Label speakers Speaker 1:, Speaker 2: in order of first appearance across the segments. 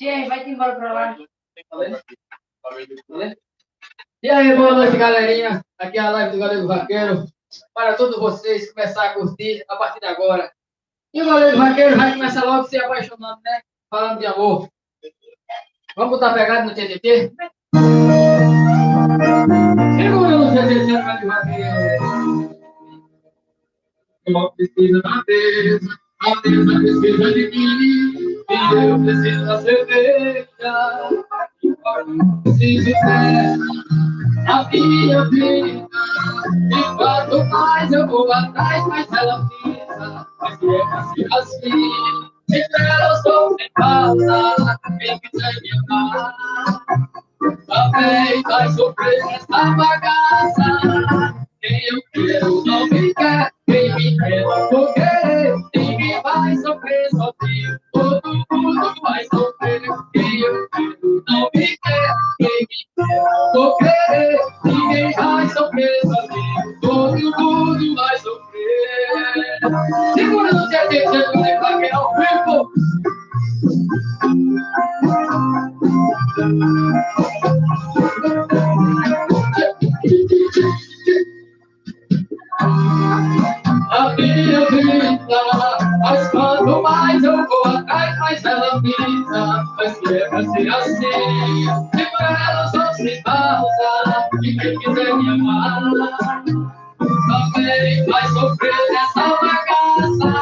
Speaker 1: Gente, vai-te embora pra lá.
Speaker 2: E aí, boa noite, galerinha. Aqui é a live do Galego Vaqueiro. Para todos vocês começar a curtir a partir de agora. E o Galego Vaqueiro vai começar logo se apaixonando, né? Falando de amor. Vamos botar pegado no TTT? Segura no TTT, Galego Vaqueiro. Uma pesquisa na mesa, a mesa precisa de mim, e eu preciso da cerveja. Preciso dela, a minha vida. E quanto mais eu vou atrás, mais ela fica. Mas se é assim, se ela eu sou sem falta, quem quiser me amar também vai sofrer nessa bagaça. Quem eu quero não me quer, quem me quer não vou querer. Ninguém vai sofrer sozinho, todo mundo vai sofrer. Quem eu quero não me quer, quem me quer não vou querer. Ninguém vai sofrer sozinho, todo mundo vai sofrer. Segura no TTT do Vaqueiro ao vivo. A minha vida, mas quanto mais eu vou atrás, mais ela fica. Mas se é pra ser assim, se pra ela só se falta, e quem quiser me amar também vai sofrer nessa bagaça.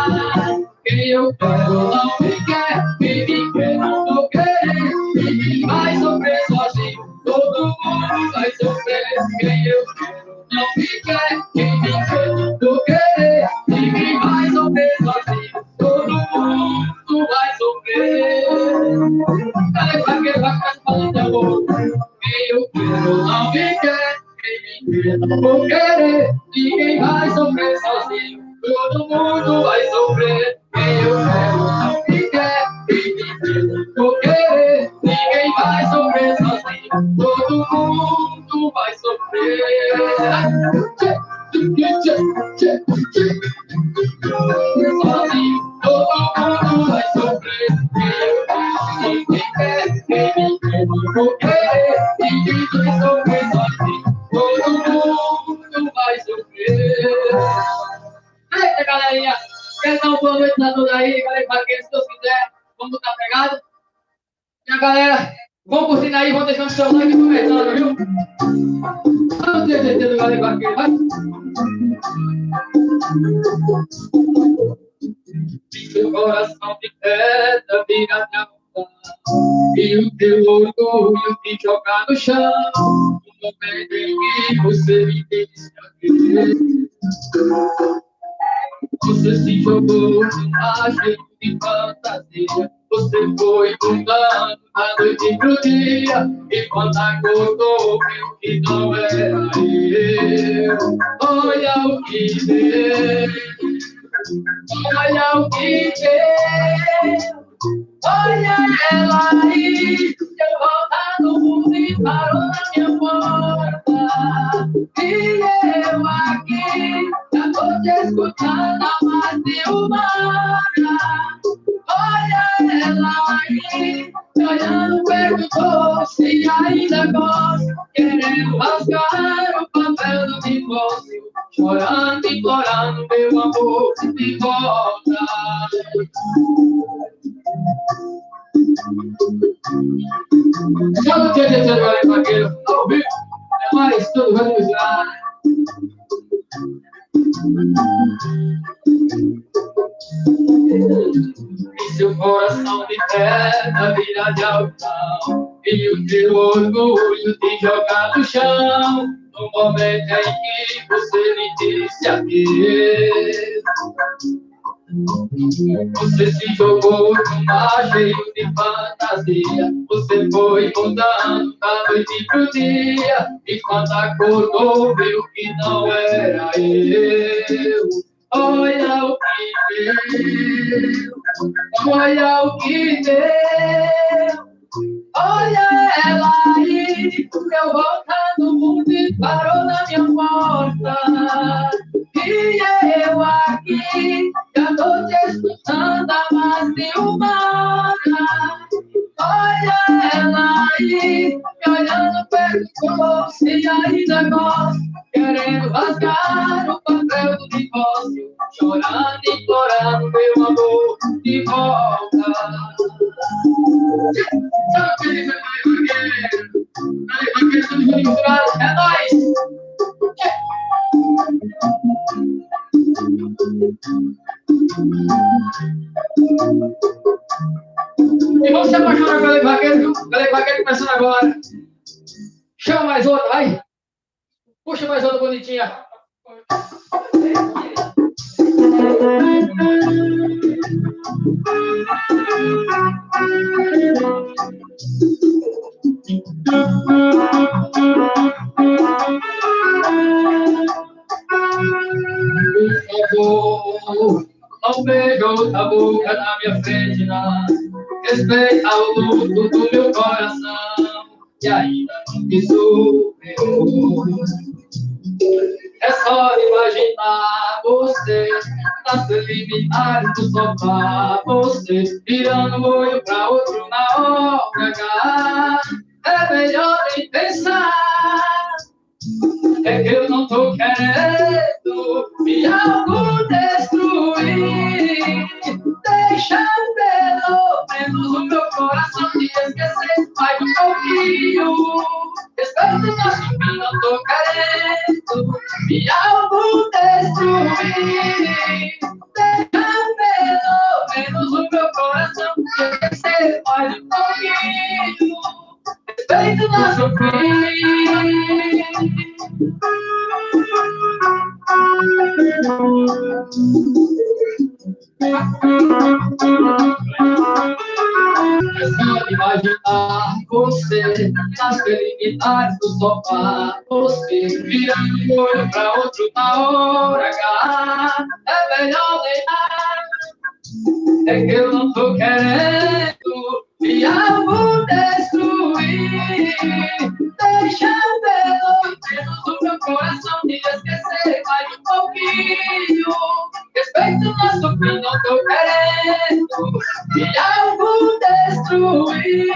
Speaker 2: Quem eu quero não me quer, quem me quer não vou querer. Ninguém vai sofrer sozinho, todo mundo vai sofrer. Quem eu quero não me quer, quem me quer não vou querer. Ninguém vai sofrer sozinho, todo mundo vai sofrer. Cadê Vaqueiro vai ficar falando de amor? Quem eu quero não me quer, quem me quer não vou querer. Ninguém vai sofrer sozinho, todo mundo vai sofrer. Quem eu quero não me quer, quem me quer não vou querer. Ninguém vai sofrer sozinho, todo mundo vai sofrer. Sozinho, todo mundo vai sofrer. Ninguém quer, quem me quer não vou querer. Ninguém vai sofrer sozinho, todo mundo vai sofrer. Eita, galerinha, quer dar uma boa noite na toda aí, galera, Vaqueiro, se Deus quiser, vamos botar pegado. E a galera, vão curtindo aí, vão deixando seu like e comentando, viu? Olha o TTT do Galera Vaqueiro, vai. Seu coração de pedra vira minha alma, e o teu orgulho te jogar no chão. No momento em que você me disse adeus, você se jogou numa cheia de fantasia. Você foi mudando da noite pro dia, e quando acordou viu que não era eu. Olha o que deu, olha o que deu. Olha ela aí, eu voltar no mundo e parou na minha porta. E eu aqui, já tô te escutando há mais de uma hora. Olha ela aí, me olhando, perguntou se ainda gosto. Querendo rasgar o papel do divórcio, chorando, implorando, meu amor, de volta. Já não tinha gente agora em Vaqueiro, ao vivo, é mais tudo vai nos lá. E seu coração de pedra vira de altão, e o teu orgulho te jogar no chão. No momento em que você me disse adeus, você se jogou no mar cheio de fantasia. Você foi mudando da noite pro dia, e quando acordou viu que não era eu. Olha o que deu, olha o que deu. Olha ela aí, eu voltando no mundo e parou na minha porta. E eu aqui, já tô te escutando há mais de uma hora. aí, me olhando perguntou se ainda gosto, querendo rasgar o papel do divórcio, chorando e implorando meu amor de volta. É nóis! E vamos se apaixonar pelo vaqueiro, viu? Pelo vaqueiro começando agora. Chama mais outra, vai. Puxa mais outra bonitinha. Por favor, não beija outra boca na minha frente, não. Respeita o luto do meu coração, e ainda não me superou. É só imaginar você nas preliminares do sofá, você virando o olho pra outro na hora H. É melhor nem pensar, é que eu não tô querendo me autodestruir. Deixa pelo menos o meu coração te esquecer mais um pouquinho. Respeito nosso fim, não tô querendo me autodestruir. Deixa pelo menos o meu coração te esquecer mais um pouquinho. Respeito nosso fim. É só imaginar você nas preliminares do sofá, você virando o olho pra outro na hora H. É melhor deitar, é que eu não tô querendo me autodestruir. Deixa pelo menos o meu coração me esquecer mais um pouquinho. Respeito nosso fim, não tô querendo me autodestruir.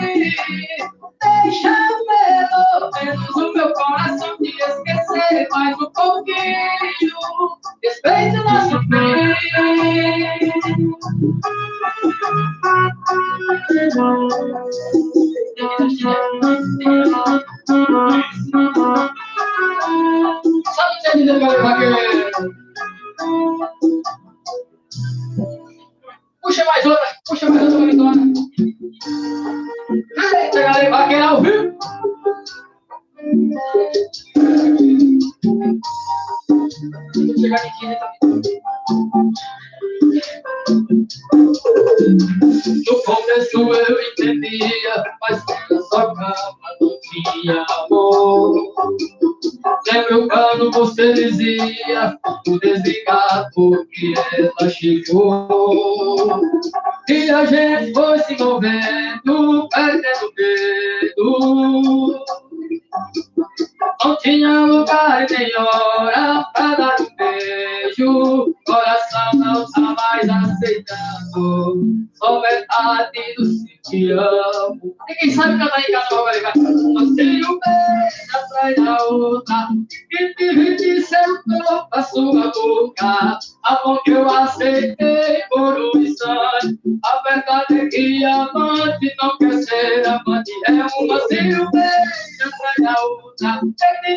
Speaker 2: Deixa pelo menos o meu coração me esquecer mais um pouquinho. Respeito nosso fim. Só não sei dizer, meu vaqueiro. Puxa mais outra bonitona. Eita, galera, vaqueiro ao vivo. Vou chegar aqui, né? No começo eu entendia, mas na sua cama não tinha amor. Lembra quando você dizia vou desligar porque ela chegou. E a gente foi se envolvendo, perdendo medo. Não tinha lugar e nem hora pra dar um beijo. Coração não tá mais aceitando, só metade do te amo. Ninguém sabe cantar em casa, vai. Você e o beijo atrás da outra, que te sentou pra sua boca. A mão que eu aceitei por um instante. A verdade é que amante não quer ser amante. É uma sem o beijo atrás da outra,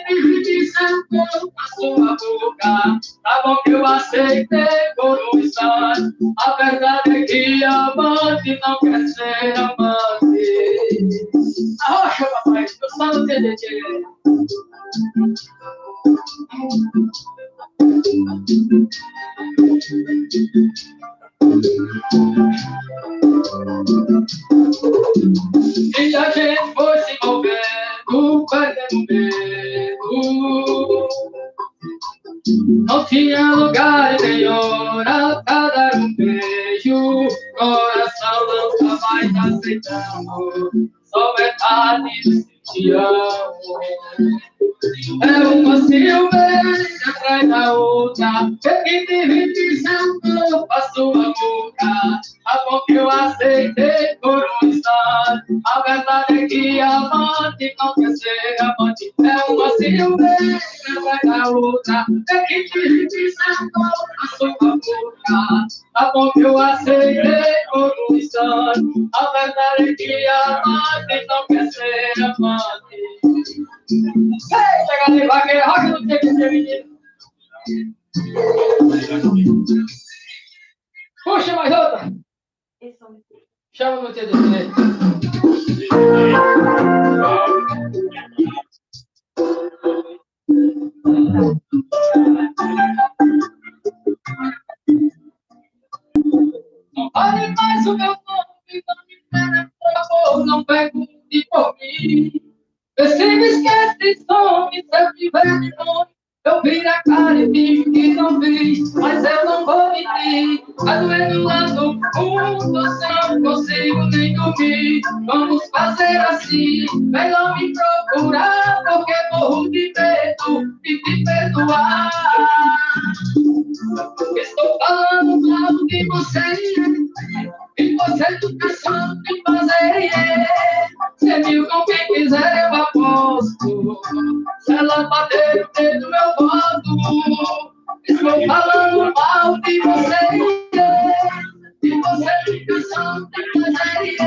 Speaker 2: que te sentou pra sua boca. A mão que eu aceitei por um instante. A verdade é que amante não quer ser amante. Arrocha, papai, eu só não sei de quê. E a gente foi se envolvendo, perdendo medo. Não tinha lugar e nem hora pra dar um beijo. Coração não tá mais aceitando, só metade do te amo. É uma ciúmeira atrás da outra, que te sentou pra sua boca. A mão que eu aceitei por um instante. A verdade é que a mão amante não quer ser amante. É uma ciumeira, vai dar outra. É que te dissecou a sua boca. A bom que eu aceitei por um instante. A verdade é que amante não quer ser amante. Ei, chega ali, vaqueiro, rock no tempo de menino. Puxa mais outra. Chama no teu dedo. Não vale mais o meu nome, não me pega, por favor, não pergunte por mim. Vê se me esquece, some, se eu tiver de nome. Eu viro a cara e fingo que não vi, mas eu não vou mentir. Tá doendo lá no fundo, eu não consigo nem dormir. Vamos fazer assim, melhor me procurar, porque morro de medo de te perdoar. Estou falando mal de você, e você nunca soube fazer. Se viu com quem quiser eu aposto, se ela bater o dedo eu volto. Estou falando mal de você, e você nunca soube fazer.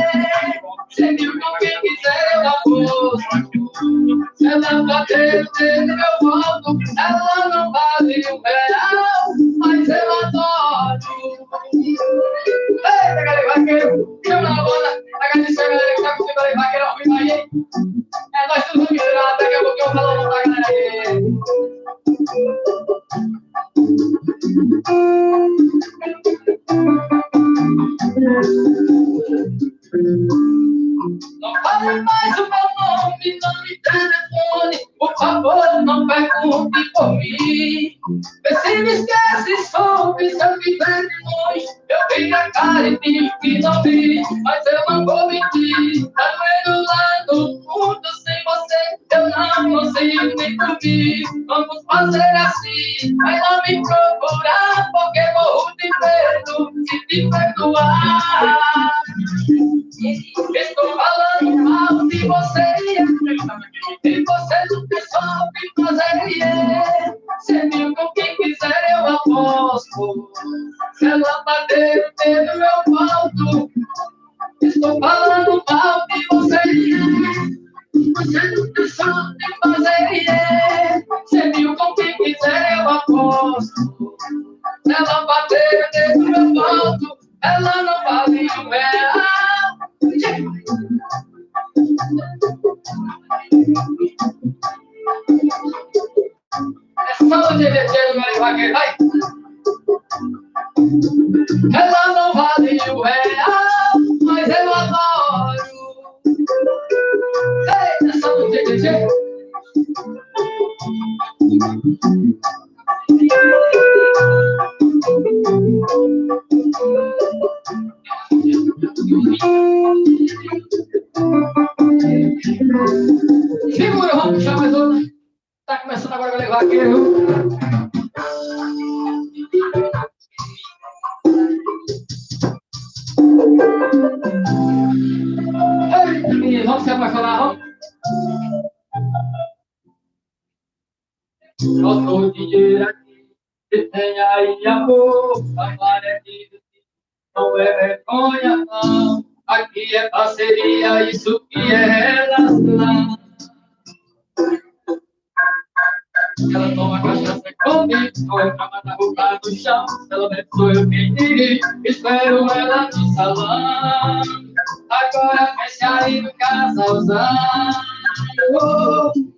Speaker 2: Se viu com quem quiser eu aposto, se ela bater o dedo eu volto. Ela não vale R$1, mas eu adoro. Eita, galera, vaqueiro, chama na banda, agradecer a galera que tá comigo ali, vaqueiro, ruim aí. É nós tudo misturado, daqui a pouco eu falo pra galera aí. Não fale mais o meu nome, não me telefone, por favor, não pergunte por mim. Vê se me esquece, soube, se eu viver de longe, eu vi a cara e fingo que não vi, mas eu não vou mentir. Tá doendo lá no fundo, sem você eu não consigo nem dormir. Vamos fazer assim, vai lá me procurar, porque morro de medo de te perdoar. Estou falando mal de você, e você nunca soube fazer. Se viu com quem quiser eu aposto, se ela bater o dedo eu volto. Estou falando mal de você, você nunca soube fazer. Se viu com quem quiser eu aposto, se ela bater o dedo eu volto. Ela não vale R$1. É só o DVD do meu vaqueiro, vai! Ela não vale R$1, mas eu adoro. Ei, é só o DVD. Segura, vamos puxar mais outra. Tá começando agora a levar aqui. Eita, menino, vamos se apaixonar, vamos? Nosso dinheiro aqui, se tem aí amor, amar é vida, não é vergonha, não. Aqui é parceria, isso que é relação. Ela toma cachaça comigo, corre pra matar roupa no chão. Ela bebe, sou eu quem dirige, espero ela no salão. Agora mexe aí no casalzão.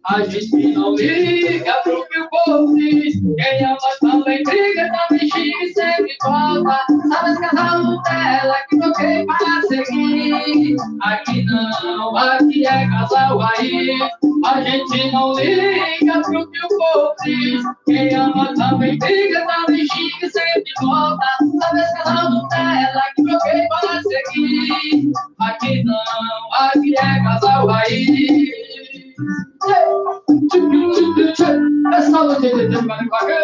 Speaker 2: A gente não liga pro que o povo diz. Quem ama também briga, também xinga e sempre volta. Sabe esse casal Nutella que troquei para seguir? Aqui não, aqui é casal raiz. A gente não liga pro que o povo diz. Quem ama também briga, também xinga e sempre volta. Sabe esse casal Nutella que troquei para seguir? Aqui não, aqui é casal raiz. Essa noite de tempo vai devagar.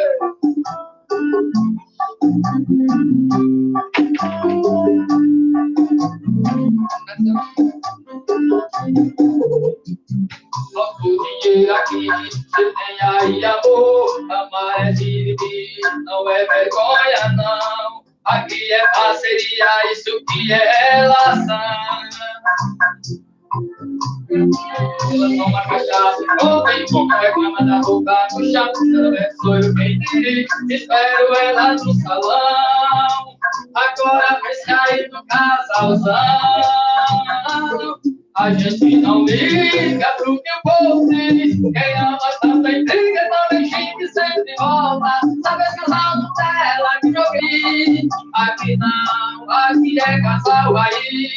Speaker 2: Nosso dinheiro aqui, você tem aí amor, amar é dividir, não é vergonha não. Aqui é parceria, isso que é relação. Ela toma cachaça, não tem como reclamar da roupa no chão. Ela é sonho quem dirige, espero ela no salão. Agora pensa aí no casalzão. A gente não liga pro que o povo diz. Quem ama também briga, também xinga e sempre volta. Sabe esse casal Nutella que joguei? Aqui não, aqui é casal aí.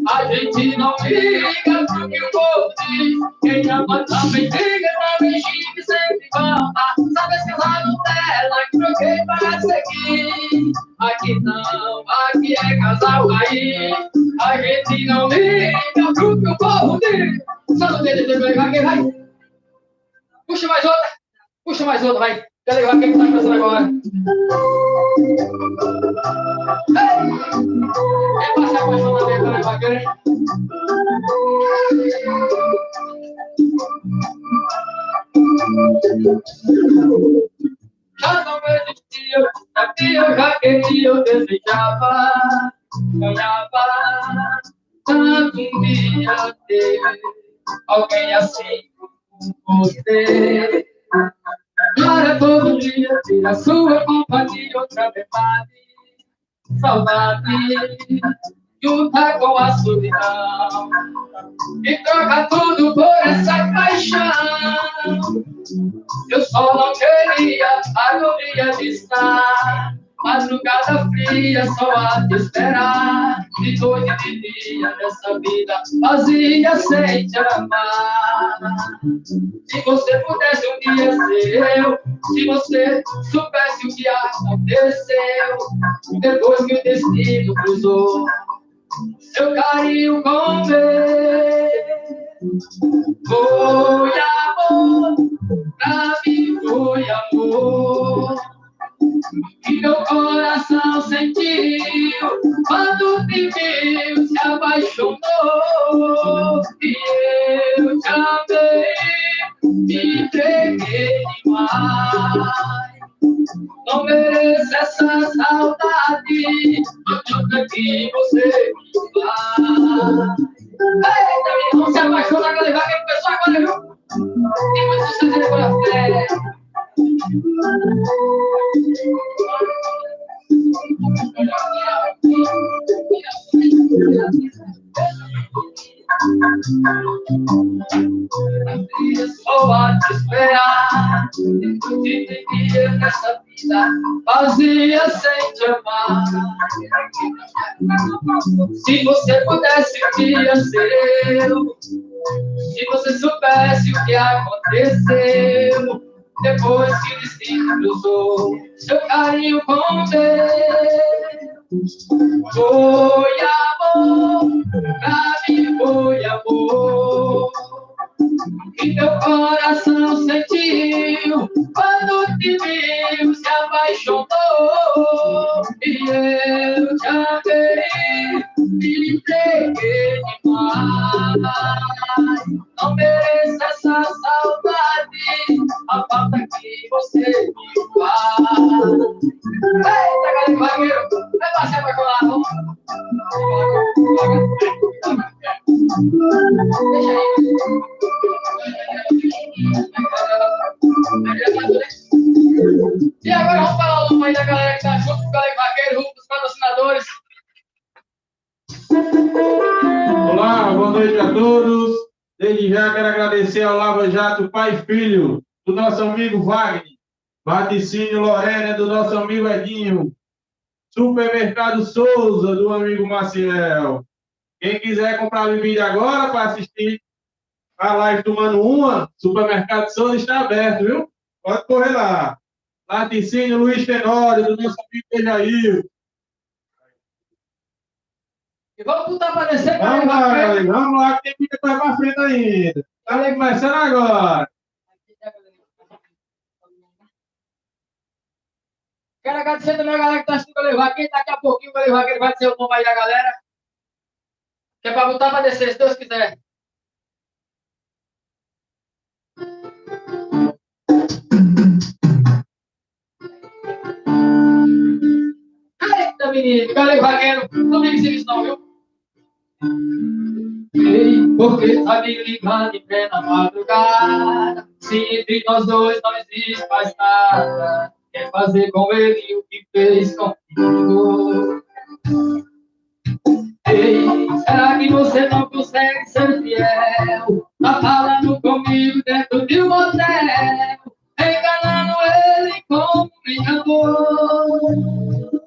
Speaker 2: A gente não liga pro que o povo diz. Quem ama também briga, também xinga e sempre volta. Sabe esse casal Nutella que joguei para seguir? Aqui não, aqui é casal aí. A gente não liga pro que o povo diz. Só no dedo vai. Puxa mais outra, vai. Quer levar quem tá pensando agora? Quem passa a apaixonar bem pra levar quem? Já não existia, aqui eu já queria, eu desejava, sonhava, tanto um dia ter alguém assim como você. Para todo dia ter a sua companhia, outra metade, saudade, junta com a solidão, e troca tudo por essa paixão. Eu só não queria a agonia de estar madrugada fria, só a te esperar, de noite e de dia, nessa vida vazia sem te amar. Se você pudesse um dia ser eu, se você soubesse o que aconteceu, depois que o destino cruzou seu carinho com o meu. Foi amor, pra mim foi amor, que meu coração sentiu quando te viu, se apaixonou. E eu te amei, me entreguei demais. Não mereço essa saudade, não que você me faz. Eita, não se apaixona, aquela vaga que começou agora, viu? Tem muito sucesso por a fé. Só a te esperar, de dia nessa vida vazia sem te amar. Se você pudesse um dia ser eu, se você soubesse o que aconteceu, depois que o destino cruzou seu carinho com o meu. Foi amor, pra mim foi amor, que teu coração sentiu quando te viu, se apaixonou. E eu te amei, me entreguei demais. Não mereço essa saudade, a falta que você me faz. Eita, galera, vagueiro, vai passar pra colar, vamos. Deixa aí. E agora vamos falar o nome aí da galera que tá junto com o Galego Vaqueiro, dos patrocinadores.
Speaker 3: Olá, boa noite a todos. Desde já quero agradecer ao Lava Jato Pai e Filho, do nosso amigo Wagner, Vaticínio Lorena, do nosso amigo Edinho, Supermercado Souza, do amigo Maciel. Quem quiser comprar bebida agora para assistir a live tomando uma, Supermercado Souza está aberto, viu? Pode correr lá. Vaticínio Luiz Tenório, do nosso amigo Bejair.
Speaker 2: E vamos botar para descer.
Speaker 3: Vamos lá, galera. Vamos lá, que tem muita coisa para frente ainda. Está começando agora.
Speaker 2: Quero agradecer também a galera que está assistindo o Galego Vaqueiro. Daqui a pouquinho o Galego Vaqueiro vai dizer o nome aí da galera. Que é para botar para descer, se Deus quiser. menino. Cadê o vaqueiro? Não me ensina isso não, viu? Ei, porque tá me ligando em plena madrugada. Se entre nós dois não existe mais nada, quer fazer com ele o que fez comigo. Ei, será que você não consegue ser fiel? Tá falando comigo dentro de um motel, enganando ele como me enganou.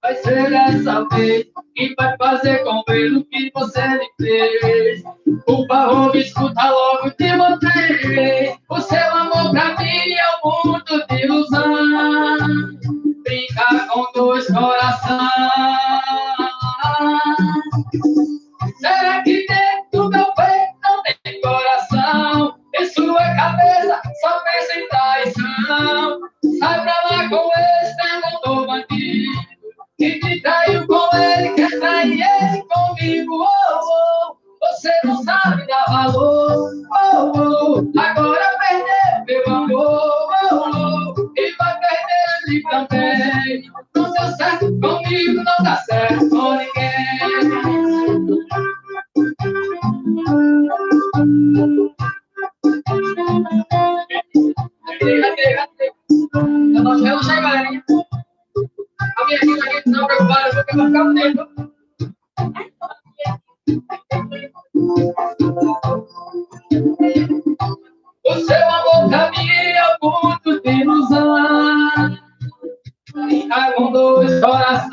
Speaker 2: Vai ser dessa vez que vai fazer com ele o que você lhe fez. Por favor, me escuta logo, te mostrei. O seu amor pra mim é um mundo de ilusão. Brincar com dois corações. Será que dentro do meu peito não tem coração? Em sua cabeça só pensa em traição. Sai pra lá com esse demônio bandido que te traiu com ele, quer trair ele comigo. Oh, oh. Você não sabe dar valor. Oh, oh. Agora perdeu meu amor. Oh, oh. E vai perder ele também. Não deu certo comigo, não dá certo com ninguém. Eu não sei, galerinha. Alguém aqui não preocupado, porque vai ficar um tempo. O seu amor pra mim é um mundo de ilusão. Brincar com dois corações.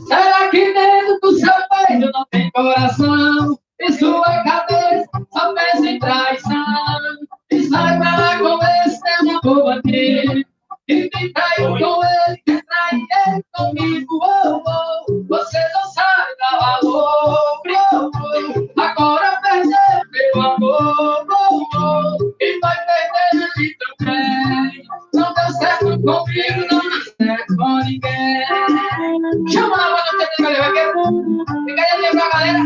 Speaker 2: Será que dentro do seu peito não tem coração? Em sua cabeça só pensa em traição. E sai pra lá com esse amor bandido que me traiu com ele, quer trair ele comigo. Oh, oh. Você não sabe dar valor. Oh, oh. Agora perdeu meu amor. Oh, oh. E vai perder ele também. Não deu certo comigo, não deu certo com ninguém. Chama na banda do TT, galera. Fica aí lembrar a galera.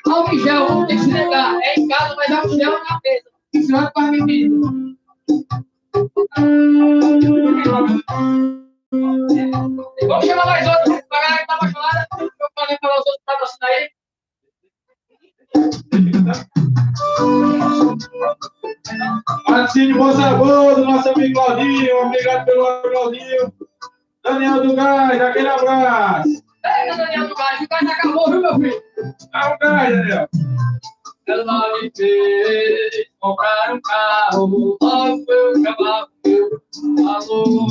Speaker 2: Álcool em gel, tem que se lembrar. É em casa, mas álcool em gel na mesa. Isso vai para mim mesmo. Vamos chamar mais outro. Pra galera que tá apaixonada. Eu falei para os outros patrocinar aí.
Speaker 3: Patrocínio Bom Sabor do nosso amigo Claudinho. Obrigado pelo Claudinho. Daniel do Gás, aquele abraço.
Speaker 2: Pega, Daniel do Gás. O gás acabou, viu, meu filho?
Speaker 3: Ah, o Gás, Daniel.
Speaker 2: Ela me fez comprar um carro, logo eu chamava meu valor.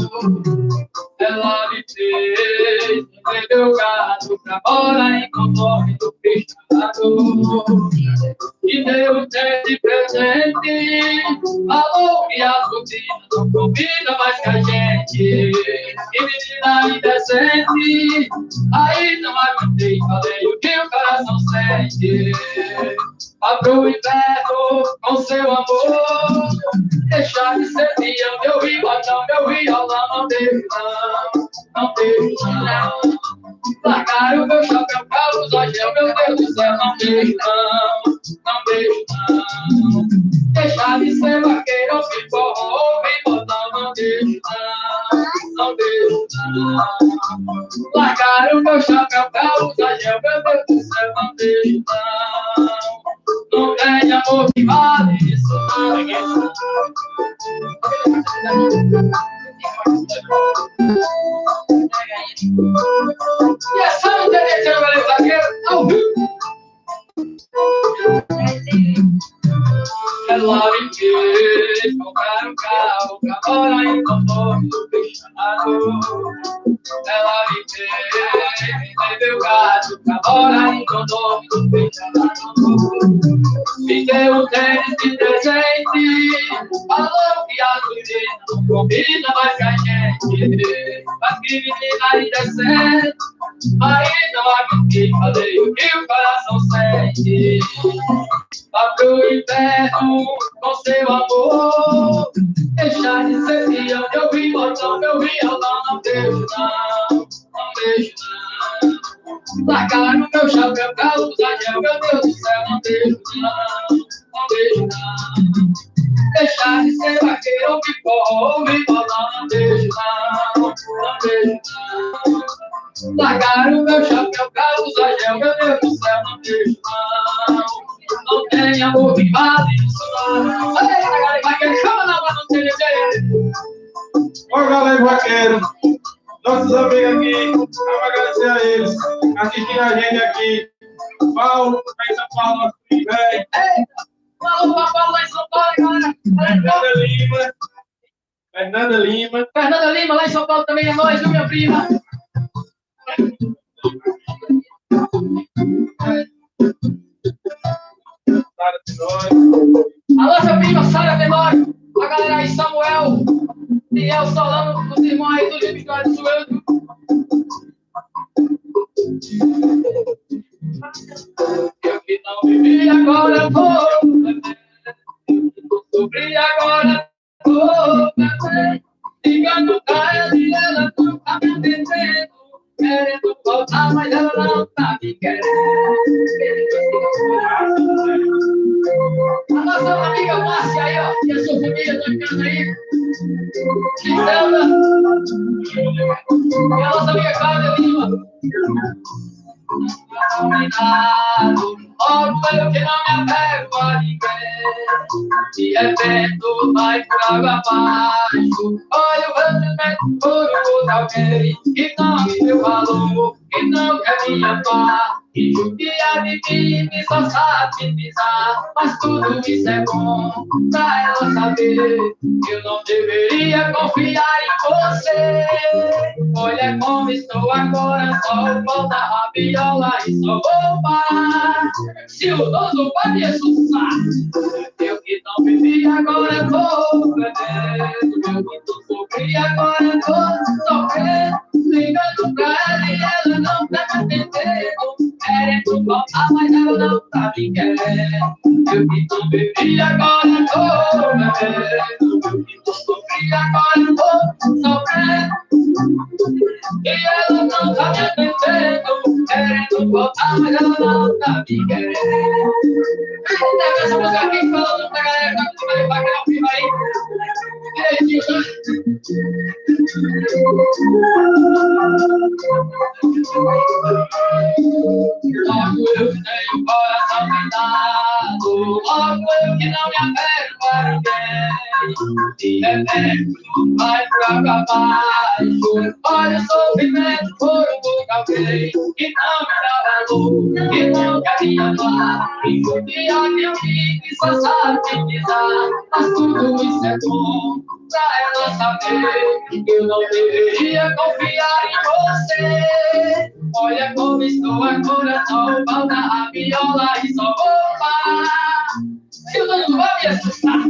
Speaker 2: Ela me fez vender o gado pra morar em conforme do fechado. E deu de presente, falou que a rotina não combina mais com a gente. E menina indecente, aí não aguentei, falei o que o coração sente. Vá pro inverno com seu amor, deixar de ser minha, meu violão, meu violão, não deixo não, não deixo não. Largar o meu chapéu pra usar gel, meu Deus do céu, não deixo não, não deixo não. Deixar de ser vaqueiro, ouvir forró, ouvir botão, não deixo não, não deixo não. Largar o meu chapéu pra usar gel, meu Deus do céu, não deixo não. Não tem amor que vale isso. E essa não tem que valeu zagueiro ao vivo. Ela me fez comprar um carro pra morar em conforme do fechado. Ela me fez vender o gado pra morar em conforme do fechado. Me deu um tênis de presente, falou que a rotina não combina mais com a gente. Mas que menina indecente, aí não aguentei, falei o que o coração sente. Vá pro inferno com seu amor, deixar de ser fiel, meu violão, não deixo não, não deixo não. Largar o meu chapéu pra usar gel, meu Deus do céu, não deixo não, não deixo não. deixar de ser vaqueiro que come bola, não deixo não, não deixo não. Largaram o meu chapéu pra usar gel, meu Deus do céu, não deixo não. Não tem amor que vale isso não. Ei, galera, vaqueiro, chama não, mas não tem ninguém.
Speaker 3: Ó, galera vaqueiro, nossos amigos aqui, vamos agradecer a eles, assistindo a gente aqui. Paulo, tá em São Paulo, nosso filho velho.
Speaker 2: Alô, Paulo lá em São Paulo, galera.
Speaker 3: Fernanda Lima.
Speaker 2: Fernanda Lima, lá em São Paulo também é nóis, viu, minha prima?
Speaker 3: Sara Tenório.
Speaker 2: Alô, seu prima, Sara Tenório. A galera aí, Samuel, Biel Solano, os irmãos aí do Vitória do Sueldo. Eu que não vivi agora vou sofri agora vou ligando pra ela e ela não tá me atendendo, querendo voltar, mas ela não tá me querendo. A nossa amiga Márcia aí, ó, e a sua família da casa aí, Gisela, e a nossa amiga Cláudia Lima. Logo eu que não me apego a ninguém, de repente vai por água abaixo. Olha o rendimento por outro alguém que não me deu valor, que não quer me amar, que judia de mim e só sabe pisar. Mas tudo isso é bom pra ela saber que eu não deveria confiar em você. Olha como estou agora, só o pau da rabiola e só vou parar se o dono pode expulsar. Eu que não vivi agora tô perdendo, eu que não sofri agora tô sofrendo, ligando pra ela e ela não tá me atendendo, querendo voltar mas ela não tá me querendo. Eu que não vivi agora tô perdendo, eu que não sofri agora tô sofrendo, e ela não tá me atendendo, querendo voltar mas ela não tá me querendo. Pega essa música aqui falando pra galera que vai criar o filme aí. Direitinho, né? Logo eu que tenho o coração blindado, logo eu que não me apego a ninguém, de repente vai por água abaixo. Olha o sofrimento por um pouco alguém que não me dá valor, que não quer me amar, que judia de mim que só sabe pisar. Mas tudo isso é bom pra ela saber que eu não deveria confiar em você. Olha como estou agora, só o pau da rabiola e só vou parar se o dono vai me assustar.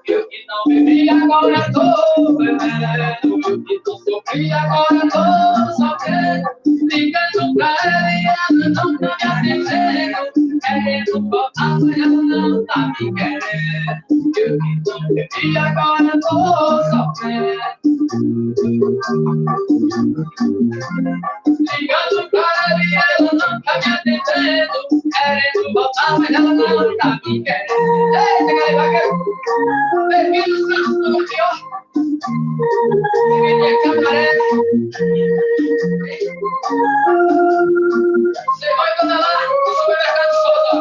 Speaker 2: Eu que não vivi agora tô bebendo, eu que não sofri agora tô sofrendo, ligando pra ela e ela não tá me atendendo, querendo voltar mas ela não tá me querendo. Eu que não vivi agora tô sofrendo, ligando pra ela e ela não tá me atendendo, querendo voltar mas ela não tá me querendo. Eita, galera, bem-vindos para o novo aqui, ó. Bem-vindo Camaré. Você vai quando lá no supermercado Souza.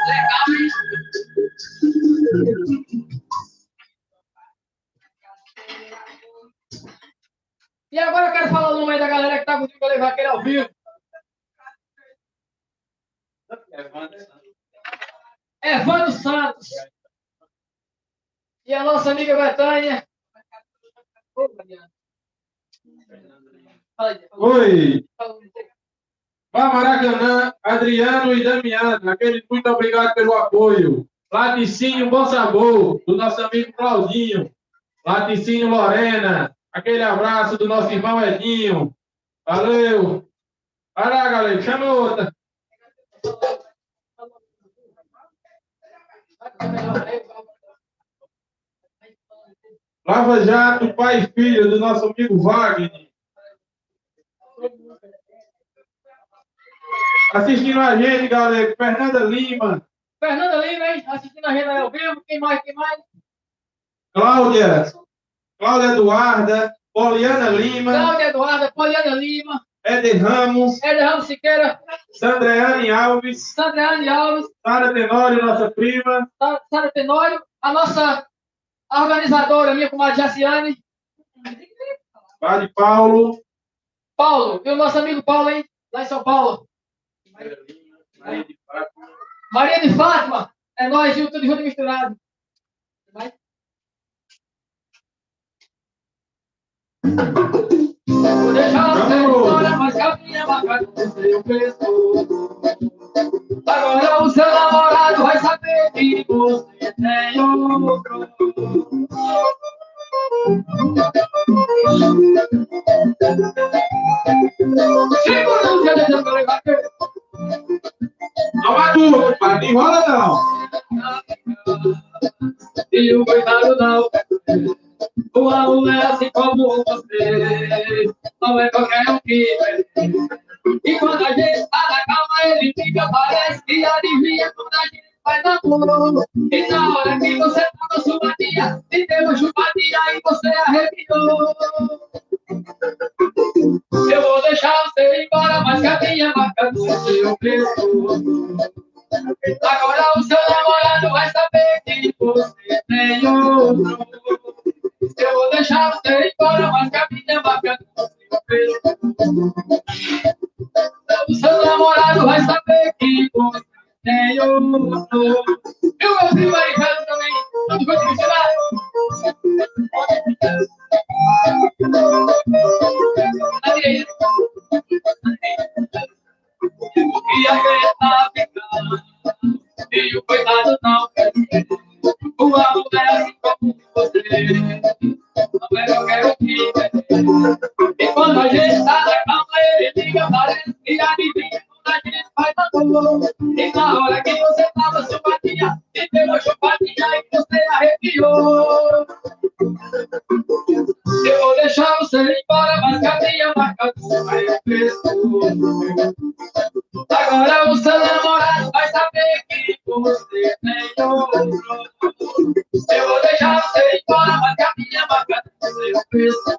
Speaker 2: Legal, hein? E agora eu quero falar o nome aí da galera que tá comigo pra levar aquele ao vivo. Evandro Santos. E a nossa amiga Betânia.
Speaker 3: Oi. Vá Maracanã, Adriano e Damiano, aquele muito obrigado pelo apoio. Laticínio Bom Sabor, do nosso amigo Claudinho. Laticínio Lorena, aquele abraço do nosso irmão Edinho. Valeu. Vai lá, galera, chama outra. Lava Jato, pai e filho, do nosso amigo Wagner. Assistindo a gente, galera, Fernanda Lima,
Speaker 2: Fernanda Lima, hein? Assistindo a gente aí ao vivo. Quem mais?
Speaker 3: Cláudia Eduarda, Poliana Lima,
Speaker 2: Cláudia Eduarda, Poliana Lima,
Speaker 3: Éder Ramos
Speaker 2: Siqueira,
Speaker 3: Sandreane Alves,
Speaker 2: Sandreane Alves,
Speaker 3: Sara Tenório, nossa prima,
Speaker 2: Sara Tenório, a nossa organizadora, minha comadre Jaciane,
Speaker 3: Padre Paulo,
Speaker 2: e o nosso amigo Paulo, hein? Lá em São Paulo. Maria de Fátima, é nós, tudo junto e misturado. Vai. Vou deixar você embora, mas que a minha marca aconteceu mesmo. Agora o seu namorado vai saber que você tem outro. Segura o dedo do meu bater.
Speaker 3: Não adulto, pai, não enrola não.
Speaker 2: E o coitado não. Uma mulher assim como você não é qualquer um que vê. E quando a gente tá na calma, ele fica, parece que adivinha quando a gente faz amor. E na hora que você tá na sua tia, e deu uma chupadinha e você arrepiou. Eu vou deixar você ir embora, mas que a minha marca do seu preço. Agora o seu namorado vai saber que você tem outro. Eu vou deixar você ir embora, mas que a minha marca do seu preço. O seu namorado vai saber que você tem outro. E o meu primo Arivelto também. Tudo bem, misturado? Na direita. E a gente tá ficando. E o coitado não quer ser. Uma mulher assim como você não é qualquer um que quer. E quando a gente tá na calma, ele liga, parece que adivinha quando a gente faz amor. E na hora que você tava chupadinha, e pegou chupadinha e você arrepiou. Eu vou deixar você ir embora, mas que a minha marca vai o preço. Agora o seu namorado vai saber que você tem outro. Eu vou deixar você ir embora, mas que a minha marca vai o preço.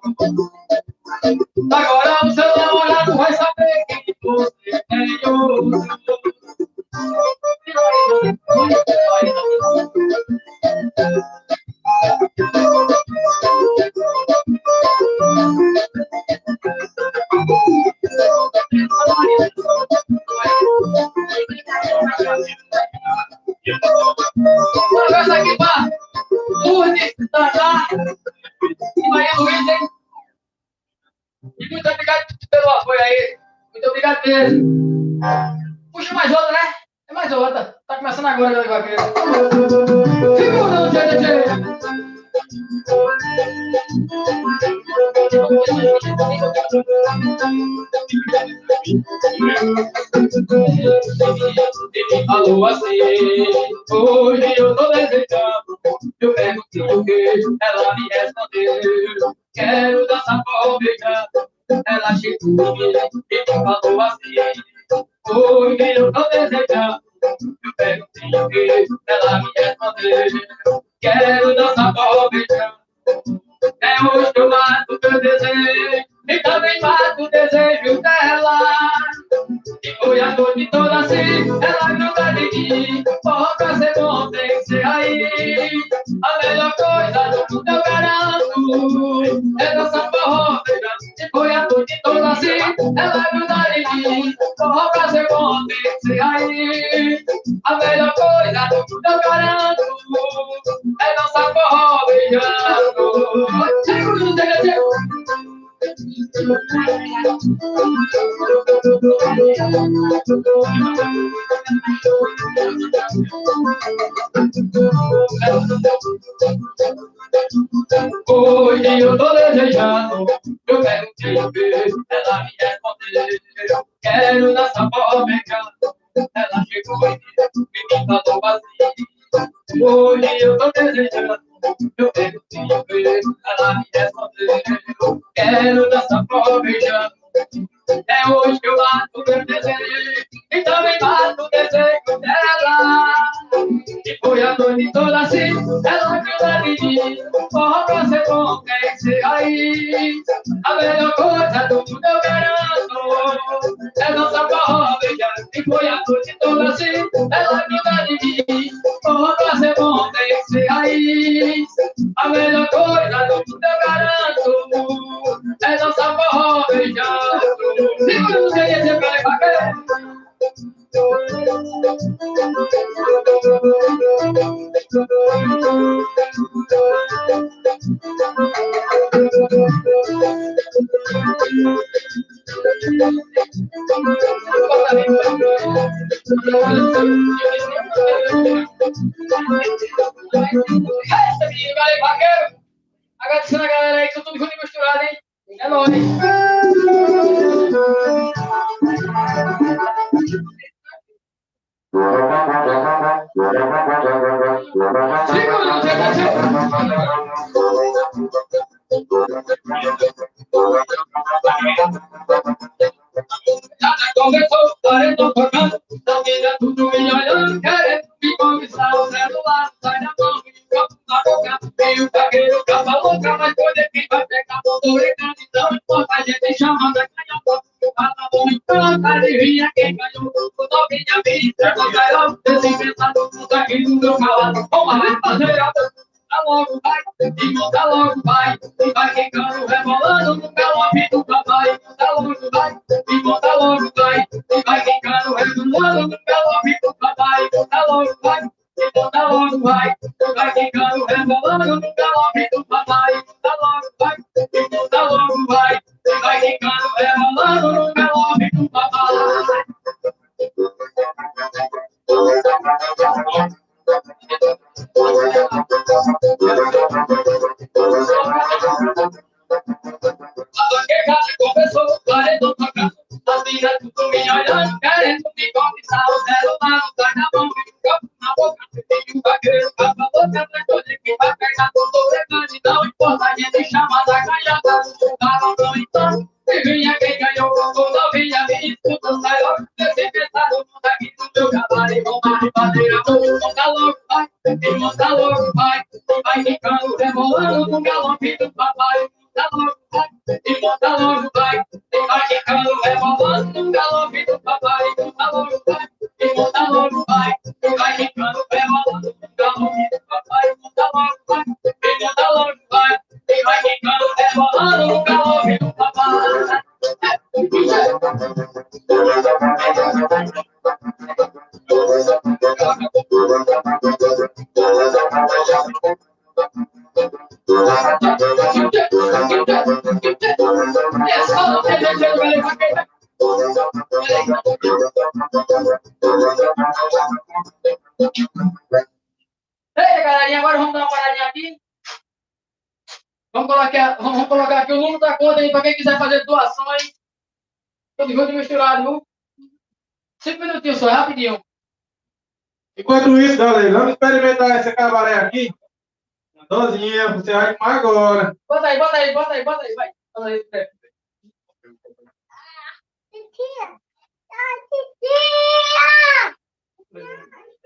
Speaker 2: Agora o seu namorado vai saber que você tem outro. Conversa aqui, pá. Lourdes, Tandá e Maria Luísa, hein? E muito obrigado pelo apoio aí. Muito obrigado mesmo. Puxa mais outra, né? É mais outra. Tá começando agora, galera. Segura o tchê. Ele falou assim: hoje eu tô desejando. Eu perguntei o que, ela me respondeu: quero dançar forró beijando. Ela chegou e me falou assim: hoje eu tô desejando. Eu perguntei o que, ela me respondeu: quero dançar forró beijando. É hoje que eu mato meu desejo e também mato o desejo dela. E foi a noite toda assim, ela gruda de mim. Forró pra ser bom tem que ser aí. A melhor coisa do mundo eu garanto é dançar forró, e foi a noite toda assim, ela gruda de mim. Forró pra ser bom tem que ser aí. A melhor coisa do mundo eu garanto é dançar forró beijando. Hoje eu tô desejando, eu perguntei o que, ela me respondeu: quero dançar forró beijando. Ela chegou e me falou assim: hoje eu tô desejando, eu perguntei o que, ela me respondeu: quero dançar forró beijando. É hoje que eu mato meu desejo e também mato o desejo dela. assim, ela cuida de mim. Forró pra ser bom tem que ser raiz. A melhor coisa do mundo eu garanto é dançar forró, beijar e foi a noite toda assim. Ela cuida de mim. Forró pra ser bom tem que ser raiz. A melhor coisa do mundo eu garanto é dançar forró, beijar. Segura no CDC pra levar querer. Agradecendo a galera aí que estão tudo junto e misturado, hein? É nóis! Já começou, paredão tocando, tá vendo tudo me olhando, querendo me conquistar o celular, sai da mão e o copo na boca, e o vaqueiro capa louca, mas poder quem vai pegar, tô brincando, então importa, a gente chamando a canhota, tá bom, então tá de vinha, quem ganhou, o novinha vida, vou sair logo desse pensado, tudo aqui no meu calado, vamos lá, rapaziada. Logo vai, e monta logo vai, e vai quicando, rebolando no galope do papai. Monta logo vai, e monta logo vai, e vai quicando, rebolando no galope do papai. Monta logo vai, e monta logo vai, e vai quicando, rebolando no galope do papai. Monta logo vai, e monta logo vai, e vai quicando, rebolando no galope do papai. A vaqueira já começou, o paredão tocando, as minas tudo me olhando, querendo me conquistar, o celular não sai na mão, e o copo na boca, e o vaqueiro capa louca, mas hoje que vai pegar, tô pegando, não importa, a gente chama da canhota, tava bom então, e vinha quem ganhou, o novinha me escuta, sai logo, desse pensado, monta aqui no meu cavalo, e vamos bater a mão, monta logo, vai, e monta logo, vai quicando, rebolando no galope do papai. Monta logo, vai, e monta logo, vai, e vai quicando, rebolando no galope do papai. Monta logo, vai, e monta logo, vai, e vai quicando, rebolando no galope do papai. Monta logo, vai, e monta logo, vai, e vai quicando, rebolando no galope do papai. Ei, galerinha, agora vamos dar uma paradinha aqui. Vamos colocar aqui o número da conta aí para quem quiser fazer doações. Tudo junto e misturado, viu? 5 minutinhos só, rapidinho.
Speaker 3: Enquanto isso, galera, vamos experimentar esse cabaré aqui. Dozinha, você vai tomar agora.
Speaker 2: Bota aí, vai. Bota aí,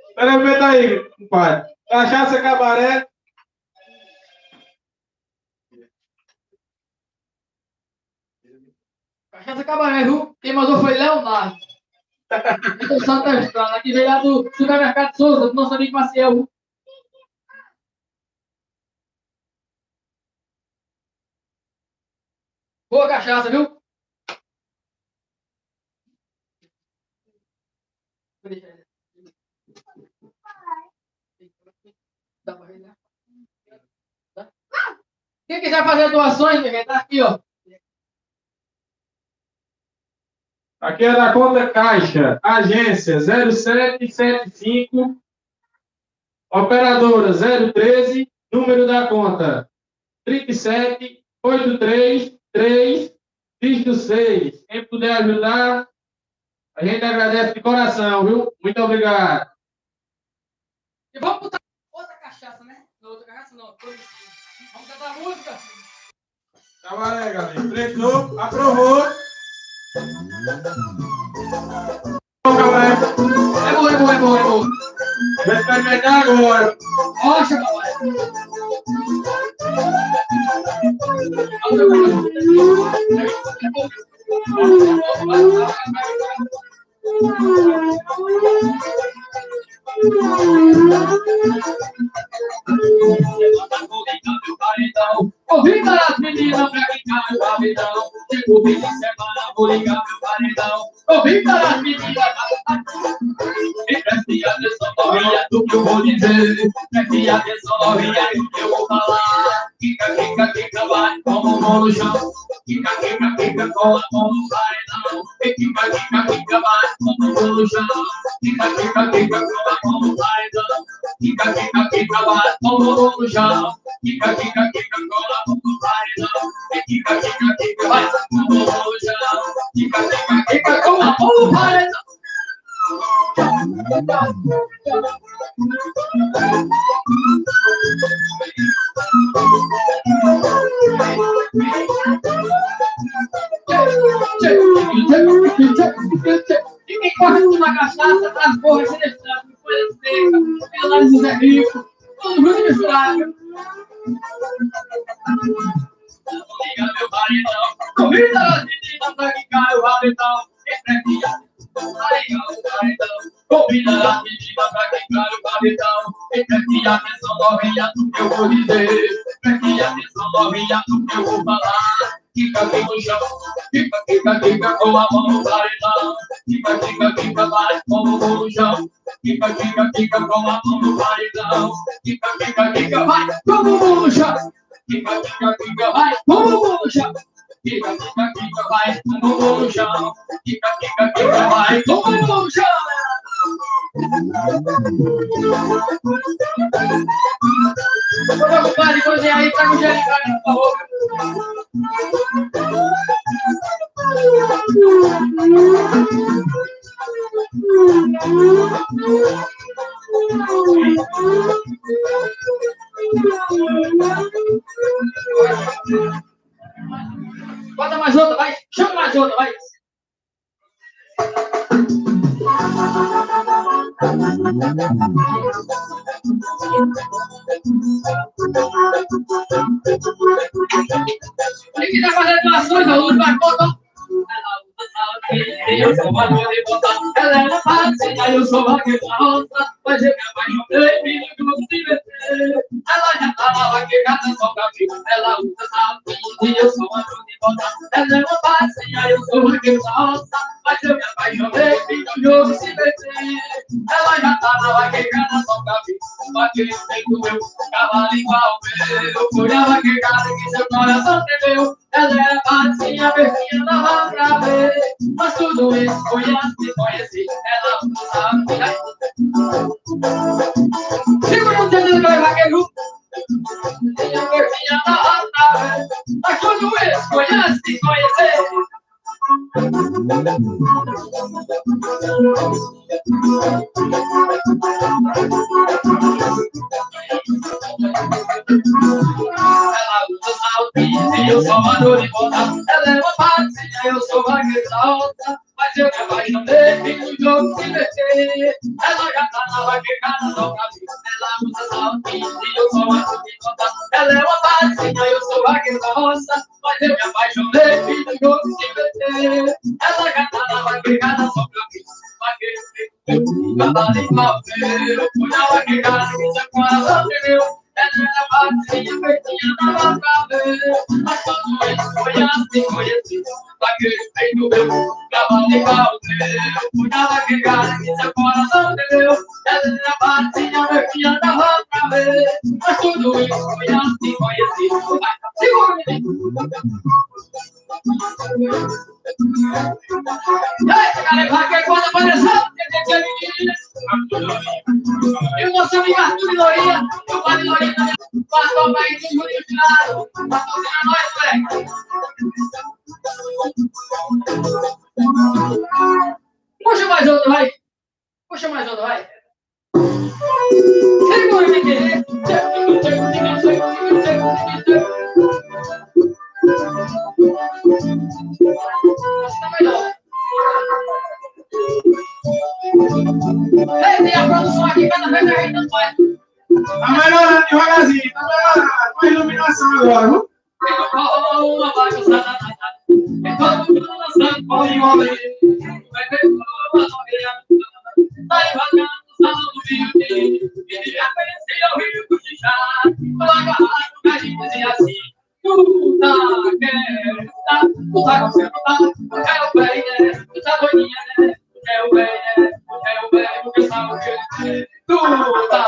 Speaker 3: Experimenta aí, compadre. Cachaça cabaré.
Speaker 2: Cachaça cabaré, viu? Quem mandou foi Leonardo. Estou só testando. Aqui veio lá do supermercado Souza, do nosso amigo Maciel. Boa cachaça, viu? Quem quiser fazer doações, tá aqui, ó.
Speaker 3: Aqui é da conta Caixa, agência 0775, operadora 013, número da conta 37833, dígito 6. Quem puder ajudar, a gente agradece de coração, viu? Muito obrigado.
Speaker 2: E vamos botar outra cachaça, né? Não, outra cachaça não. Vamos cantar a música.
Speaker 3: Cabaré, galera. Prestou, aprovou.
Speaker 2: É bom.
Speaker 3: Vai experimentar agora.
Speaker 2: Ó, rocha, papai. Convida as meninas pra brincar no paredão. Chegou fim de semana, vou ligar meu paredão. Convida as meninas pra... E preste atenção, novinha, do que eu vou dizer. Preste atenção, novinha, do que eu vou falar. Quica, quica, quica, vai, como mão no chão. Quica, quica, quica, com a mão no paredão. E quica, quica, quica, vai, como mão no chão. Quica, quica, quica, com a mão no paredão. Quica, quica, quica, vai, como mão no chão. Quica, quica, quica, com a mão no paredão. E quica, quica, quica, vai, como mão no chão. Quica, quica, quica, com a mão no paredão. Ninguém corre com uma cachaça, traz porra, seleção, folha seca, pela José Rico, todo mundo misturado. Liga meu paredão, convida as meninas pra ficar o rabetão, convida as meninas pra quebrar o paredão. E preste atenção, novinha, do que eu vou dizer. Preste atenção, novinha, do que eu vou falar. Fica aqui no chão, fica com a mão no paredão. Fica, vai, com a mão no chão. Fica com a mão no paredão. Fica, vai, com a mão no chão. Fica, vai, com a mão no chão. Fica, vai, com a mão no chão. Fica, vai, com a mão no chão. Meu compadre, cozinha aí, tá com gelo, por favor. Bota mais outra, vai. Chama mais outra, vai. Aqui tá fazendo doações, a luz vai botar. Eu sou uma dor de botar. Ela é uma patinha, eu sou uma que tá roça. Mas eu me apaixonei, filho, que eu se meter. Ela já tava vaquejada só pra mim. Ela usa sapinho, eu sou uma dor de botar. Ela é uma patinha, eu sou uma que tá roça. Mas eu me apaixonei, filho, que eu se meter. Ela já tava vaquejada só pra mim. Vaquejo feito meu, cavalo igual meu. Fui a vaquejada que seu coração tremeu. Ela é patinha, verdinha, dava pra ver. Mas tudo isso foi antes de conhecer. Ela não sabe. Segura um dedo, vai, vaqueiro. Minha verdinha dava pra ver. Mas tudo isso foi antes de conhecer. Ela usa salpinho, eu sou uma dor de botar. Ela é uma patinha, eu sou uma alta. Mas eu me apaixonei, fiz o jogo se meter. Ela já tá na vaquejada, só pra mim. Ela usa salpinho, eu sou uma dor de botar. Ela é uma patinha, eu sou vaqueiro roça. Mas eu me apaixonei, fiz o jogo se meter. Ela já tá na vaquejada, só pra mim. Vaqueiro feito, cavalo igual meu. Fui na vaquejada, que seu coração tremeu. Ela é patinha, verdinha, dava pra ver. Mas tudo isso foi antes de conhecer. Vaqueiro feito meu, cavalo igual meu. Fui na vaquejada, que seu coração tremeu. Ela é patinha, verdinha, dava pra ver. Mas tudo isso foi antes de conhecer. Segura, menino. Eita, galera, vaqueiro, quando apareceu, e o nosso amigo Arthur de Lourinha, o pai de Lourinha também, passou pra ir de Júlio Tirado, passou a nós, moleque. Puxa mais outro, vai. Puxa mais outro, vai. Segura, menino. Tá melhor. Ei, tem a produção aqui, cada vez a gente não faz.
Speaker 3: Tá melhorando devagarzinho, tá melhorando. Com a iluminação agora, viu?
Speaker 2: Uma bagunçada, todo mundo dançando com o homem. Vai ver uma novinha, vai vagando, salão do Rio dele. Ele apareceu ao Rio do Xixá, pela garrafa, a gente dizia assim: tu tá querendo, tu tá gostando, tu quer o bem, né? Tu tá doidinha, né? Tu quer o bem, né? Tu quer o bem, porque sabe o que ele quer. Tu tá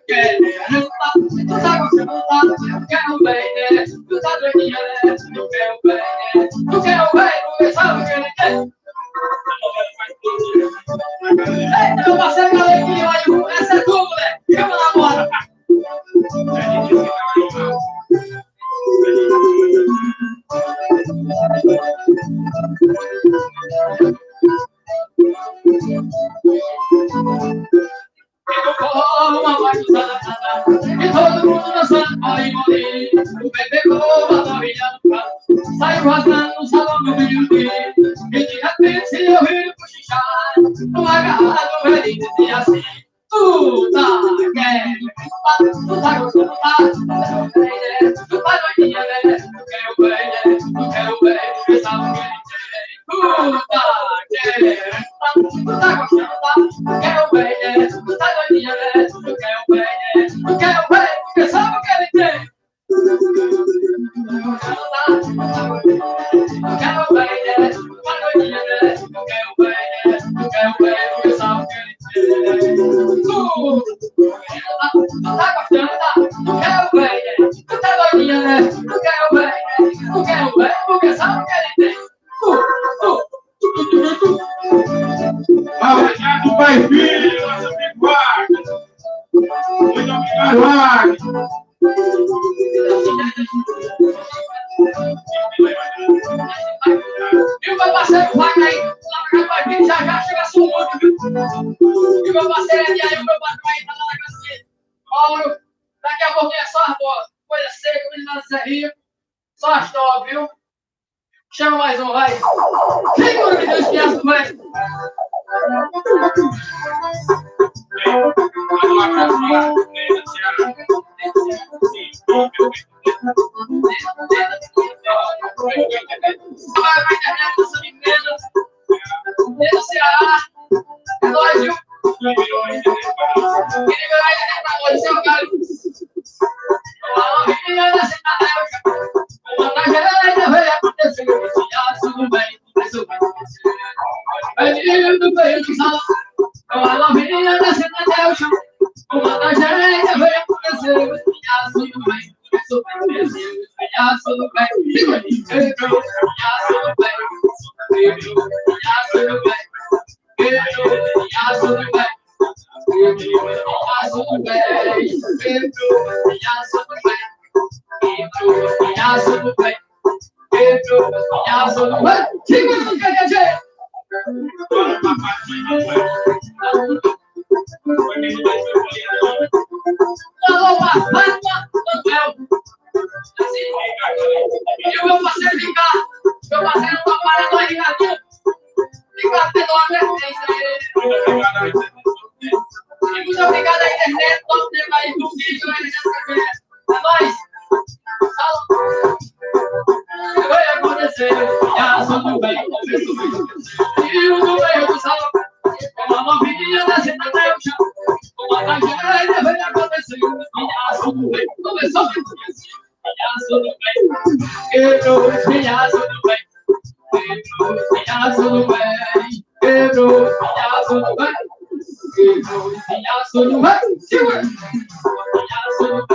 Speaker 2: querendo, tu tá gostando, tu quer o bem, né? Tu tá doidinha, né? Tu quer o bem, né? Tu quer o bem, porque sabe o que ele quer. Eita, meu parceiro, galerinha, olha, essa é tua, moleque. Chama na moda. Uma bagunçada, e todo mundo dançando, mole, o bebê com a novinha no carro, saiu rasgando no salão do Rio dele, e de repente se eu vi cochichar, numa garrafa do velhinho dizia assim: tu tá querendo, tu tá gostando, tu tá doidinha, né? Tu quer o bem, né? Tu quer o bem, porque sabe o que ele quer. Tu tá querendo, tu tá gostando, tu quer o bem, né? Tu tá doidinha, né? Tu quer o bem, né? Tu quer o bem, porque sabe o que ele quer. Tu quer o bem, né? Tu tá doidinha, né? Tu quer o bem, né? Tu quer o bem, porque sabe o que ele quer. Tu tá gostando, tu quer o bem, né? Tu tá doidinha, né? Tu quer o bem, né? Tu quer o bem, porque sabe o que ele tem.
Speaker 3: Obrigado, pai e filho, nosso amigo Wagner. Muito obrigado, Wagner.
Speaker 2: E o meu parceiro Wagner aí, lá no Jaguarino, já chega sumando, viu? E o meu parceiro ali, aí o meu patrão aí tá lá na casa dele. Mauro, daqui a pouco é só as boas. Coisa seca, menino de ser rico. Só as top, viu? Chama mais um, vai. Segura, me Deus, que aço, vai. No Ceará, é nóis, viu? Ele vai lá pra nós, seu cara. Uma menina da cidade, uma na geral, vai acontecer. Tudo bem, tudo bem. Pedindo bem do salão, uma novinha da cidade, é o chão. Uma na geral, vai acontecer. Tudo bem, tudo bem. Tudo bem, tudo bem. E o meu parceiro Ricardo, meu parceiro não para nós, Ricardinho. Ricardo tem nome, né? E muito obrigado à internet, nosso tempo aí, do vídeo aí nessa vez. É nóis! Vai acontecer, já tudo bem, e o do meio do salão, uma novinha da cidade é o chão, uma tragédia vai acontecer, já tudo bem, começou a já tudo bem, quebrou, já tudo bem, quebrou, já tudo bem, quebrou, já tudo bem, quebrou, já tudo bem, segura, já tudo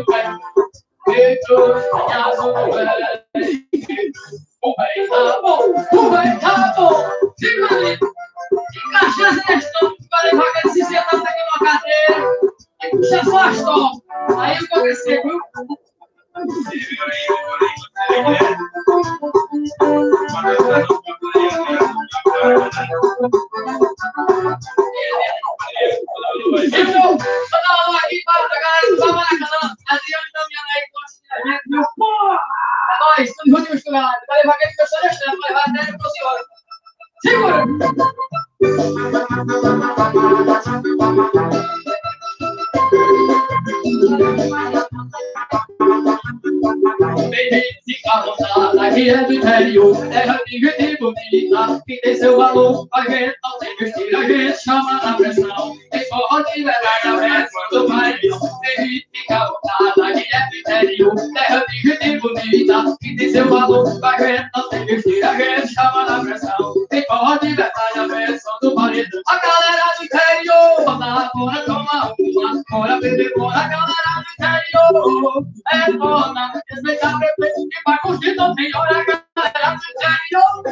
Speaker 2: bem, quebrou, já tudo bem. O bem tá bom. Segura ali. E cachaça nesse topo, vai levar aquele se sentar aqui numa cadeira. E puxa só as topas. Aí o que aconteceu, viu? Então, só dá uma aqui para a galera do Maracanã. Adriano da minha lei, meu porra! É nóis, tudo junto misturado. Vai levar aquele que eu sou deixando, vai levar até a senhora. Segura! Fica à vontade, aqui é do interior, terra de gente bonita, que tem seu valor, vai ver, não tem vestir, a gente chama na pressão, quem pode levar na vez, quando vai, fica à vontade, aqui é do interior, terra de gente bonita, que tem seu valor, vai ver, não tem vestir, a gente chama na pressão, quem pode levar na vez, quando vai, a galera do interior, bora tomar uma, bora beber, bora, galera do interior, é foda, respeitar bebê, que vai curtir, não tem hora, galera do interior,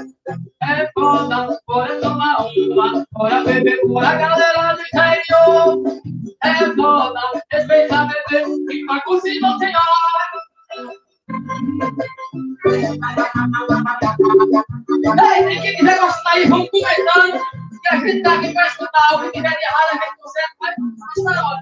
Speaker 2: é foda, bora tomar uma, bora beber, bora, galera do interior, é foda, respeitar bebê, que vai curtir, não tem hora. Ei, quem quiser gostar aí, vamos comentando. Que a gente tá aqui pra escutar. O que quiser de errado, a gente consegue, vai na hora.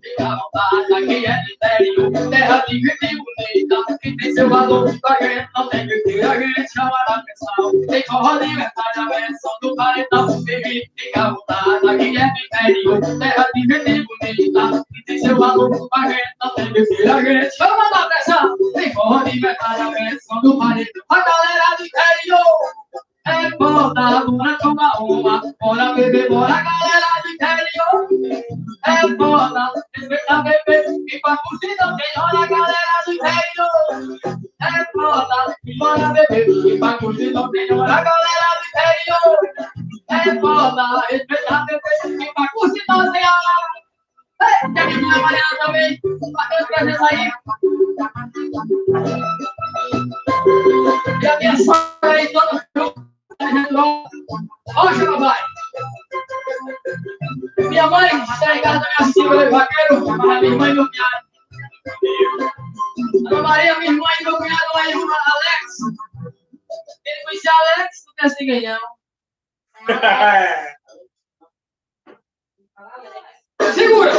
Speaker 2: Fica à vontade, aqui é do interior, terra de gente bonita, que tem seu valor, a gente não tem que ter, a gente chama da atenção. Tem forró de verdade, a versão do paredão. Fica à vontade, aqui é do interior, terra de gente bonita, que tem seu valor, a gente não tem que ter, a gente chama da atenção. Tem forró de verdade, a versão do paredão. A galera do interior é foda, bora tomar uma, bora beber, bora, galera do interior. É foda, respeita bebê, que pra curtir não tem hora, galera do interior. É foda, bora beber, que pra curtir não tem hora, galera do interior. É foda, respeita bebê, que pra curtir não tem hora. Ei, tem que minha Mariana também, batendo presença aí. E a minha sogra aí, toda junto. Hoje ela vai. Minha mãe está em casa da minha filha, vaqueiro, mas a minha irmã e meu cunhado. Ana Maria, minha irmã e meu cunhado, lá em Alex. Ele conhecia Alex, não quer se ganhar. Segura!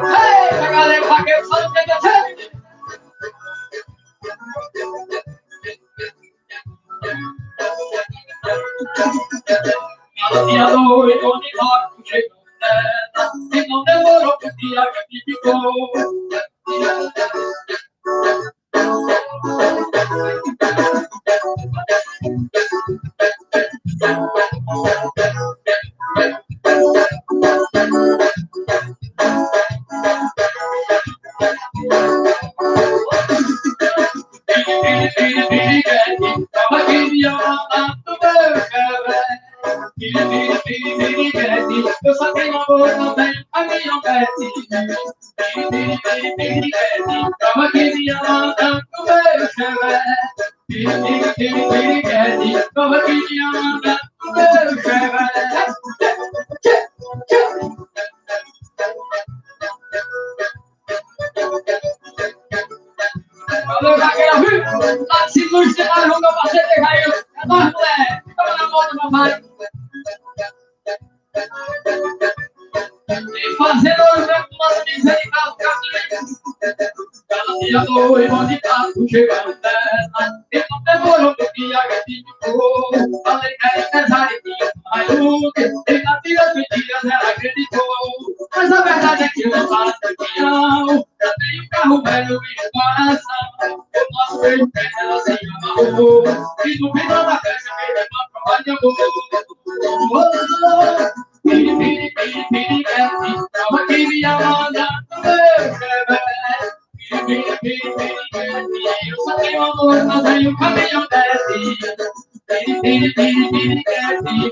Speaker 2: Ei, a galera, vaqueiro, só não tem que ter. Ela tinha doido de rock, chegou nela, e não demorou que o dia que ficou. Eu só tenho amor, não tenho caminhão perto. Calma que me ama tanto, meu chevette. Calma que me ama tanto, meu chevette. Valeu, Jaqueira, viu? Lá de cima, você vai jogar o parceiro de Jair. É nóis, moleque. Toma na moto, papai. E fazendo o tempo do nosso amigo Zé de Carlos, cada dia tô irmão de carro, chegando nela. E não demorou que dia que ficou. Falei que era empresário e tinha mais luta. E na tira de dias ela acreditou. Mas a verdade é que eu não faço campeão. Eu tenho carro velho e um coração. Eu posso ver o pé, ela se amarrou. E no final da festa me leva pra prova de amor. Calma que me amanda no meu chevette. Eu só tenho amor, não tenho caminhão desce.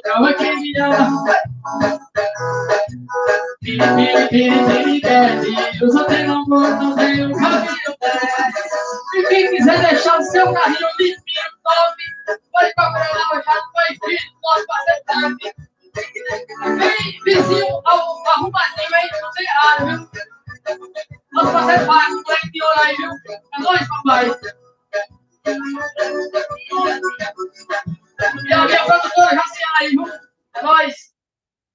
Speaker 2: Calma que me amanda. Eu só tenho amor, não tenho caminhão desce. E quem quiser deixar o seu carrinho limpinho, top, pode procurar lá o jato, vai vir no nosso parceiro. Vem, vizinho, arrumadinho aí, não tem errado, viu? Nosso parceiro vai, o moleque de ouro aí, viu? É nóis, papai. E a minha produtora já se aí, viu? É nóis.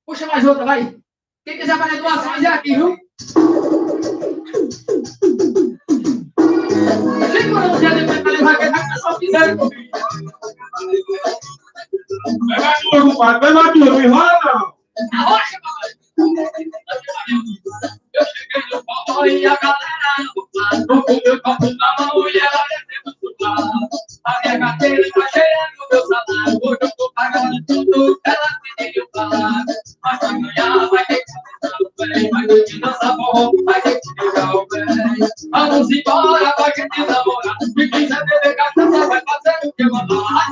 Speaker 2: Puxa mais outra, vai. Quem quiser fazer doações é aqui, viu? Segura no dia depois pra levar, que é o pessoal quiser comigo.
Speaker 3: Vai mais tua, compadre. Vai mais tua, não enrola não.
Speaker 2: Arrocha, papai. Eu cheguei no forró e a galera no bar. Tô com meu copo na mão e ela descendo do bar. A minha carteira tá cheia do meu salário. Hoje eu tô pagando tudo, ela pediu falar. Mas pra ganhar vai ter que dançar o bem. Vai ter que dançar forró, vai ter que ligar o bem. Vamos embora pra gente namorar. E quem quiser beber cachaça vai fazer o que eu mandar.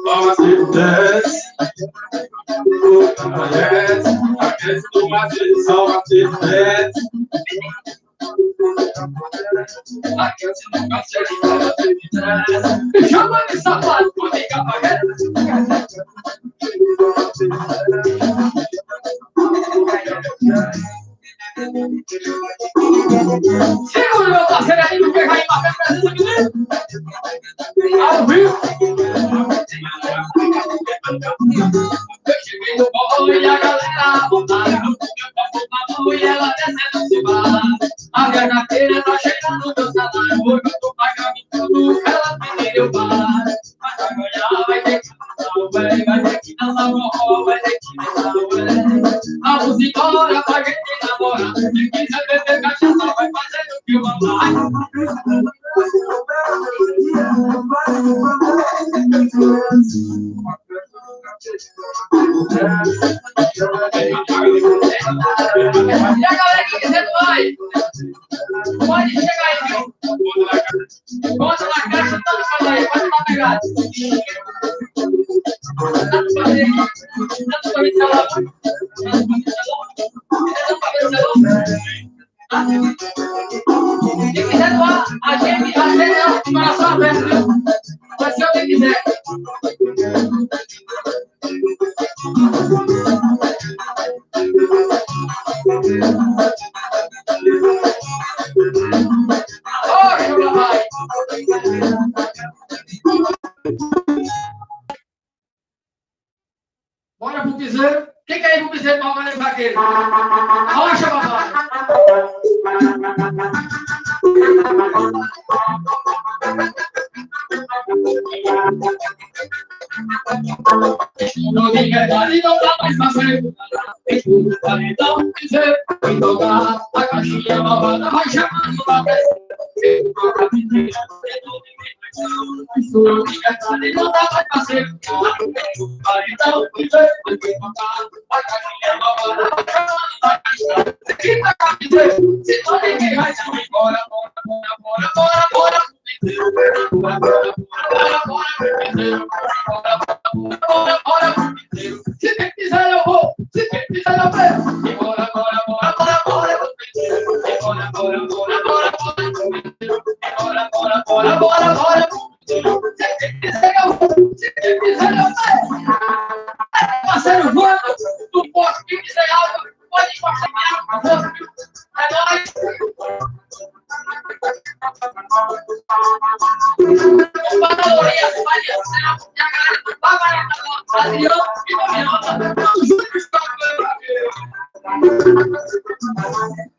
Speaker 3: Massive dance, yes, aquece do massive, só massive dance.
Speaker 2: Aquece no cacete, só massive dance. Me chama de safado, vou ligar pra guerra. Segura meu parceiro aí, porque vai embarcar precisa me ler. Ao vivo. Eu cheguei no forró e a galera voltaram. Eu copo na mão e ela descendo de bar. A minha carteira tá cheia do meu salário. Hoje eu tô pagando tudo, ela pediu bar. Mas pra ganhar vai ter que dançar o bem. Vai ter que dançar o forró, vai ter que dançar o bem. Vamos embora pra gente namorar. Quem quiser beber cachaça vai fazer o que eu mandar. E a galera que quiser doar aí, pode chegar aí, viu? Bota na caixa, tá no canal aí, pode estar pegado. Tanto pra ver, tanto pra ver celular. Quem quiser doar, a gente não, de coração aberto, viu? Vai ser o que quiser. Oxe, papai! Bora pro piseiro. Quem quer ir pro piseiro pra organizar aquele? Rocha, papai! Não me verdade, não dá mais pra ser. Então, dizer, quem tocar a caixinha malvada vai chamando da vez. Não me verdade, não dá mais pra ser. Então, dizer, quem tocar a caixinha malvada vai chamando da vez. Quem tocar, dizer, se não ninguém vai se embora, bora. Se quem quiser eu vou, se quem quiser eu venho. Bora. Se quem quiser eu vou, se quem quiser eu venho. Parceiro, vamos, tu pode, quem quiser água, pode encostar. É nóis.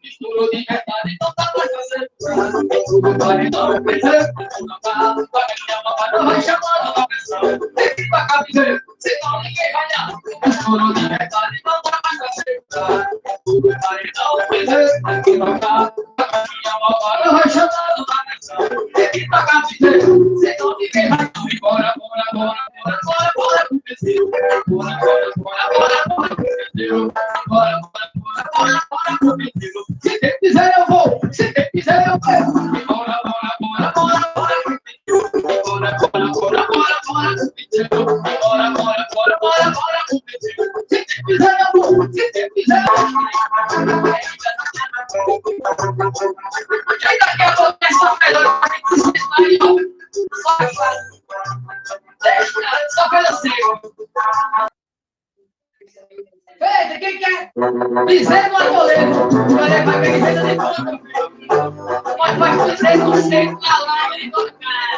Speaker 2: Misturou de verdade, então tá pra fazer. Vai chamando a pressão. Tem que pagar miséria, senão ninguém vai dar. Misturou de verdade, então tá pra fazer. Vai chamando a pressão. Tem que pagar miséria, senão ninguém vai dar. Bora. Se quem quiser eu vou, se quem quiser eu venho. Bora. Se quem quiser eu vou, se quem quiser eu venho. Quem daqui a pouco essa melhor aí, ó. Só pelo seu. Eita, quem quer? Piseiro no arvoredo. Olha pra quem fez de conta. Mas vai piseiro no centro, na lama de tocar.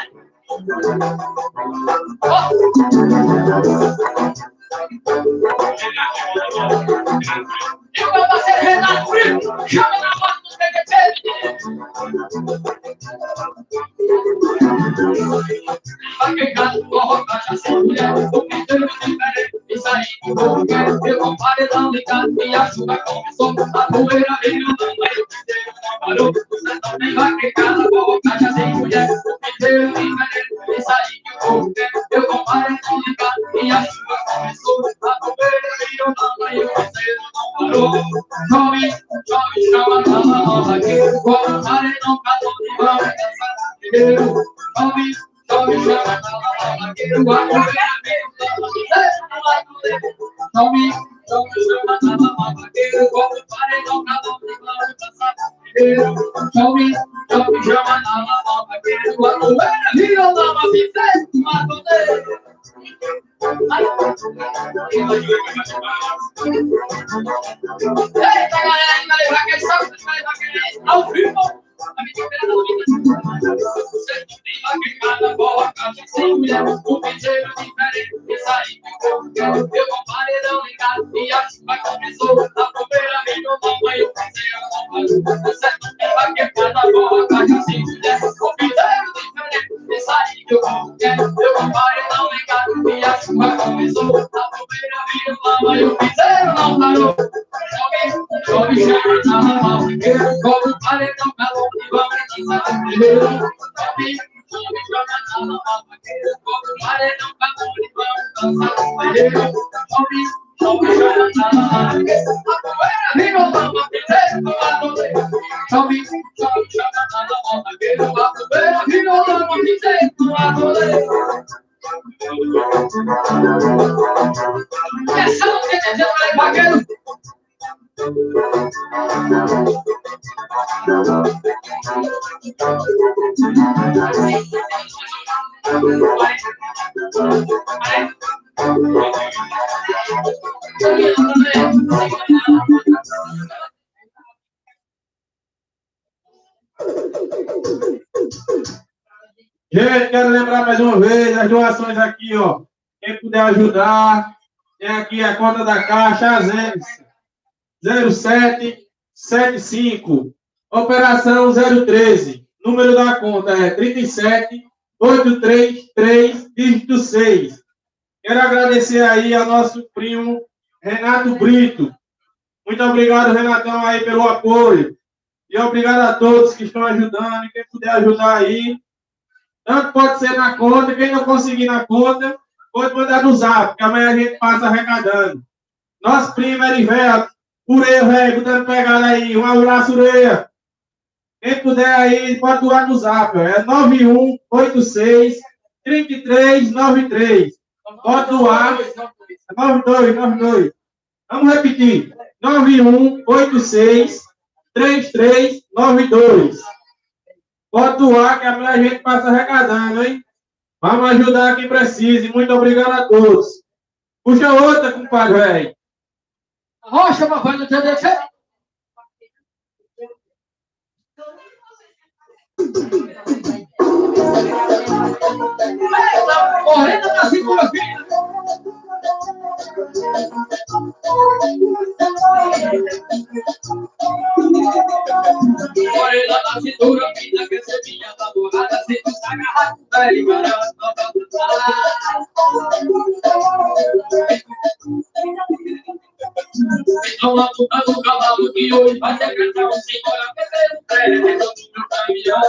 Speaker 2: E o meu parceiro Renato Frio, chama na moto dos BBB. Vaquejado, forró, cachaça, mulher, o pinteiro diferente, isso aí que o povo quer. Eu com paredão ligado e a chuva começou, a poeira veio andando, mas o pinteiro não parou. O sertão tem vaquejado, forró, cachaça, mulher, o pinteiro diferente, isso aí que o povo quer. Eu com paredão ligado e a chuva começou, a poeira veio andando, mas o pinteiro não parou. Chove, chove, chama, chama, vaqueiro, com o paredão, cadô de mão, vaqueiro, chove, chove, chama, chama, vaqueiro, com a poeira veio andando, chove, chove, chama, chama, vaqueiro, com o paredão, cadô de mão, vaqueiro, chove, chove, chama, chama, vaqueiro, com a poeira veio andando, pinteiro, mato. Eita, galera, vai levar aquele saco, vai levar aquele ao vivo. A minha espera da vida. Você tem vaquejada, boa, caixa sem mulher, um piseiro diferente, isso aí que eu quero. Eu com paredão ligado e a chuva começou. A poeira veio no mamãe, o piseiro não parou. Você tem vaquejada, boa, caixa sem mulher, um piseiro diferente, isso aí que eu quero. Eu com paredão ligado e a chuva começou. A poeira veio no mamãe, o piseiro não parou. Chove, chama, chama, vaqueiro, como paredão, calor e vamos dançar primeiro. Chove, chove, chama, chama, vaqueiro, como paredão, calor e vamos dançar primeiro. Chove, chove, chama, chama, vaqueiro, a poeira vem no lama, piseiro do lado dele. Chove, chove, chama, chama, vaqueiro, a poeira vem no lama, piseiro do lado dele. Começando que entendeu, vaqueiro.
Speaker 3: Gente, quero lembrar mais uma vez as doações aqui, ó. Quem puder ajudar, tem aqui a conta da Caixa 0775, operação 013. Número da conta é 37833, dígito 6. Quero agradecer aí ao nosso primo Renato Brito. Muito obrigado, Renatão, aí pelo apoio. E obrigado a todos que estão ajudando. E quem puder ajudar aí, tanto pode ser na conta, quem não conseguir na conta, pode mandar no zap, porque amanhã a gente passa arrecadando. Nosso primo Erivelto, Ureia, velho, botando pegada aí. Um abraço, Ureia. Quem puder aí, pode doar no zap, é 9186-3393. Pode doar. 92. Vamos repetir. 9186-3392. Pode doar, que amanhã a gente passa arrecadando, hein? Vamos ajudar quem precisa. E muito obrigado a todos. Puxa outra, compadre, velho.
Speaker 2: Rocha, papai, não tem deixado. Correndo na segunda fila. Morena na cintura, vida que seminha da dourada, se tu se agarrar, vai liberar. Então lá no cavalo que hoje vai ser grandão, senhora, pedreiro, prédio, do meu caminhão.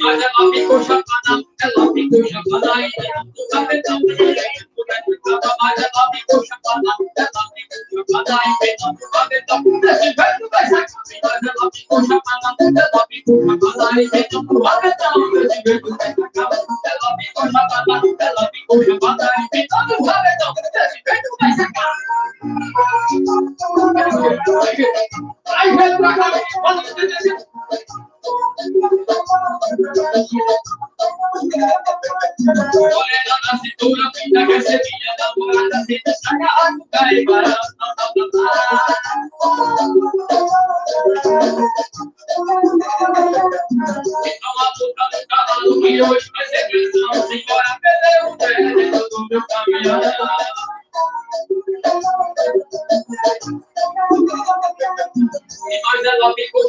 Speaker 2: Mas ela ficou chapada, e dentro do tapetão, mas ela ficou chapada, e dentro do tapetão, desse jeito vai sacar, mas ela ficou chapada, e dentro do tapetão, desse jeito vai sacar, ela ficou chapada, e dentro do tapetão, desse jeito vai sacar. Aí vem pra cá, olha o que tem. Olha na cintura, pinta que seminha da morada, se deixa agarrado, cai barato. Então a boca do cavalo que hoje vai ser cristão, senhora, perdeu o pé dentro do meu caminhão. E mas ela ficou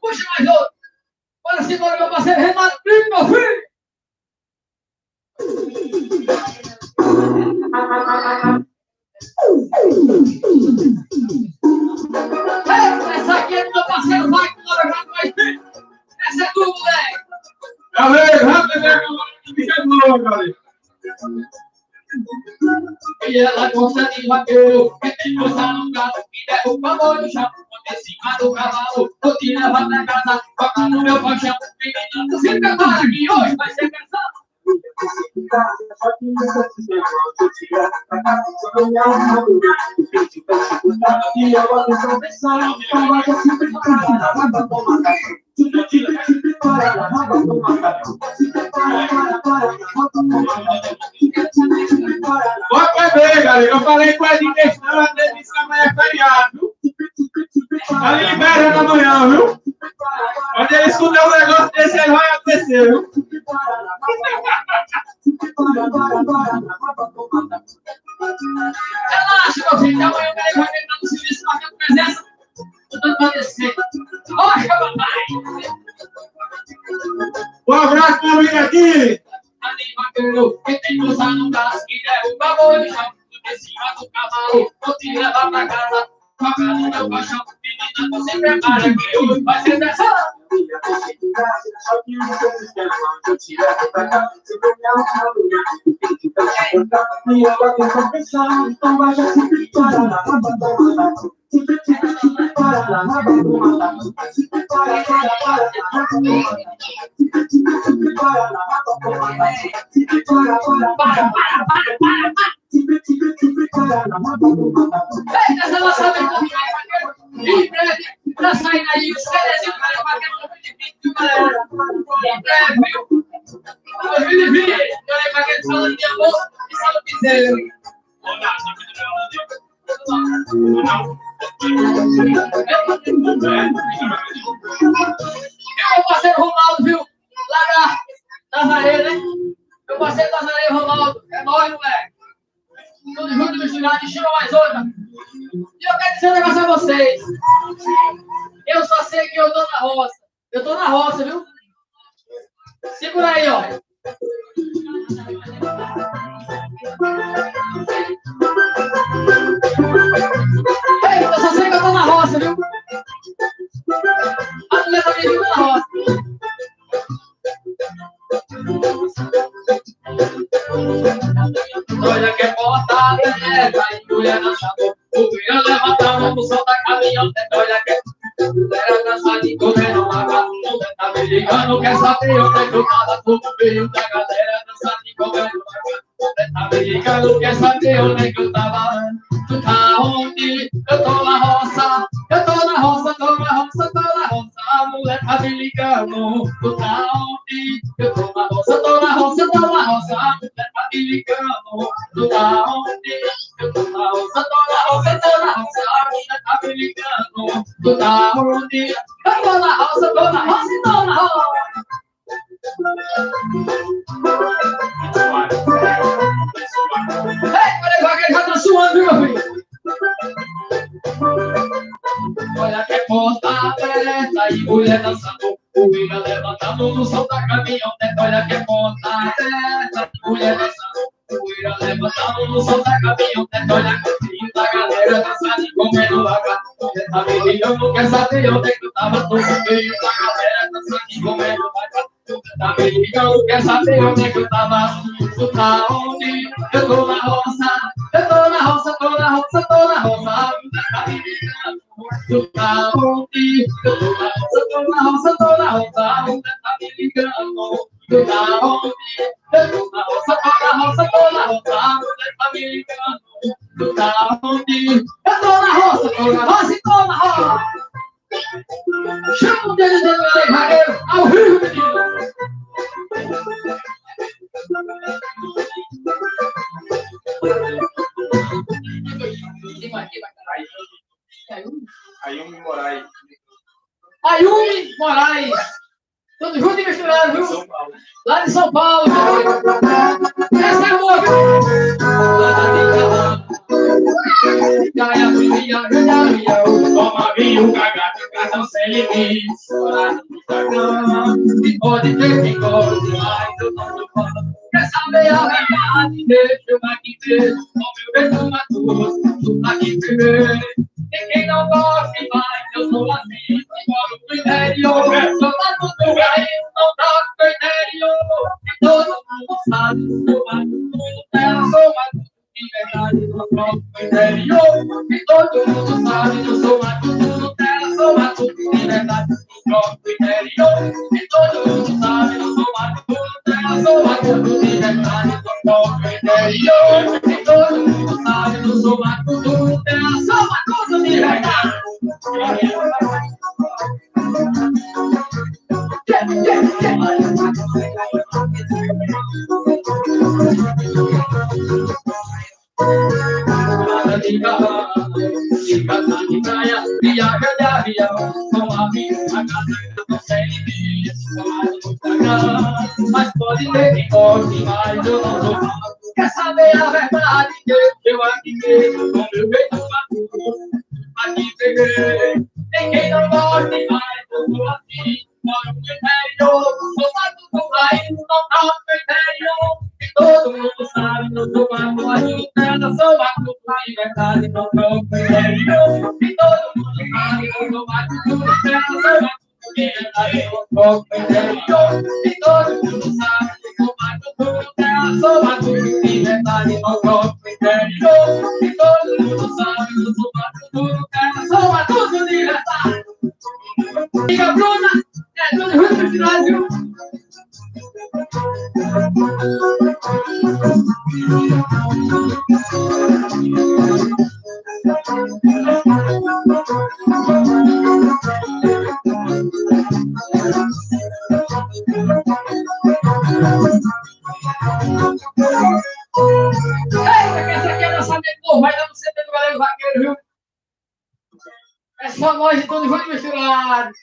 Speaker 2: Puxa mais outro. Bora segura, meu parceiro Renato Pinto, meu filho. Essa aqui é do meu parceiro Wagner, essa é tu, moleque.
Speaker 3: Galera, rápido, galera.
Speaker 2: E ela gosta de vaqueiro, que tem força no gato, que derruba a mão no chão, em cima do cavalo, vou te levar pra casa, toca no meu colchão, menina, tu se prepara que hoje vai ser canção.
Speaker 3: Pode beber, galera. Eu falei com a gente questão, a gente disse que amanhã é feriado. Tá liberando amanhã, viu? Quando ele escutar um negócio desse, ele vai acontecer, viu?
Speaker 2: Relaxa, meu filho, amanhã o cara vai entrar no serviço marcando presença. Tô dando pra descer. Rocha, papai!
Speaker 3: Um abraço, meu amigo aqui.
Speaker 2: Vaqueiro, que tem força no braço, que derruba a boi no chão, em cima do cavalo, vou te levar pra casa, toca no meu colchão, menina, tu se prepara que hoje vai ser canção. Essa nossa aventura em breve, tá saindo aí os CDzinhos para o 2020, galera. Em breve, viu? 2020, eu lembro aquele falando de amor e salão piseiro. Meu parceiro Ronaldo, viu? Lá da Nazaré, né? Meu parceiro Nazaré, Ronaldo. É nóis, moleque. Tudo junto e misturado, e chama mais outra. E eu quero dizer um negócio a vocês. Eu só sei que eu tô na roça. Eu tô na roça, viu? Segura aí, ó. Ei, eu só sei que eu tô na roça, viu? A mulher também viu na roça. Olha que porta aberta e mulher dançando. O filho levanta a mão no sol da caminhonete. Olha que mulher dançando e comendo macarrão. Tá me ligando, quer saber onde é que eu tava? Todo meio da galera dançando e comendo macarrão. Tá me ligando, quer saber onde é que eu tava? Tu tá onde? Eu tô na roça. Eu tô na roça, tô na roça, tô na roça. A mulher tá me ligando. Tu tá onde? Eu tô na roça, tô na roça, tô na roça. A mulher tá me ligando. Tu tá onde? Eu tô na roça, tô na roça, tô na roça. A mulher tá me ligando. Tu tá onde? Eu tô na roça, tô na roça e tô na roça. Ei, olha que já tá suando, viu, meu filho? Olha que porta aberta e mulher dançando. O filho levantando no sol da caminhonete. Olha que porta aberta e mulher dançando. O filho levantando no sol da caminhonete. Olha que o filho da galera dançando e comendo vaca. Você tá me ligando, quer saber onde é que eu tava? Todo meio da galera dançando e comendo vaca. Você tá me ligando, quer saber onde é que eu tava? Tu tá onde? Eu tô na roça. Eu tô na roça, tô na roça, tô na roça. Você tá me ligando. Tu tá onde? Eu tô na roça, tô na roça, tô na roça. Você tá me ligando. Tu tá onde? Eu tô na roça, tô na roça, tô na roça. Você tá me ligando. Tu tá onde? Eu tô na roça e tô na roça. Chama o dedo do meu vaqueiro ao Rio, menino.
Speaker 3: Ayumi Moraes.
Speaker 2: Ayumi Moraes. Tudo junto e misturado, viu? Lá de São Paulo. Essa é a boca. Toma vinho, cagado, cartão sem limite. E pode ter quem goste, mas eu não tô falando. Quer saber a verdade? Deixa eu aqui ver. O meu jeito matoso, tu tá aqui primeiro. Tem quem não goste, mas eu sou assim. Moro no interior, sou lá do Rio, não toco no interior. E todo mundo sabe, sou matuto dela, sou matuto de verdade, não toco no interior. E todo mundo sabe, eu sou matuto dela, sou matuto de verdade, não toco no interior. E todo mundo sabe, eu sou matuto dela, sou matuto de verdade, não toco no interior. E todo mundo sabe, eu sou matuto dela, sou matuto de verdade. De praia, viaja de avião, com amigos na casa, não sei limite, mas pode ter quem goste, mas eu não sou. Quer saber a verdade? Eu aqui mesmo, com meu jeito maduro, aqui peguei. Tem quem não goste, mas eu sou assim, moro no interior, sou mato do país, não toco no interior. E todo mundo sabe, eu sou mato, ajuda, sou mato de verdade, não toco no interior. E todo mundo sabe, eu sou mato, sou mato de verdade, não toco no interior. E todo mundo sabe, eu sou mato, sou mato de verdade, não toco no interior. E todo mundo sabe, eu sou mato, sou mato de verdade. Diga, Bruna, é tudo junto no final, viu? Essa aqui é nossa mentor, vai dar no CT do Galera Vaqueiro, viu? É só nós e todos juntos misturados.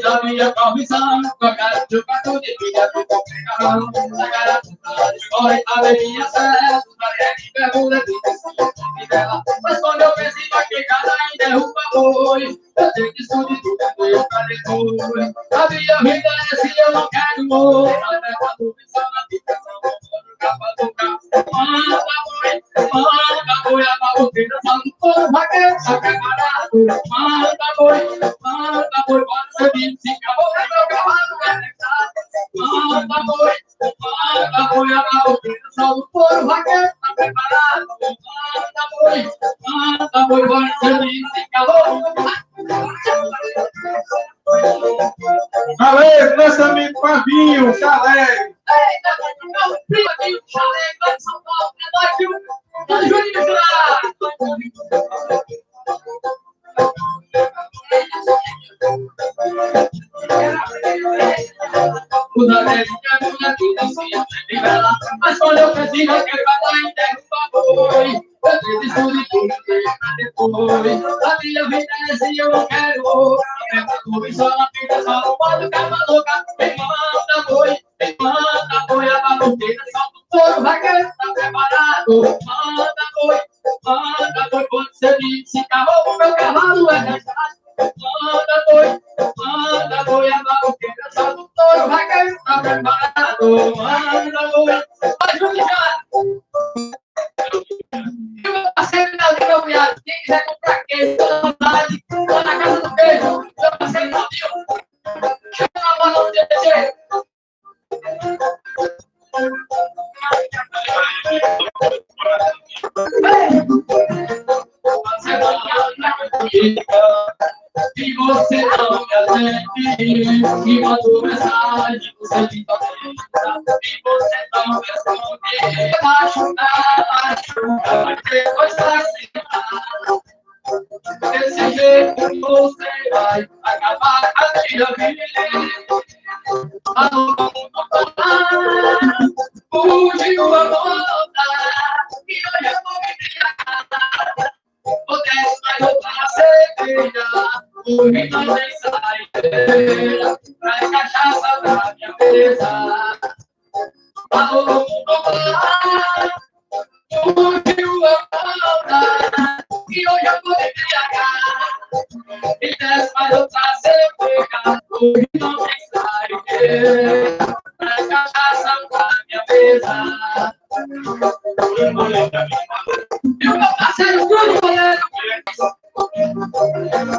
Speaker 2: Da minha comissão, com a cara de pato de filha do complicado, a cara de fora a minha certa, a que pergunta de dela. Mas quando eu pensei que cada um derruba boi, eu tenho que subir tudo eu pra depois. A minha vida é se eu não quero morrer, até quando missão na ficação, eu vou capa do carro. Manda boi, a baboqueira, salve todo vaqueiro, só preparado. Manda boi, bora subir, se acabou, é meu cavalo, é necessário. Manda boi, a baboqueira, salve todo vaqueiro, tá preparado. Manda boi, bora subir, se acabou.
Speaker 3: Valeu, nosso amigo Fabinho, Chalé.
Speaker 2: Eita, meu primo aqui, o Chalé, lá de São Paulo, é nóis, viu? Todo Juninho de lá. O da América, aqui não se revela, mas quando eu preciso, eu quero falar em derruba boi. Eu desisto de tudo que pra depois. A minha vida é assim, eu não quero. É pra clube, só na vida, só não pode ficar maluca. Quem manda boi, a baboqueira, solta o touro, vaqueiro, tá preparado. Manda boi, quando você disse, acabou com o meu cavalo, é verdade. Manda boi, a baboqueira, solta o touro, vaqueiro, tá preparado. Manda boi, vai, Juliana. Meu parceiro da Liga Viado, quem quiser comprar queijo, toda vontade, lá na casa do queijo. chega e você não me atende, e mando mensagem, você fica linda, e você não responde. Machuca, depois vai se dar. Desse jeito você vai acabar com a minha vida. Alô, fugiu a volta, e hoje eu vou me embriagar. Vou descer outra cerveja, o ritmo nem saideira, traz cachaça pra minha mesa. Alô, fugiu a volta, e hoje eu vou me embriagar. E desce mais outra cerveja, o ritmo nem saideira, traz cachaça pra minha mesa. E o meu parceiro Bruno Goleiro,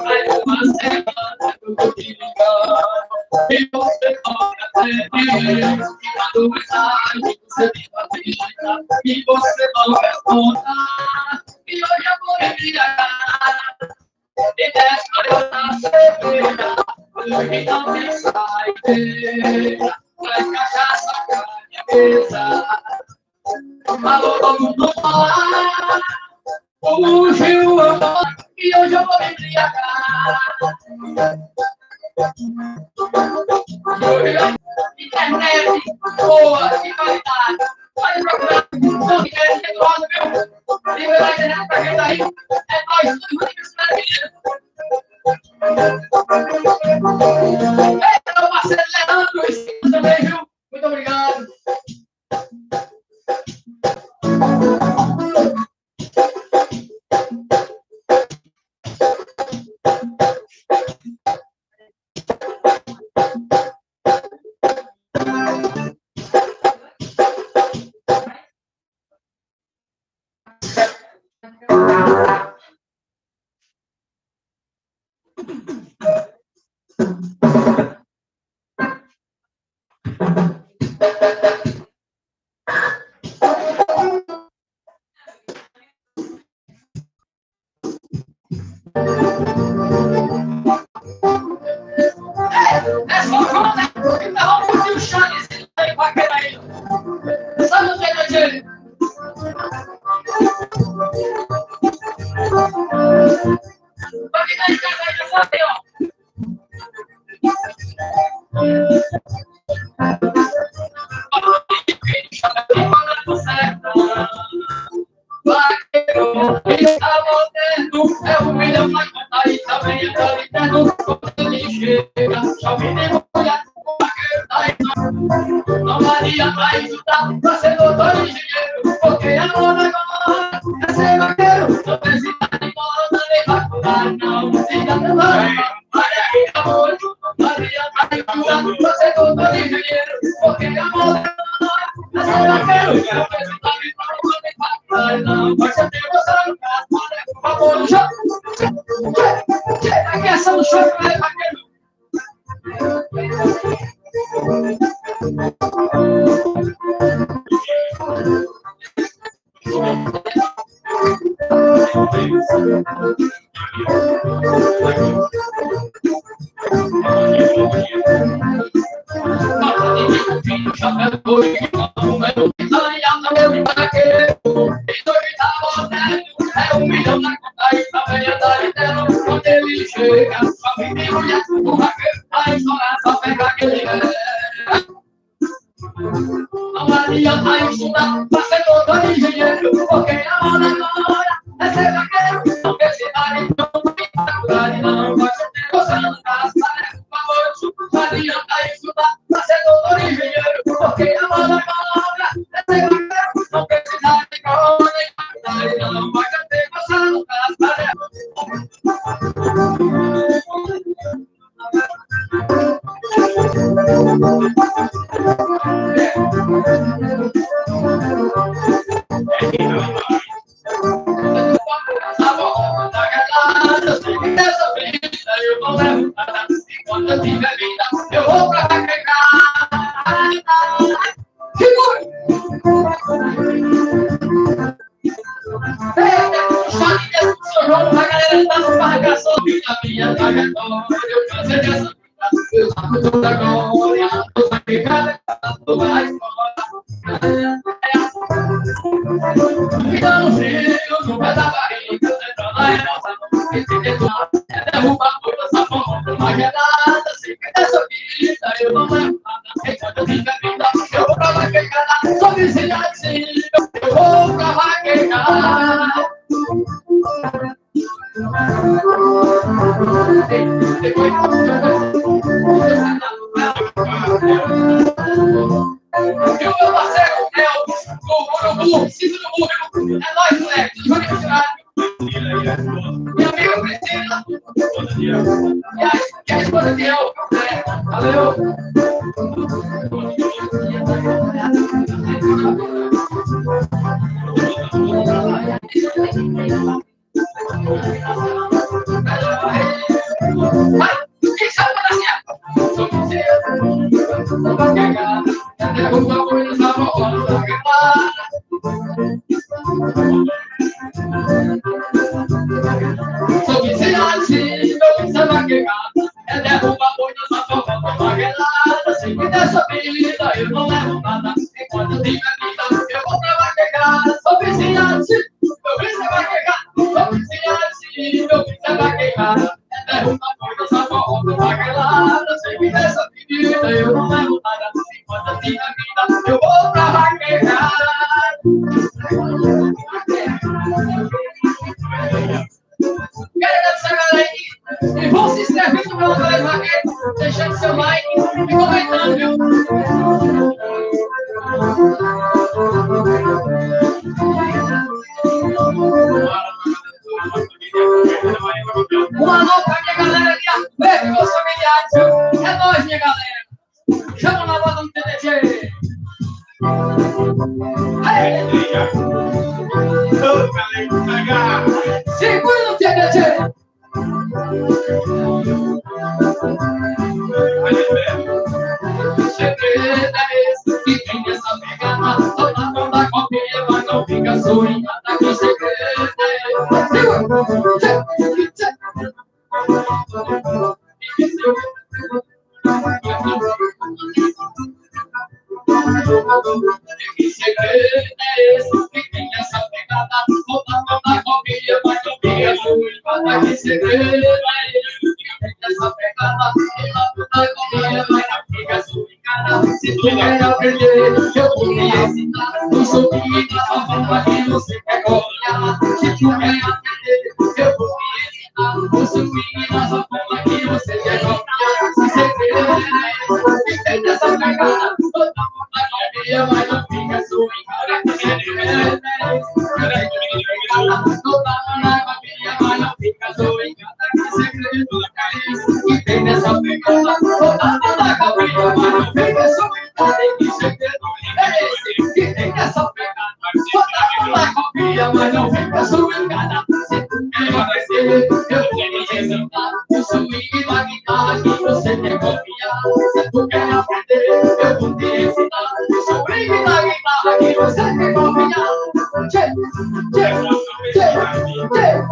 Speaker 2: mais uma semana eu tô te ligando, e você não me atende, e mando mensagem, você me avisa, e você não responde, e hoje eu vou me embriagar, e desce pra eu na cerveja, hoje não me sai, traz cachaça pra minha mesa. Alô, mundo lá, fugiu a voz e hoje eu vou me embriagar. Internet boa, de qualidade, pode procurar, não quer ter droga, viu? Liberar a internet pra gente aí, é nóis, tudo muito menino. Eita, meu parceiro Leandro, também, viu? Muito obrigado. Não valia mais ajudar pra ser doutor e engenheiro, porque agora é ser vaqueiro. Não precisa de moda nem faculdade, não precisa trabalhar. Olha aí, amor, não valia mais ajudar pra ser doutor e engenheiro, porque agora é ser vaqueiro. Não precisa de moda nem faculdade, não precisa ter você no caso. Olha, por favor, no chão. Aqui é essa do chão, é vaqueiro. Não valia mais estudar pra ser doutor e engenheiro, porque a moda agora é ser vaqueiro. Não precisa de faculdade, não vai ser gostando das tarefas, por favor. Não valia mais estudar pra ser doutor e engenheiro, porque a moda agora é ser vaqueiro. Não precisa de faculdade, não vai ser gostando das tarefas. Quando eu tiver vida, eu vou pra carregar. Eita, só que Deus, o São João, a galera tá no barracação. minha trajetória, eu cansei dessa vida, eu saco toda glória, tô sacrificado, tô mais fora. Me dando frio no pé da barriga, tentando a emoção, que te detonar, derruba toda essa bomba, uma gelada, sei que dessa vida eu não levo nada, enquanto eu tiver vida, eu vou pra vaquejada, sou vizinha assim, eu vou pra vaquejada. E o meu parceiro Elvis, o Urubu, Cícero do Muro, é nóis, moleque, Júnior Missionário. Minha amiga Priscila, e a esposa de Elvis, valeu. Quem sabe assim? Sou você, não vai pegar, derruba coisas na bola da guitarra. Sou viciante, meu vício é vaquejada, derruba coisas na bola da guitarra. Sei que dessa vida eu não levo nada, enquanto eu tiver vida eu vou pra vaquejada. Sou viciante, meu vício é vaquejada, sou viciante, meu vício é vaquejada. Derruba coisas na bola da guitarra. Sei que dessa vida eu não levo nada, enquanto eu tiver vida eu vou pra vaquejada. Quero agradecer a galera aí. E vão se inscrevendo no meu canal Vaqueiro, deixando seu like e comentando, viu? Um alô pra minha galera ali, vê meus familiares, viu? É nóis, minha galera. Chama na voz do TDG. Segura no TDG. Segredo é esse que tem essa pegada, toda mão da copinha, mas não fica sonhada. Que segredo é esse? Que segredo é esse que tem essa pegada, toda mão da copinha, mas não fica sonhada. Que segredo é esse que tem essa pegada, toda mão da copinha, mas não fica sonhada. Se tu quer aprender, eu vou te ensinar o sorriso da forma que você quer olhar. Se tu quer aprender, eu vou te ensinar o sorriso da forma que você quer olhar. Se segredo é esse que tem essa pegada, toda mão da copinha, mas não fica sonhada. Que segredo é esse que tem essa pegada, toda mão da copinha, mas não fica sonhada. Que segredo é esse que tem essa pegada, toda mão da copinha, mas não fica sonhada. Que segredo é esse que tem essa pegada, toda mão da copinha, mas não fica swingada. Se tu quer aprender, eu vou te ensinar o swing da guitarra que você quer copiar. Se tu quer aprender, eu vou te ensinar o swing da guitarra que você quer copiar.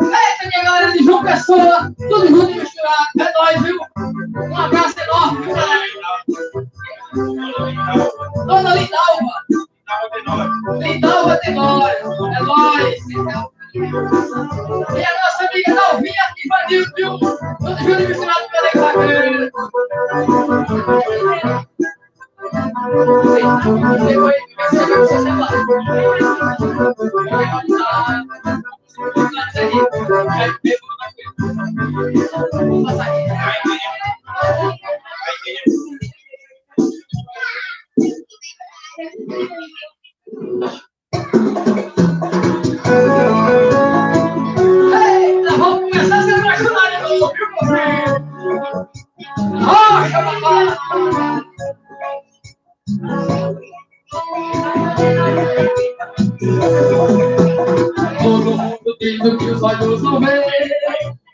Speaker 2: Eita, minha galera de João Pessoa, tudo junto e misturado, é nóis, viu? Um abraço enorme, viu, galera? Dona Lindalva Tenório, é nóis. E a nossa amiga Dalvinha invadiu, viu? Tudo junto e misturado pela Vaqueiro. Eita, vamos começar a ser apaixonado de novo, viu, você? Rocha, papai! Todo mundo diz o que os olhos não veem,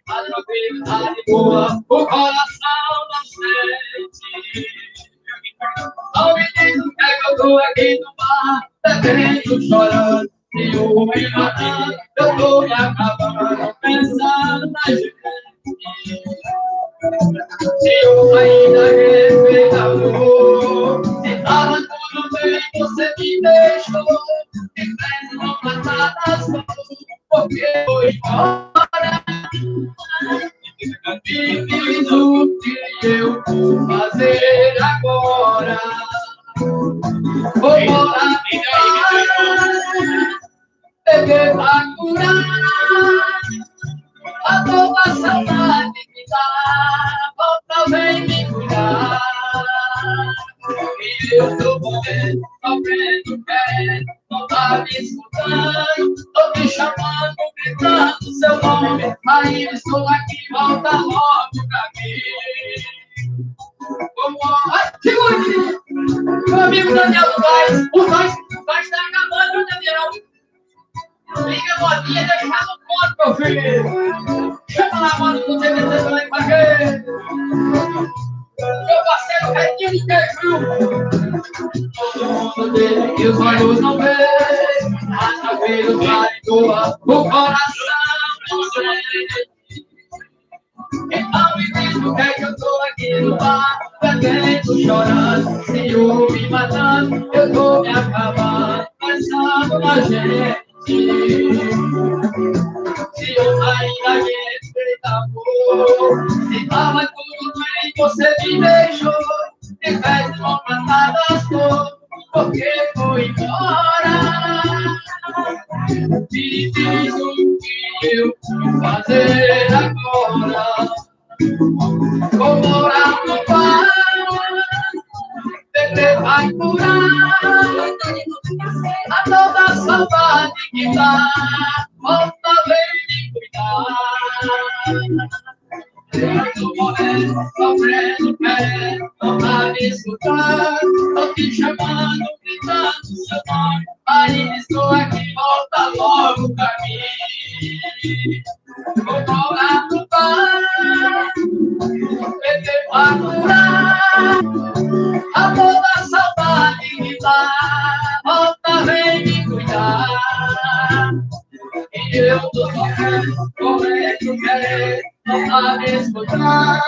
Speaker 2: a tranquilidade boa, o coração não sente. Não me diz o que é que eu tô aqui no bar, bebendo, chorando, e o me matando. Eu tô me acabando, pensando na gente. Se eu ainda respeitador, se tava tudo bem, você me deixou. Me prende não matar as mãos, porque foi embora. Me diz o que eu vou fazer agora. Vou morar no mar, beber pra curar a toda saudade que dá. Volta, vem me curar. E eu tô morrendo, sofrendo, querendo, não tá me escutando. Tô te chamando, gritando seu nome. Ainda estou aqui, volta logo pra mim. Ai, segura aqui! Meu amigo Daniel do Vaz, o Vaz tá acabando, Daniel. Liga a modinha e deixa no ponto, meu filho. Chama lá a moda do TVT pra ir pra quê? Meu parceiro Retinho de queijo. Todo mundo dele que os olhos não veem, mas na vida vai doa o coração. Então me diz por que eu tô aqui no bar, bebendo, chorando, ciúme matando, eu tô me acabando, pensando na gente. Se eu ainda respeito amor, se tava tudo bem, você me deixou, me fez não matar das dores, porque foi embora. Me diz o que eu vou fazer agora. Vou morar no bar, beber vai curar a toda saudade que dá. Volta, vem me cuidar. Eu tô morrendo, sofrendo, querendo, não tá me escutando. Tô te chamando, gritando seu nome. Ainda estou aqui, volta logo pra mim. Vou morar no bar, beber pra curar a toda saudade que dá. Volta, vem me cuidar. E eu tô correndo, querendo, não tá me escutando.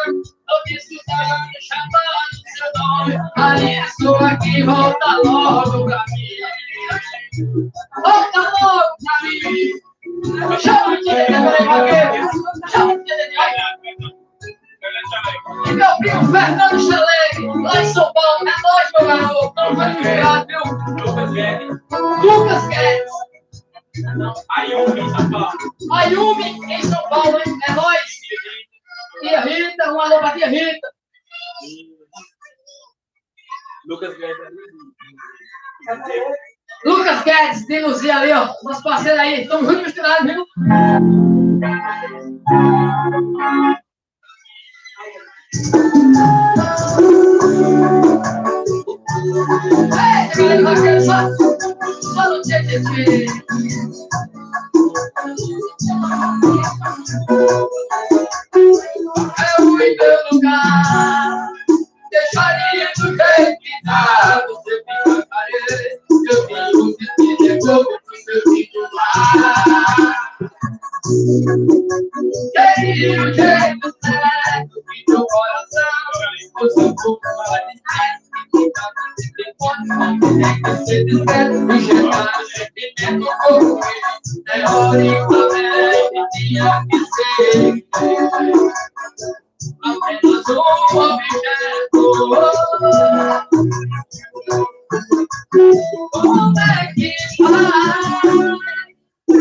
Speaker 2: Tô te escutando, chamando seu nome. Aí estou aqui, volta logo pra mim. Volta logo pra mim. Chama o dia de Vaqueiro. Chama o dia de Vaqueiro. E meu primo Fernando Chalegre, lá em São Paulo. É nóis, meu garoto. Não vai ficar, viu? Lucas Guedes. Ayumi em São Paulo. Ayumi em São Paulo, hein? É nóis. Tia Rita, um alô pra Tia Rita. Lucas Guedes. Lucas Guedes, de Luzia ali, ó. Nosso parceiro aí. Estamos juntos misturados, viu? Ei, galera, só no TTT. Eu fui em meu lugar, deixaria do jeito que tá. Você fica na parede, eu vi você me devolve pro seu titular. Queria o jeito certo que meu coração, o seu corpo vai dizer que tá nesse telefone, tem que ser discreto, enxergar o sentimento corpo. Teoricamente tinha que ser apenas um objeto. Como é que faz?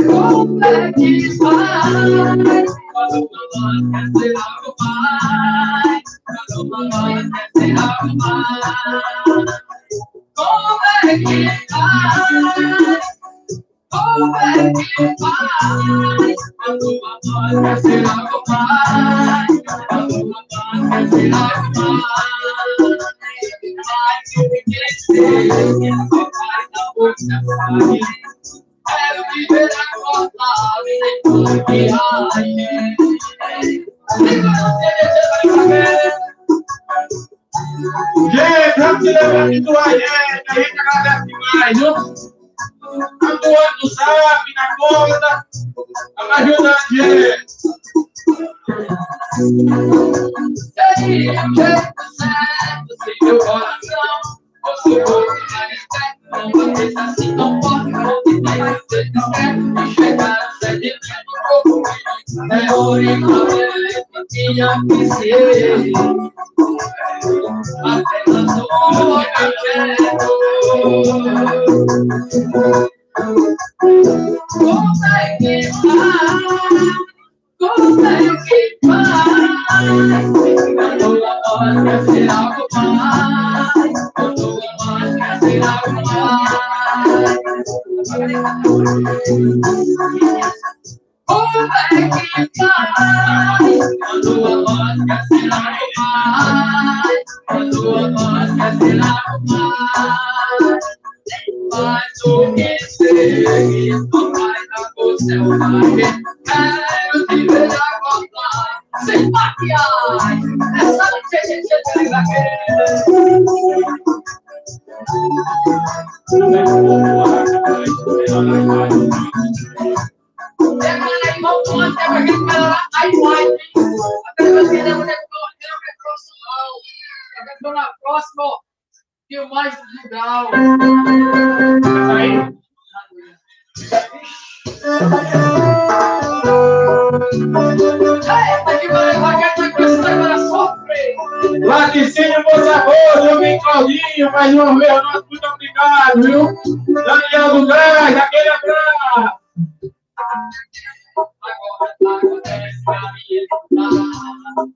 Speaker 2: Como é que faz? Quando nós quer ser algo mais, quando nós quer ser algo mais. Como é que faz? Como é que faz? Quando nós quer ser algo mais, quando nós quer ser algo mais. Mas o que quer ser, só faz na boca pra mim. Quero viver acordado sem bloquear.
Speaker 3: Gente, vamos celebrar muito a gente agradece demais, viu? Atuando no zap, na conta. Vamos ajudar a gente.
Speaker 2: Seria o jeito certo, sem meu coração. Você pode mais esperto, não vai deixar assim tão forte. Não te tem que ser discreto, e chegar ao sentimento do corpo. É hora que tinha que ser. Apenas o objeto. Como é que faz? Como é que faz? Quando a voz quer ser algo mais. Quando a voz quer ser algo mais. Como é que faz? Quando a voz quer ser algo mais. Quando a voz quer ser algo mais. Mas o que sei, só vai dar você o mais. Quero te ver acordar, sem maquiagem. Essa noite a gente vai querer. Pega aí, vamos lá, pega aqui, melhorar a imagem. Até você não vai próximo, na próxima, filmagem do legal.
Speaker 3: Aí. Laticínio, moça boa, Domingo Claudinho, mais uma vez, nosso muito obrigado, viu? Daniel do Gás, aquele abraço.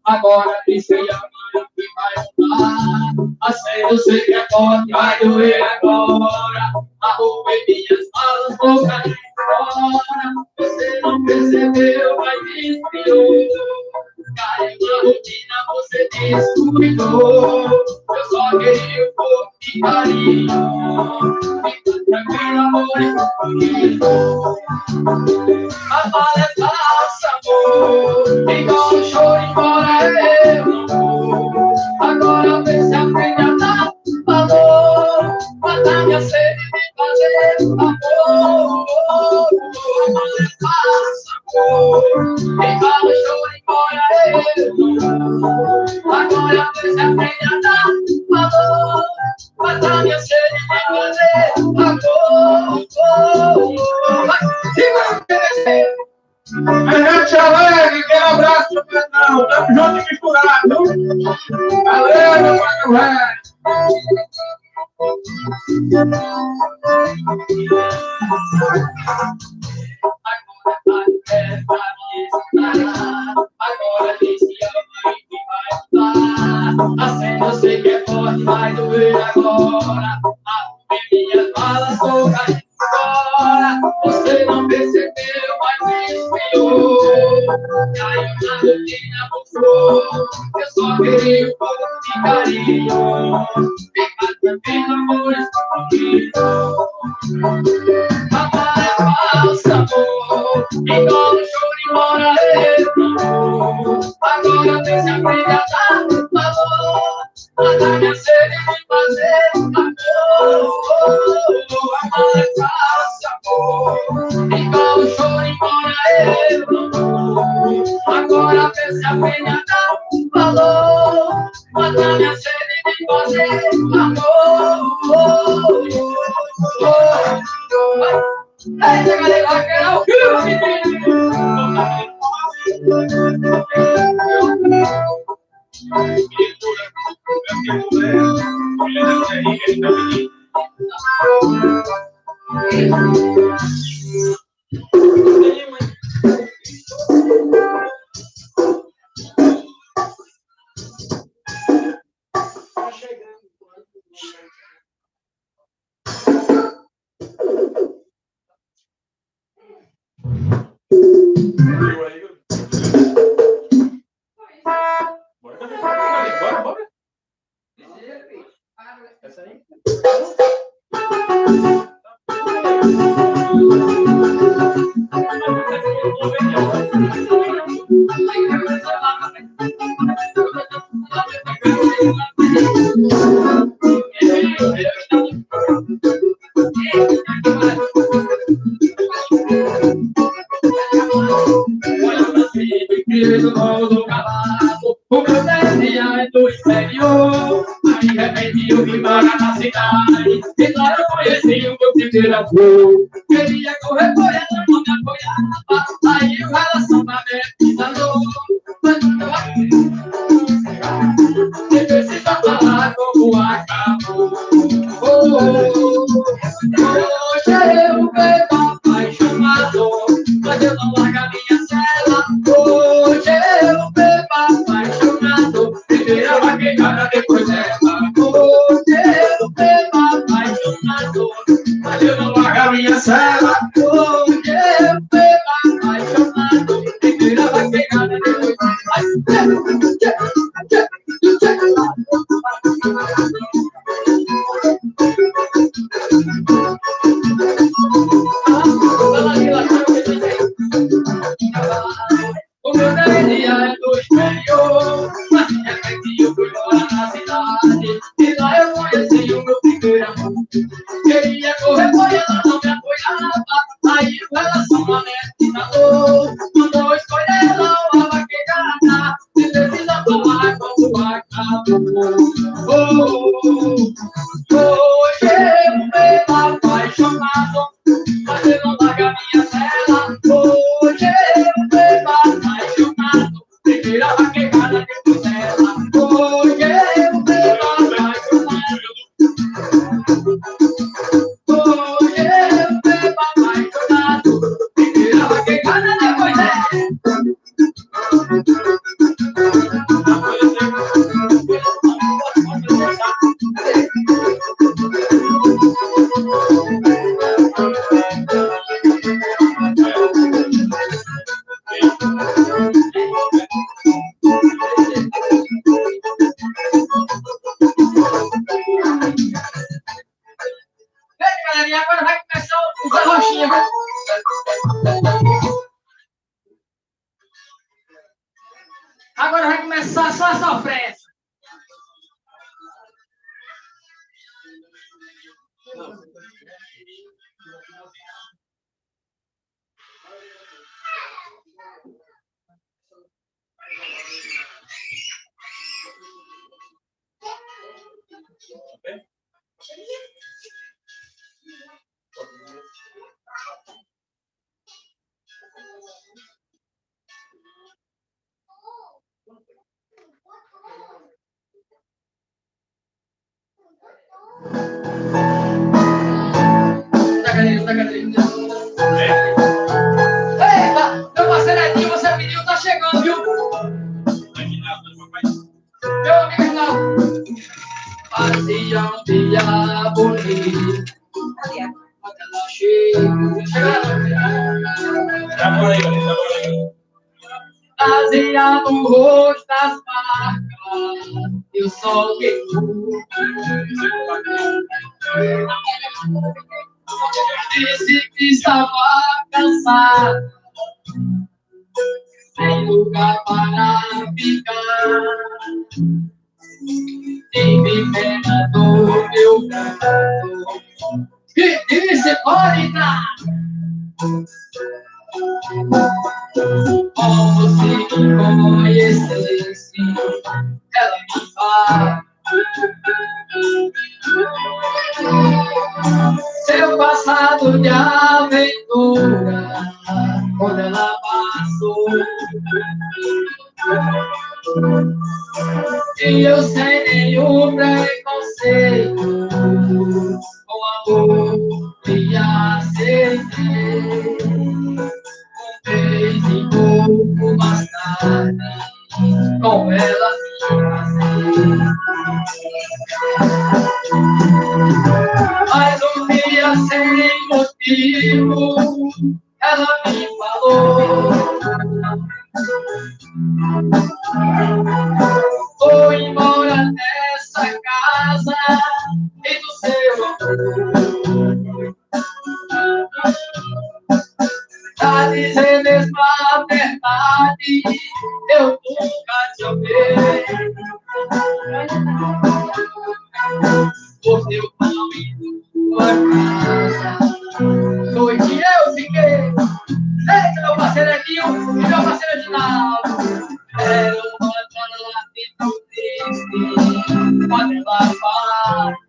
Speaker 2: Agora deixei a mãe que vai mudar. Assim eu sei que é forte, vai doer agora. Arrumei minhas malas, vou cair fora. Você não percebeu, mas desviou. Caiu na rotina, você descuidou. Eu só queria um pouco de carinho. Fica tranquilo, amor, e a bala é falsa, amor. Igual o choro, embora eu não vou. Agora vê se aprende a dar valor. Matar minha sede de fazer amor. A bala é falsa, amor. Igual o choro, embora eu não vou. Agora vê se aprende a dar valor. Matar minha sede de fazer amor.
Speaker 3: A gente alegre, aquele abraço, meu Pedrão. Tamo junto e misturado. Valeu, meu pai velho.
Speaker 2: Agora disse a mãe que vai mudar. Assim você que é forte, vai doer agora. Arrumei minhas malas, vou cair fora. Você não percebeu, mas desviou. Caiu na rotina, mostrou. Eu só queria um pouco de carinho. Fica tranquilo, amor, escondido. A bala é falsa, amor. Igual o choro, embora eu não vou. Agora vem se aprende a dar valor. Matar minha sede de fazer amor. A bala é falsa, amor. Igual o choro, embora eu não vou. Agora vem se aprende a dar valor. Matar minha sede de fazer amor. Eita, galera, vai querer o filme,
Speaker 3: Bora. Essa aí?
Speaker 2: E lá eu conheci o meu primeiro amor. Queria correr por ela, não me apoiava. Aí o relacionamento enganou. Nem precisa falar como acabou. Hoje eu bebo apaixonado, mas eu não largo a minha cela. Hoje eu bebo apaixonado, primeira vaquejada, depois ela. Hoje eu bebo apaixonado, mas eu não largo a minha cela. Hoje eu bebo apaixonado, primeira vaquejada, depois o meu dia é do exterior, mas de repente eu fui morar na cidade. E lá eu conheci o meu primeiro amor. Queria correr por ela, não me apoiava. Aí o relacionamento enganou. Mandou escolher ela uma vaquejada. Se precisa falar como acabou. Hoje eu bebo apaixonado, mas eu não largo a minha cela. Hoje eu bebo apaixonado, primeira vaquejada, depois ela. Hoje eu bebo apaixonado. Hoje eu bebo apaixonado, primeira vaquejada, depois ela. Galerinha, agora vai começar o Zé Rochinha. Agora vai começar só a sofrência. Eita, meu parceiro Edinho, você pediu, tá chegando, viu? Meu amigo Renato. Fazia um dia bonito. Quando ela chega, fazia no rosto as marcas e o sol que disse que estava cansado, sem lugar para ficar. Tive pena do meu canto e disse: pode entrar. Como se me conhecesse, ela me fala seu passado de aventura, quando ela passou. E eu sem nenhum preconceito, com amor me aceitei. Vez e pouco mais tarde, com ela me casei. Mas um dia sem motivo, ela me falou: vou embora dessa casa e do seu amor. Pra dizer mesmo a verdade, eu nunca te amei. Por teu pão e tua casa, noite eu fiquei. Eita, meu parceiro Edinho e meu parceiro Edinaldo. Era uma tarde tão triste, quando ela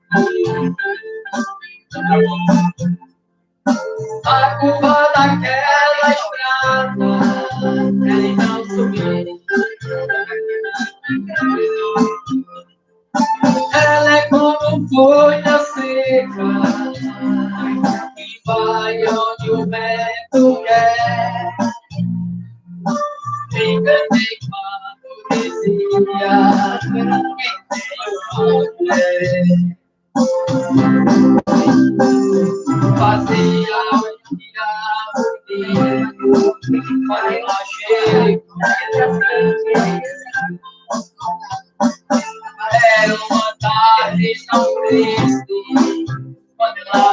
Speaker 2: partiu. A curva daquela estrada, ele não subiu. Ela é como folha seca, que vai onde o vento quer. Enganei quando dizia que tenho mulher. Fazia um dia para relaxar. Era uma tarde tão triste, quando ela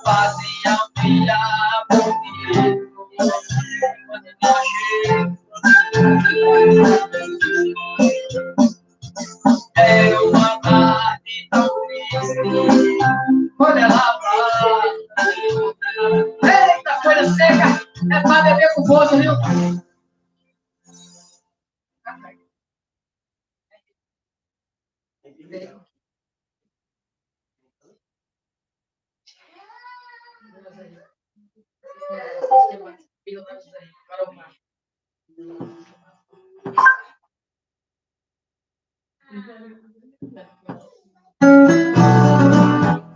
Speaker 2: fazia um dia bonito, quando ela chega. Era uma tarde tão triste, quando ela vai. Eita, folha seca, é pra beber com gosto, viu?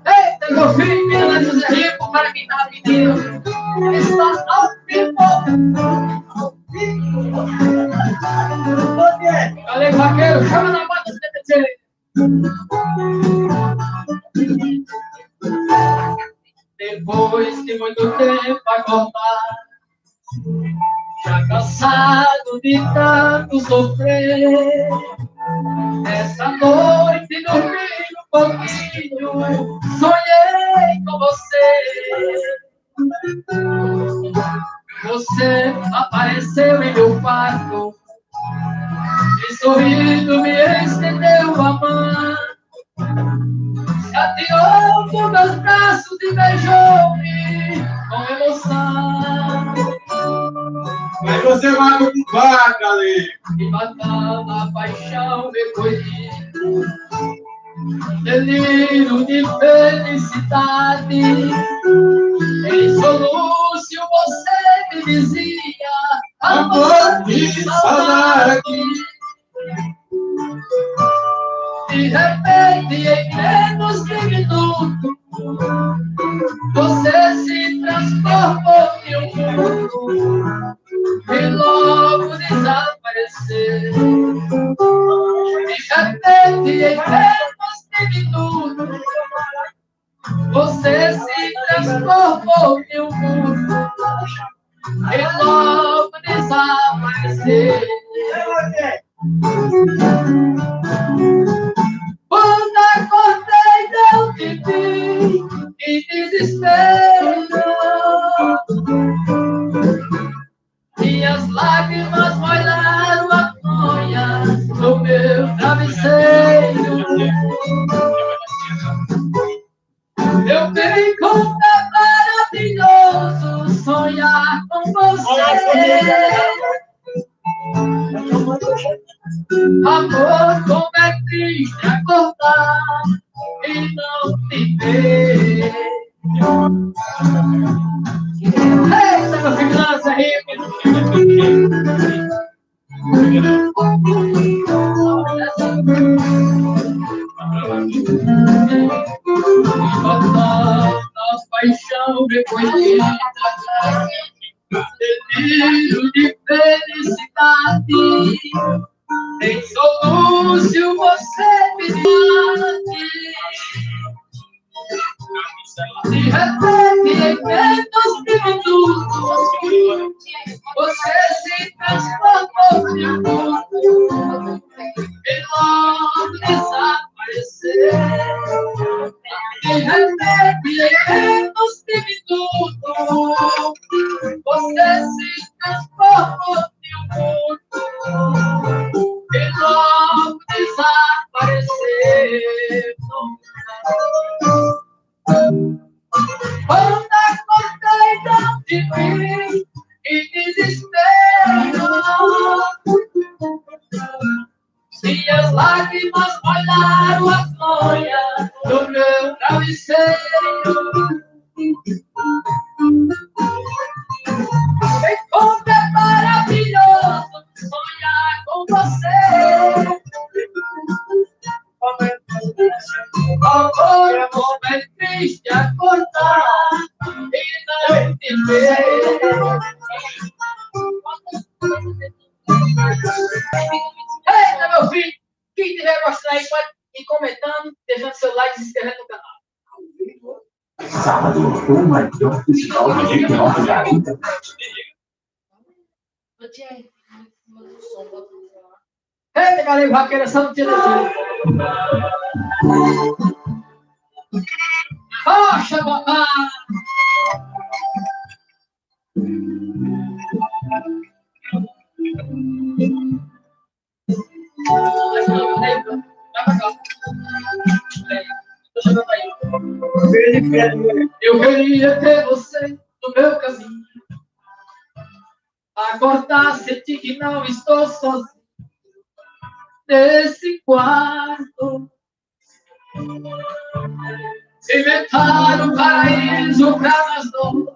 Speaker 2: Eita, meu filho, menina de José Rico, para quem estava pedindo, está ao vivo. Valeu, vaqueiro, chama na bota do TTC. Depois de muito tempo acordar, já cansado de tanto sofrer, essa noite dormi um pouquinho, sonhei com você. Você apareceu em meu quarto e sorrindo me estendeu a mão. Se atirou por meus braços e beijou-me com emoção.
Speaker 3: Aí você mata com vaca, Ale.
Speaker 2: E matando a paixão depois de delírio de felicidade. Em solúcio você me dizia: amor de saudade. De repente, em menos de minuto, você se transformou em um mundo e logo desapareceu. De repente, em menos de minuto, você se transformou em um mundo e logo desapareceu. Quando acordei, não te vi em desespero. Minhas lágrimas molharam a fronha do meu travesseiro. Eu bem como é maravilhoso sonhar com você. Amor, como é triste acordar e não te ver. Eita, meu filho, dança aí. Nossa paixão depois de delírio de felicidade. Em solúcio você me diz. De repente, em menos de minutos, você se transformou em um mundo e logo desapareceu. De repente, em menos de minutos, você se transformou em um mundo e logo desapareceu. Quando acordei, preparo a glória do meu travesseiro. Encontro é maravilhoso sonhar com você. Agora vou bem triste acordar e não te ver. Eita, meu filho, quem tiver gostando aí pode ir comentando, deixando seu like e se inscrevendo no canal.
Speaker 4: Sábado, o maior festival de hip-hop da internet.
Speaker 2: Eita, galera, vaqueira, só não tinha descido. Rocha, papai! Eu queria ter você no meu caminho. Acordar, sentir que não estou sozinho nesse quarto. Inventar um paraíso pra nós dois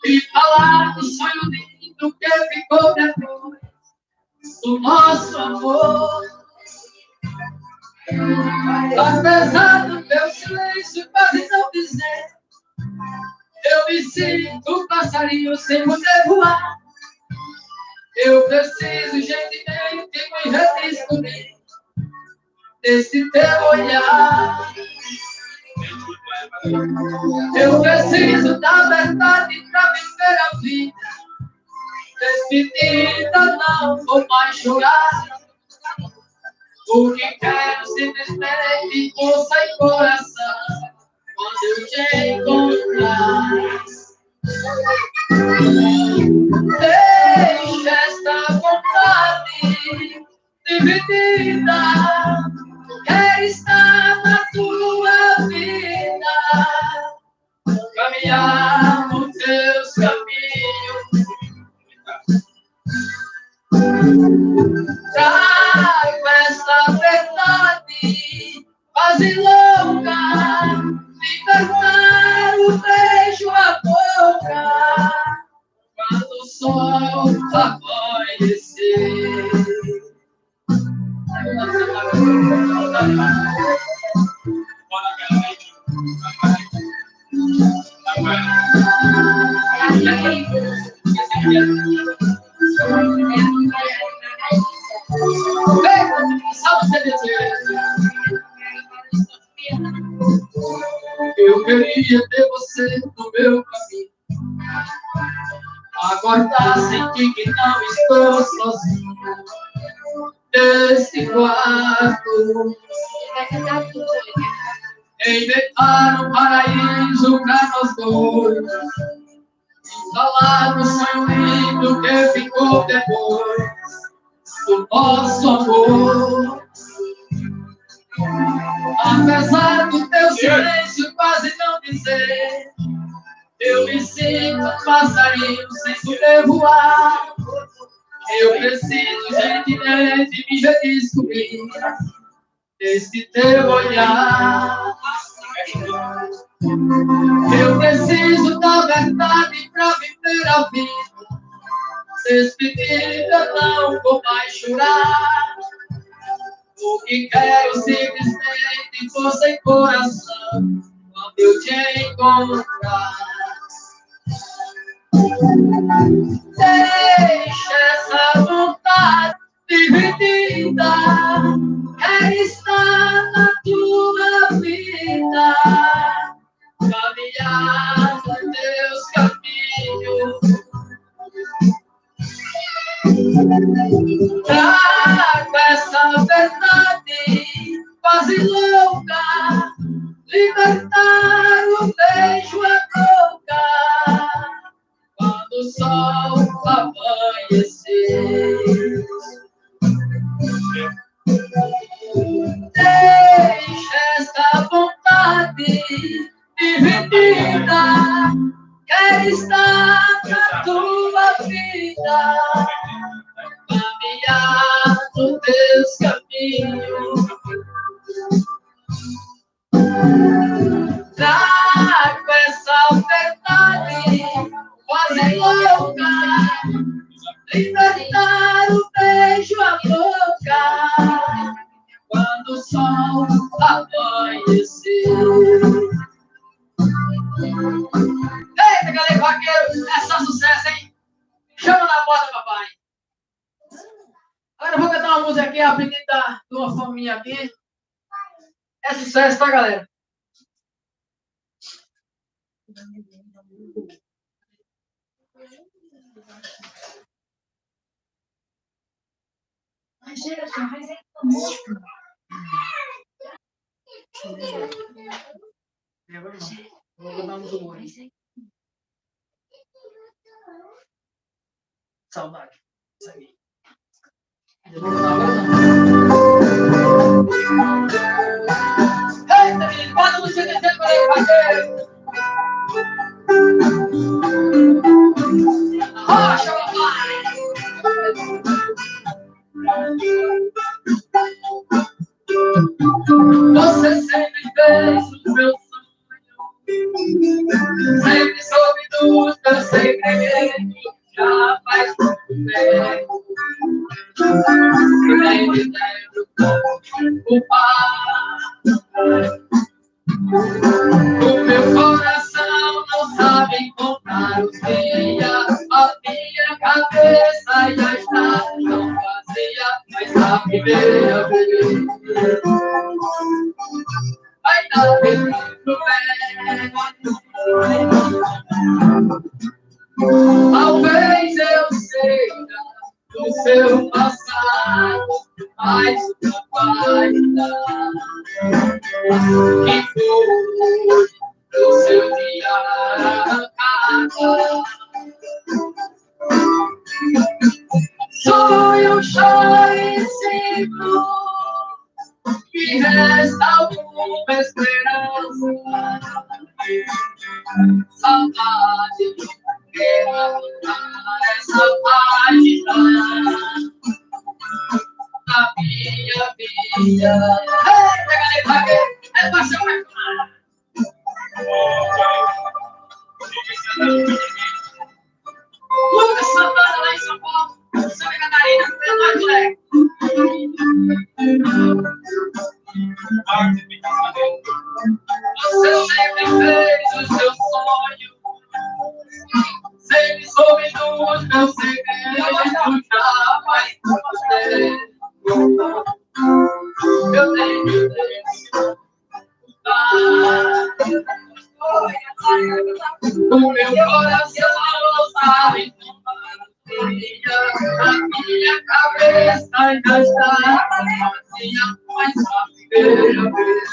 Speaker 2: e falar do sonho lindo que ficou depois do nosso amor. Apesar do meu silêncio quase não dizer, eu me sinto um passarinho sem poder voar. Eu preciso gentilmente me redescobrir nesse teu olhar. Eu preciso da verdade pra viver a vida. Despedida, não vou mais chorar. O que quero simplesmente força e coração quando eu te encontrar. Deixa esta vontade dividida. Quero estar na tua vida, caminhar nos teus caminhos. Trago essa verdade quase louca, libertar o beijo à boca quando o sol amanhecer. Eu queria ter você no meu caminho. Acordar, sentir que não estou sozinho nesse quarto. Inventar um paraíso pra nós dois. Falar do sonho lindo que ficou depois do nosso amor. Apesar do teu silêncio quase não dizer, eu me sinto um passarinho sem poder voar. Eu preciso gentilmente me redescobrir nesse teu olhar. Eu preciso da verdade pra viver a vida. Despedida, não vou mais chorar. O que quero simplesmente força e coração quando eu te encontrar. Deixa essa vontade dividida. Quero estar na tua vida, caminhar nos teus caminhos. Trago essa verdade quase louca, libertar o beijo à boca quando o sol amanhecer. Deixa esta vontade dividida. Quero estar na tua vida, caminhar nos teus caminhos. Trago essa verdade quase louca, libertar o beijo à boca quando o sol amanhecer. Eita, galera, vaqueiro, é só sucesso, hein? Chama na porta, papai. Agora eu vou cantar uma música aqui, a pedido de uma faminha aqui. É sucesso, tá, galera? Vou cantar uma música boa. Saudade. Isso aí. Eu vou cantar agora, não. Eita, menino, bota no CD para ele fazer. Rocha, papai! Você sempre fez o meu sonho, sempre soube dos meus segredos, já faz muito tempo que nem me lembro como culpar. O meu coração não sabe encontrar os dias, a minha cabeça já está tão vazia, mas na primeira vez vai dar tudo bem. Talvez eu seja do seu passado, mas não vai dar. Que foi do seu dia arrancado. Sonho, choro e me resta alguma esperança. Saudade que arrancar essa página da minha vida. Ei, pega ali, é paixão, é clara. Lucas Santana, lá em São Paulo, Santa Catarina, é nóis, moleque. Você sempre fez o seu sonho, sempre soube dos meus segredos, jamais gostei. Eu tenho o meu coração não sabe a minha cabeça ainda está vazia, mas a primeira vez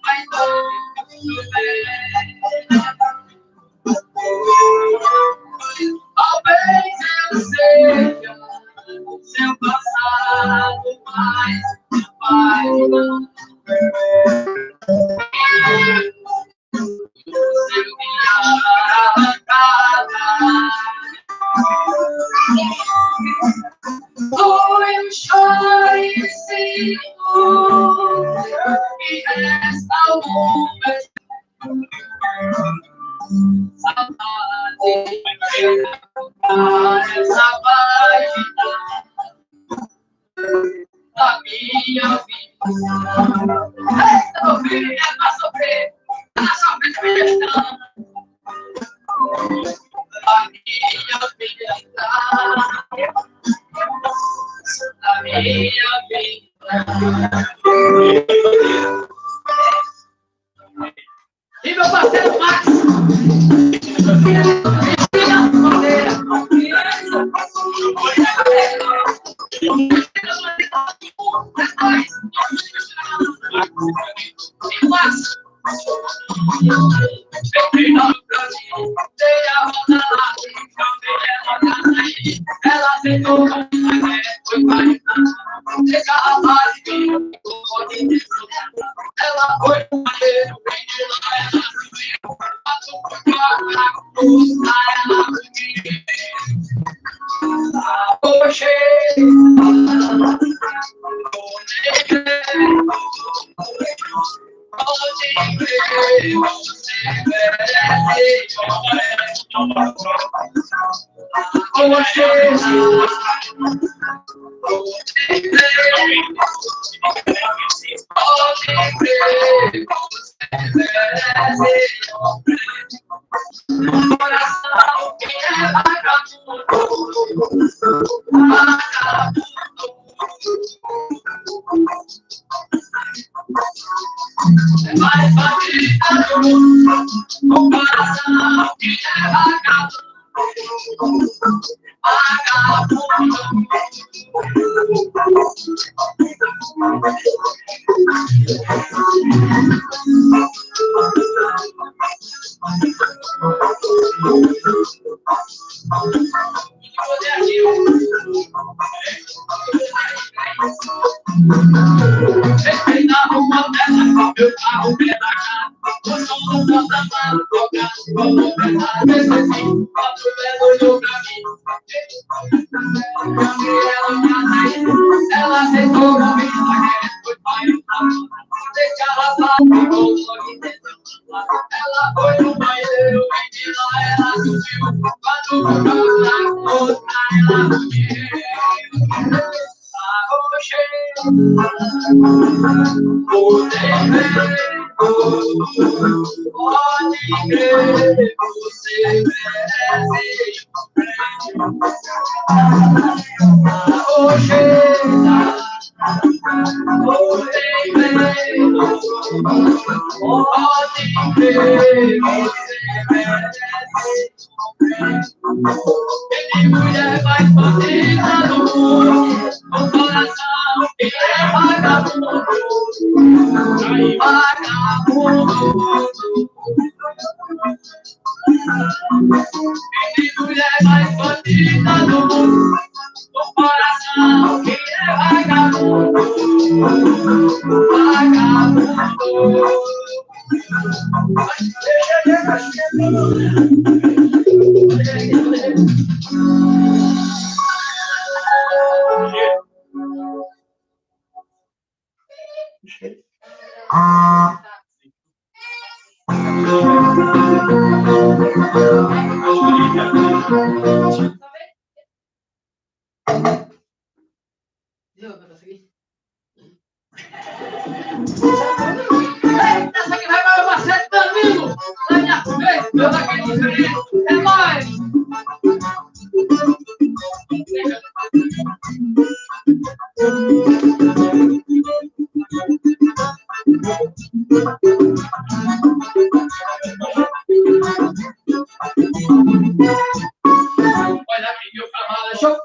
Speaker 2: vai tudo bem. Talvez eu seja o seu passado, mas não vai não. Seu dia arrancada. Foi um choro e sinto que resta alguma saudade essa página da minha vida. Eita, meu filho, é pra sofrer, tá sofrendo questão. A minha vida, a minha vida. E meu parceiro Max. Ela aceitou, foi ela foi o maneiro, bem de lá, ela subiu, passou por cá, ela subiu. Poxa, Olha aqui meu cavalo, show,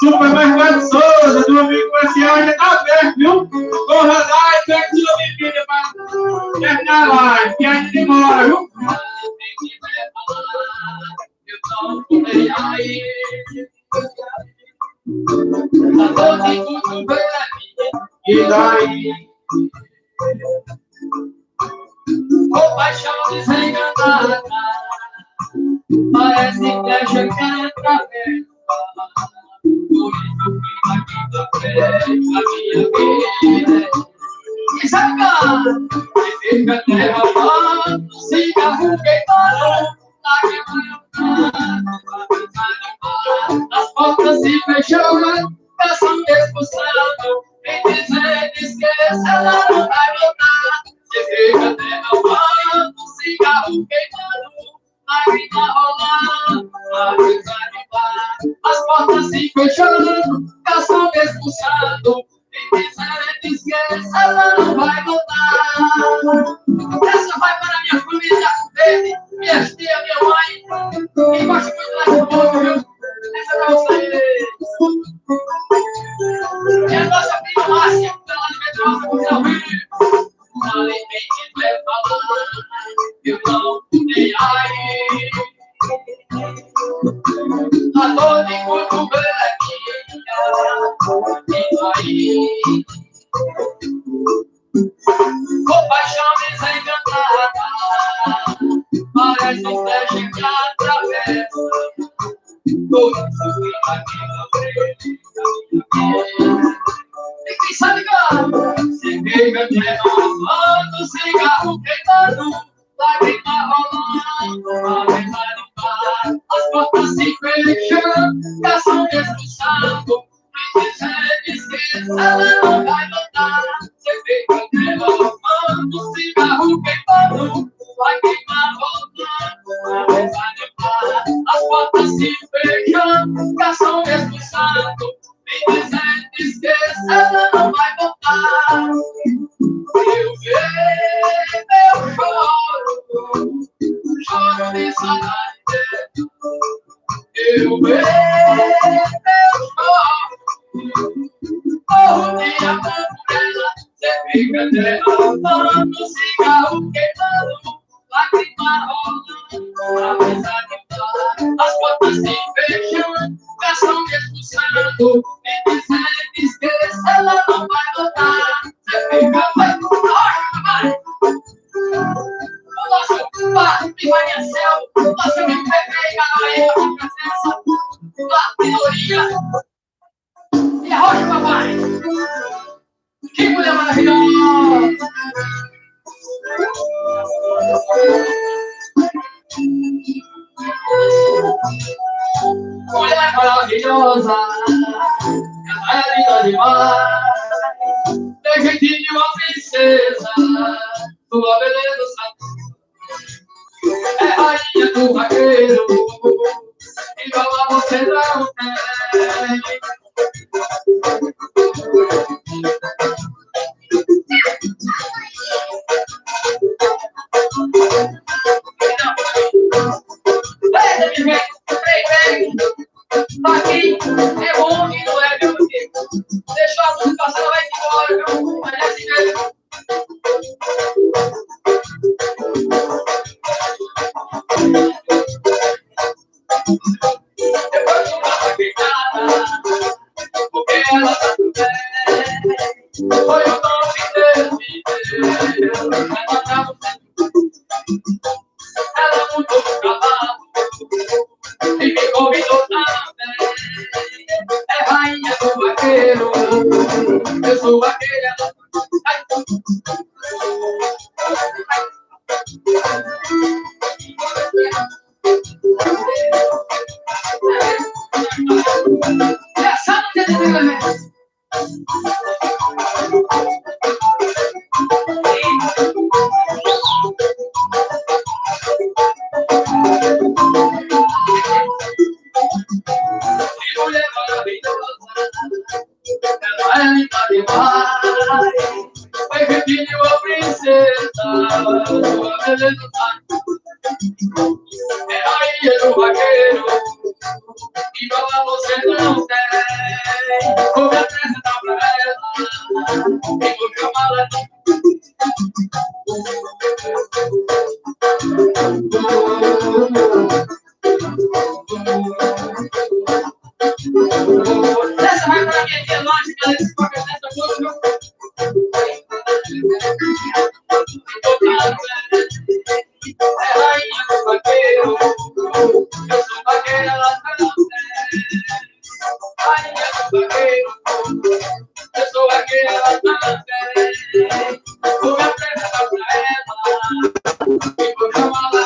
Speaker 3: Supermercado Souza, do amigo comercial, já está aberto, viu? Corra lá e pega sua bebida para terminar a live, que ainda demora, viu? E daí?
Speaker 2: Com paixão desenganada, parece flecha que atravessa o clima que da frente a minha vida. E saca, e fica derramando, cigarro queimando, as portas se fechando, canção expulsando, e dizendo esqueça, ela não vai voltar. Se fica derramando, cigarro queimando, lágrima rolando, a desanimar. As portas se fechando, canção expulsando, e dizendo esqueça, ela não vai voltar. Essa vai para minha família verde, minha tia, minha mãe, quem gosta muito lá de boa, viu? Essa é pra vocês. E a nossa prima Márcia, ela de Pedrosa, com o Rio. Falei bem que vai falar, eu não nem aí. A dor de cotovelo aí. Com paixão desencantada, parece um flecha que atravessa todo o clima que da frente. E quem sabe, cara? Se fica derramando, cigarro queimando, lágrima rolando, a desanimar. As portas se fechando, canção expulsando, e dizendo esqueça, ela não vai voltar. Se fica derramando, cigarro queimando, lágrima rolando, a desanimar. As portas se fechando, canção expulsando, e dizendo esqueça, ela não vai voltar. Eu vejo, eu choro, choro de saudade. Eu vejo, eu choro, morro de amor por ela. Você fica derramando, cigarro queimando, lágrima rolando, a desanimar. As portas se fechando, canção expulsando, e dizendo esqueça, ela não vai voltar. Você fica, vai, vai. O nosso pai, Maria Céu, o nosso amigo Pepe, Galaia, com presença, a minoria. E a Rocha, papai. Que mulher maravilhosa. Mulher maravilhosa, ela é linda demais, tem jeitinho de uma princesa, tua beleza é rainha do vaqueiro, igual a você não tem. Vem, aqui é bom e não é, meu amigo. Deixa a música passar, ela vai embora, viu? Mas é assim mesmo. Depois de uma picada, porque ela tá tudo bem. Foi o tom que Deus me deu. Ela tá ela mudou o cavalo e me convidou também. sou aquele. Essa não tem nada. Que mulher maravilhosa, ela é linda demais. Foi Virgínia, a princesa, sua beleza é rainha do vaqueiro, igual a você não tem. Vou me apresentar pra ela, e vou chamá-la de essa vai pra quem tem longe, galera, esse papel dessa música. É rainha do vaqueiro, eu sou vaqueira, ela não tem. Rainha do vaqueiro, eu sou vaqueira, ela não tem. Vou me apresentar pra ela, e vou chamá-la.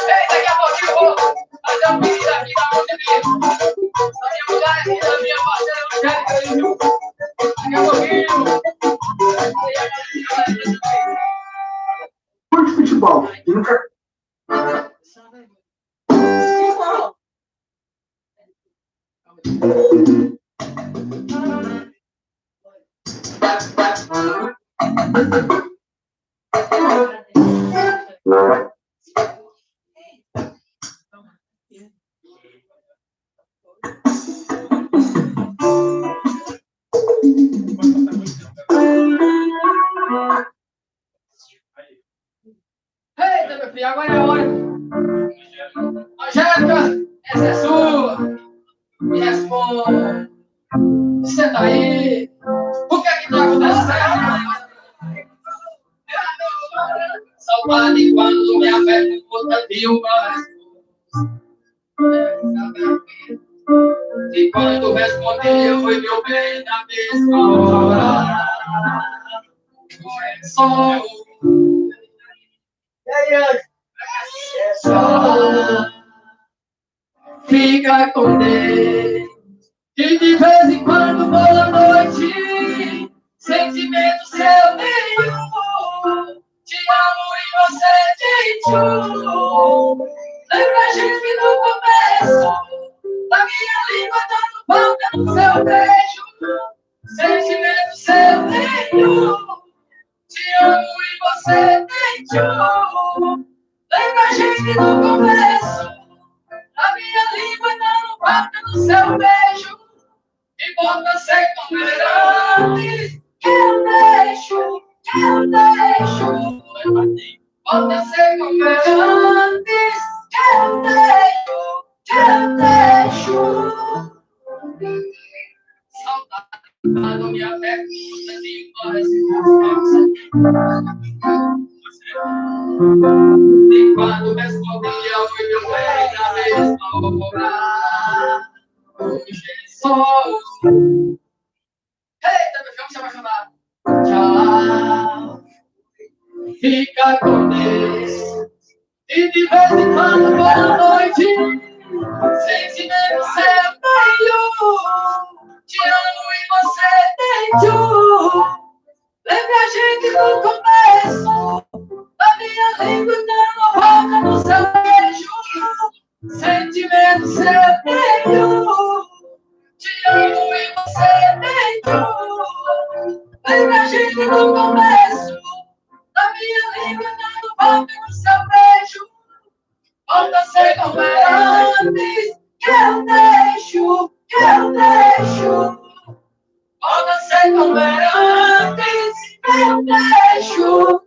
Speaker 2: Ei, daqui a pouquinho eu vou fazer um pedido aqui da Montevideo. Na minha mulher e da minha parceira Angélica, viu? Daqui a pouquinho.
Speaker 4: Curte futebol. Nunca.
Speaker 2: Eita, meu filho, agora é a hora. Angélica, essa é sua. Me responde. Senta aí. O que é que tá acontecendo? Saudade quando me aperto contra de uma resposta. E quando respondia foi meu bem na mesma hora. Só fica com Deus. E de vez em quando, boa noite. Sentimento seu nenhum. Te amo e você gentil. Lembra a gente no começo. Da minha língua dando volta no seu beijo. Sentimento seu nenhum. Te amo e você gentil. Lembra a gente no começo. A minha língua dando volta no seu beijo. E bota sem comer antes. Que eu deixo. Bota sem comer antes. Que eu deixo. Saudade quando me aperto de uma resposta. E quando respondia foi meu bem na mesma hora. Jesus. Eita, meu filho, você vai chamar. Tchau. Fica com Deus. E de vez em quando, boa noite. Sentimento seu meio. Te amo e você dentro. Lembra a gente no começo. A minha língua dando volta no seu beijo. Sentimento seu meio. Te amo e você dentro. Lembra a gente no começo. A minha língua dando volta no seu beijo. Volta sem comer antes. Que eu deixo. Volta sem comer antes. Eu deixo.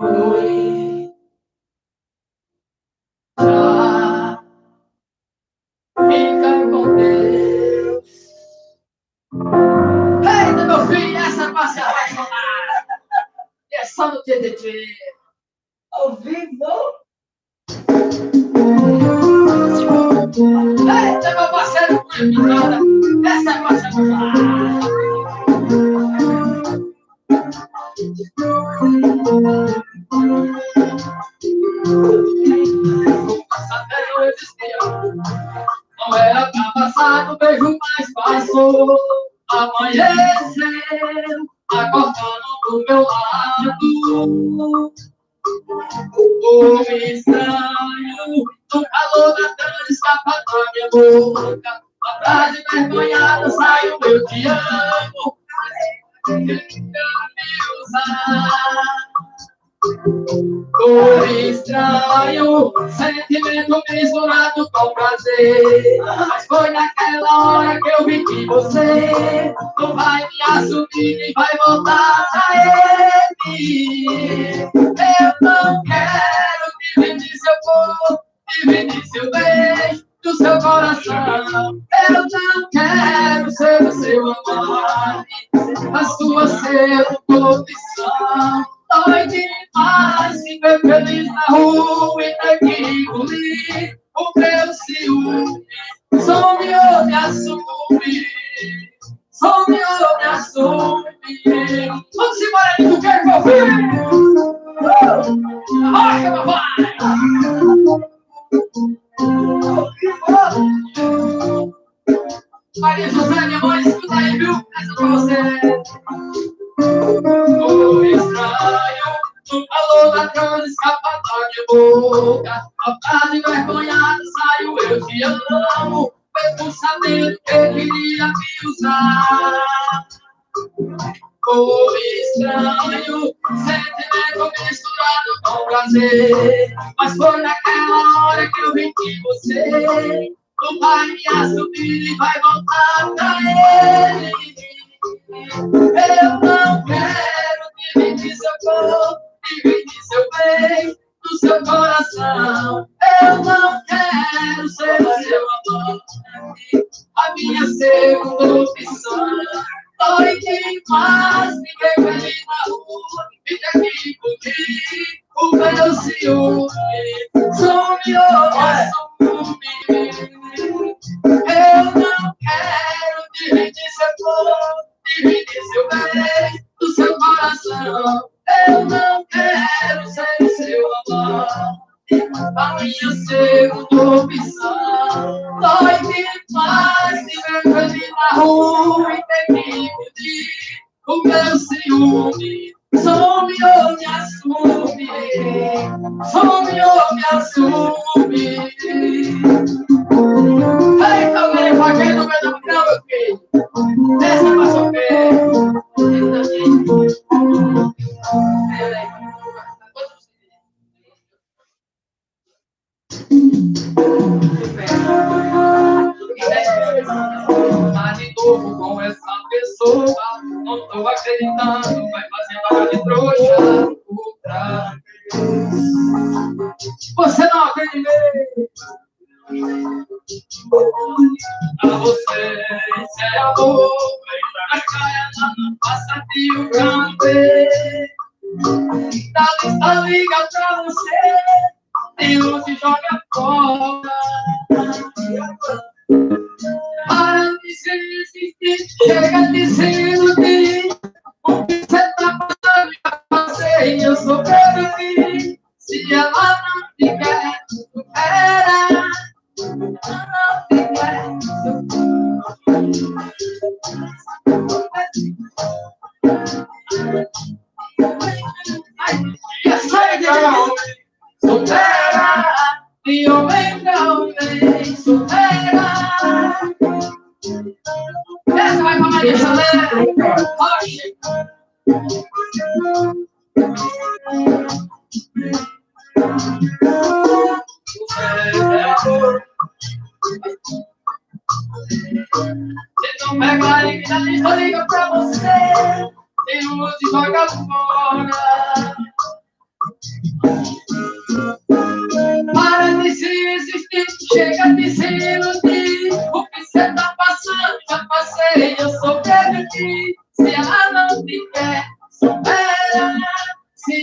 Speaker 2: Oi. Já. Fica com Deus. Só no TTT. Ao vivo. Eita, meu parceiro, cara. Essa é a parceira. Passageiro existia. Não era pra passar, o beijo mais passou. Amanheceu, acordando do meu lado. O estranho, no calor da tarde, escapa da minha boca. A frase envergonhada saiu, eu te amo. Me usar. O estranho, sentimento misturado com prazer. Mas foi naquela hora que eu vi que você não vai me assumir e vai voltar pra ele. Eu não quero dividir seu corpo, dividir seu beijo do seu coração. Eu não quero ser o seu amante, a sua sedução. Dói demais viver feliz na rua e ter que engolir o meu ciúme. Some ou me assume, some ou me assume. Vamos embora, tu quer que eu fique? Arrocha, papai! Maria José, minha mãe, escuta aí, viu? Essa pra você. O estranho, no calor da cama, escapa da minha boca. A frase envergonhada saiu, eu te amo. Mesmo sabendo que queria me usar. O estranho, sentimento misturado com prazer. Mas foi naquela hora que eu vi que você não vai me assumir e vai voltar pra ele. Eu não quero dividir seu corpo, dividir seu bem do seu coração. Eu não quero ser o seu amante, a minha segunda opção. Dói demais, ninguém vem na rua, fica aqui comigo, o meu ciúme. Some ou assume. Eu não quero dividir seu corpo, dividir seu bem do seu coração. Eu não quero ser o seu amante, a minha segunda opção. Dói demais de ver feliz na rua e ter que impedir o meu ciúme. Some ou me assume, some ou me assume. Eita, alguém vai ver no meio do grão, meu filho. Essa pra sofrer. Tá de novo com essa pessoa, não tô acreditando, vai fazer barra de trouxa outra vez. Você não acredita? Pra você, isso é amor, vai pra praia, não passa de um café. Da lista liga pra você, tem um se joga fora. Para de se insistir, chega de se iludir. O que você tá passando, já passei, eu sobrevivi. Se ela não te quer, supera. Não te quer, supera. E homem pra homem, supera. Essa vai pra Maria José. Você não pega a liga, só liga pra você. Tem um te joga fora. Para de se insistir, chega de se iludir. O que você tá passando, já passei, eu sobrevivi. Se ela não te quer, supera. Se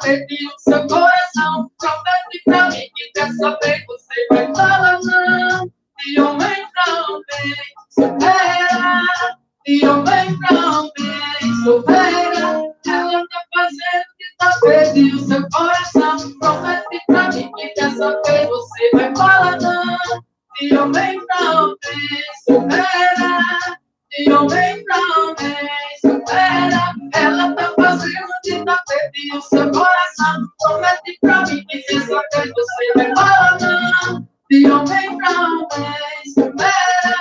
Speaker 2: perdi o seu coração. Promete pra mim que dessa vez você vai falar não. De homem pra homem, supera. De homem pra homem, supera. Ela tá fazendo que tá perdi o seu coração. Promete pra mim que dessa vez você vai falar não. De homem pra homem, supera. De homem pra homem, supera. Ela tá fazendo de tá perdi o seu coração. Promete pra mim que dessa vez você vai falar não. De homem pra homem, supera.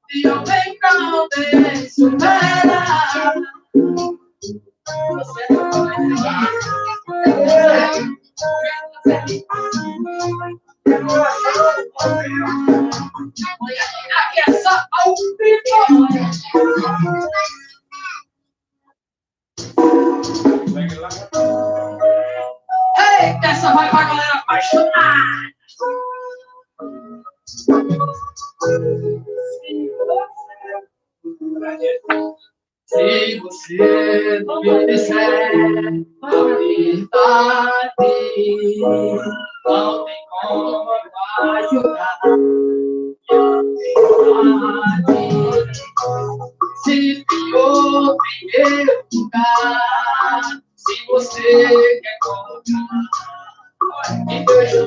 Speaker 2: De homem pra homem, supera. Você não vai aqui é só ao vivo. Eita, essa vai pra galera apaixonada. Se você não me disser a verdade, não tem como ajudar. Se pior primeiro lugar, se você quer colocar, me deixa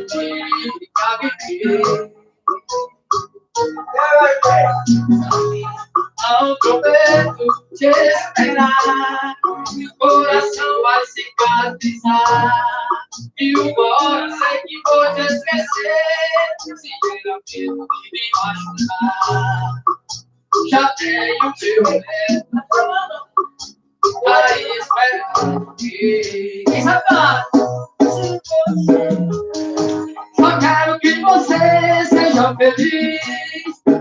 Speaker 2: ficar viver. Não prometo te esperar, e o coração vai cicatrizar. E uma hora sei que vou te esquecer, se virar mesmo de me machucar. Já tenho teu retorno, aí espero que rapaz, só quero que você seja feliz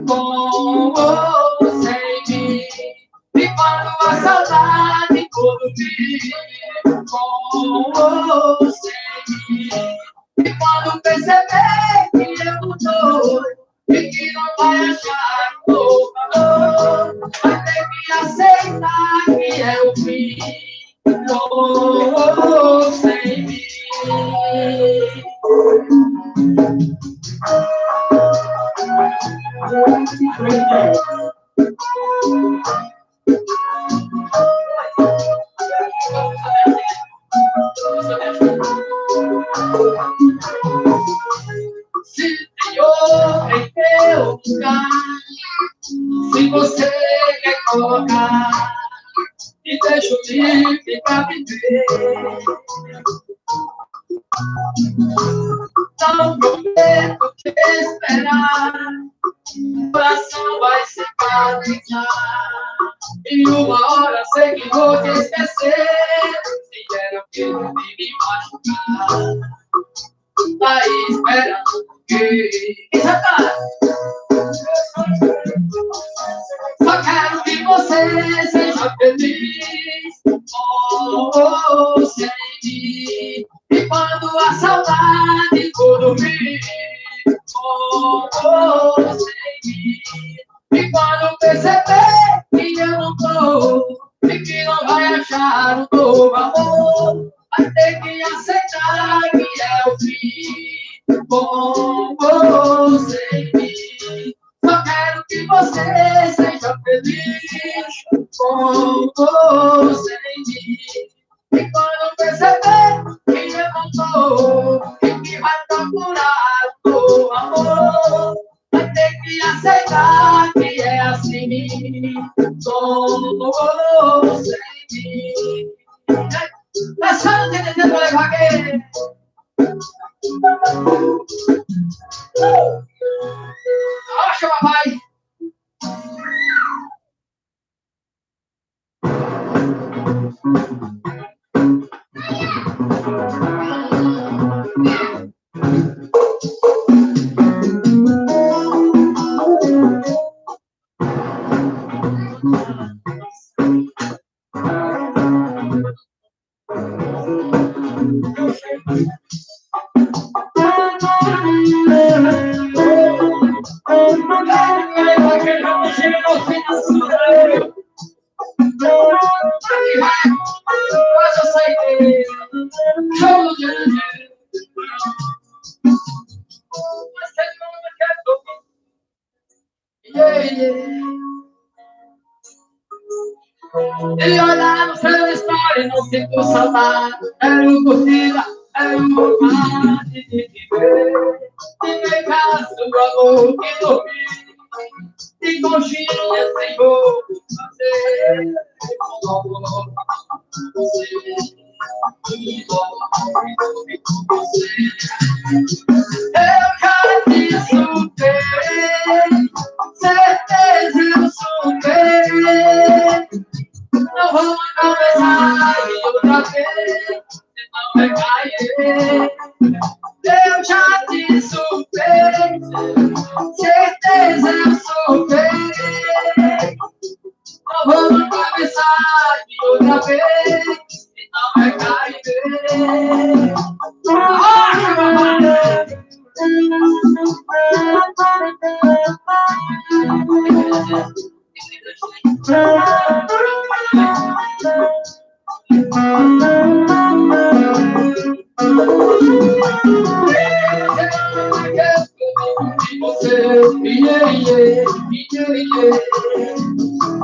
Speaker 2: com ou sem mim. E quando a saudade for vir com ou sem mim. E quando perceber que eu não tô e que não vai achar um novo amor, vai ter que aceitar que é o fim com ou sem mim. Se Senhor em teu lugar, se você quer colocar, e deixa o livre pra viver. Não prometo te esperar, o coração vai cicatrizar. E uma hora sei que vou te esquecer, se era medo de me machucar. Tá aí esperando que rapaz, só quero que você seja feliz ou sem mim. E quando a saudade for dormir ou sem mim. E quando perceber que eu não tô e que não vai achar um novo amor, vai ter que aceitar que é o fim com ou sem mim. Só quero que você seja feliz com ou sem mim. E quando perceber que eu não tô e que vai procurar um novo amor, vai ter que aceitar que é assim com ou sem mim. Mas só não tem tempo pra levar aqui. Acha, papai. E olhar no céu de história e não sinto saudade. Quero curtida, quero vontade de viver. E pegar seu amor e dormir. De conchinha, Senhor, fazer. Eu já te superei, certeza eu superei. Não vou mandar mensagem outra vez, senão vai cair. Eu já te superei, certeza eu superei. Não vou mandar mensagem outra vez, senão vai cair.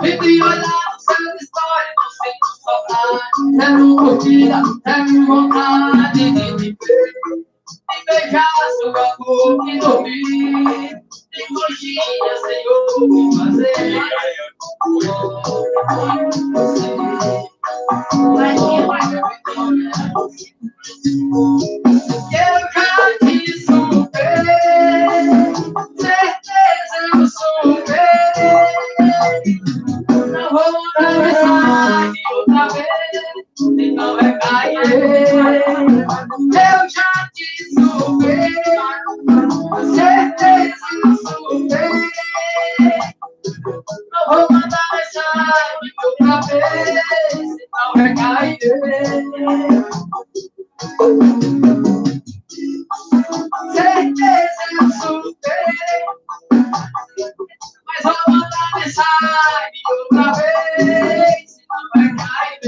Speaker 2: Entre olhar no céu de história, não sinto saudade. Quero curtida, quero vontade de viver. De beijar seu amor e dormir. De conchinha, Senhor, me fazer. Eu já te superei, certeza eu superei. Não vou mandar mensagem outra vez, senão vai cair. Eu já te superei, certeza eu superei. Não vou mandar mensagem outra vez, senão vai cair. Certeza eu superei, mas vou mandar mensagem outra vez, senão vai cair.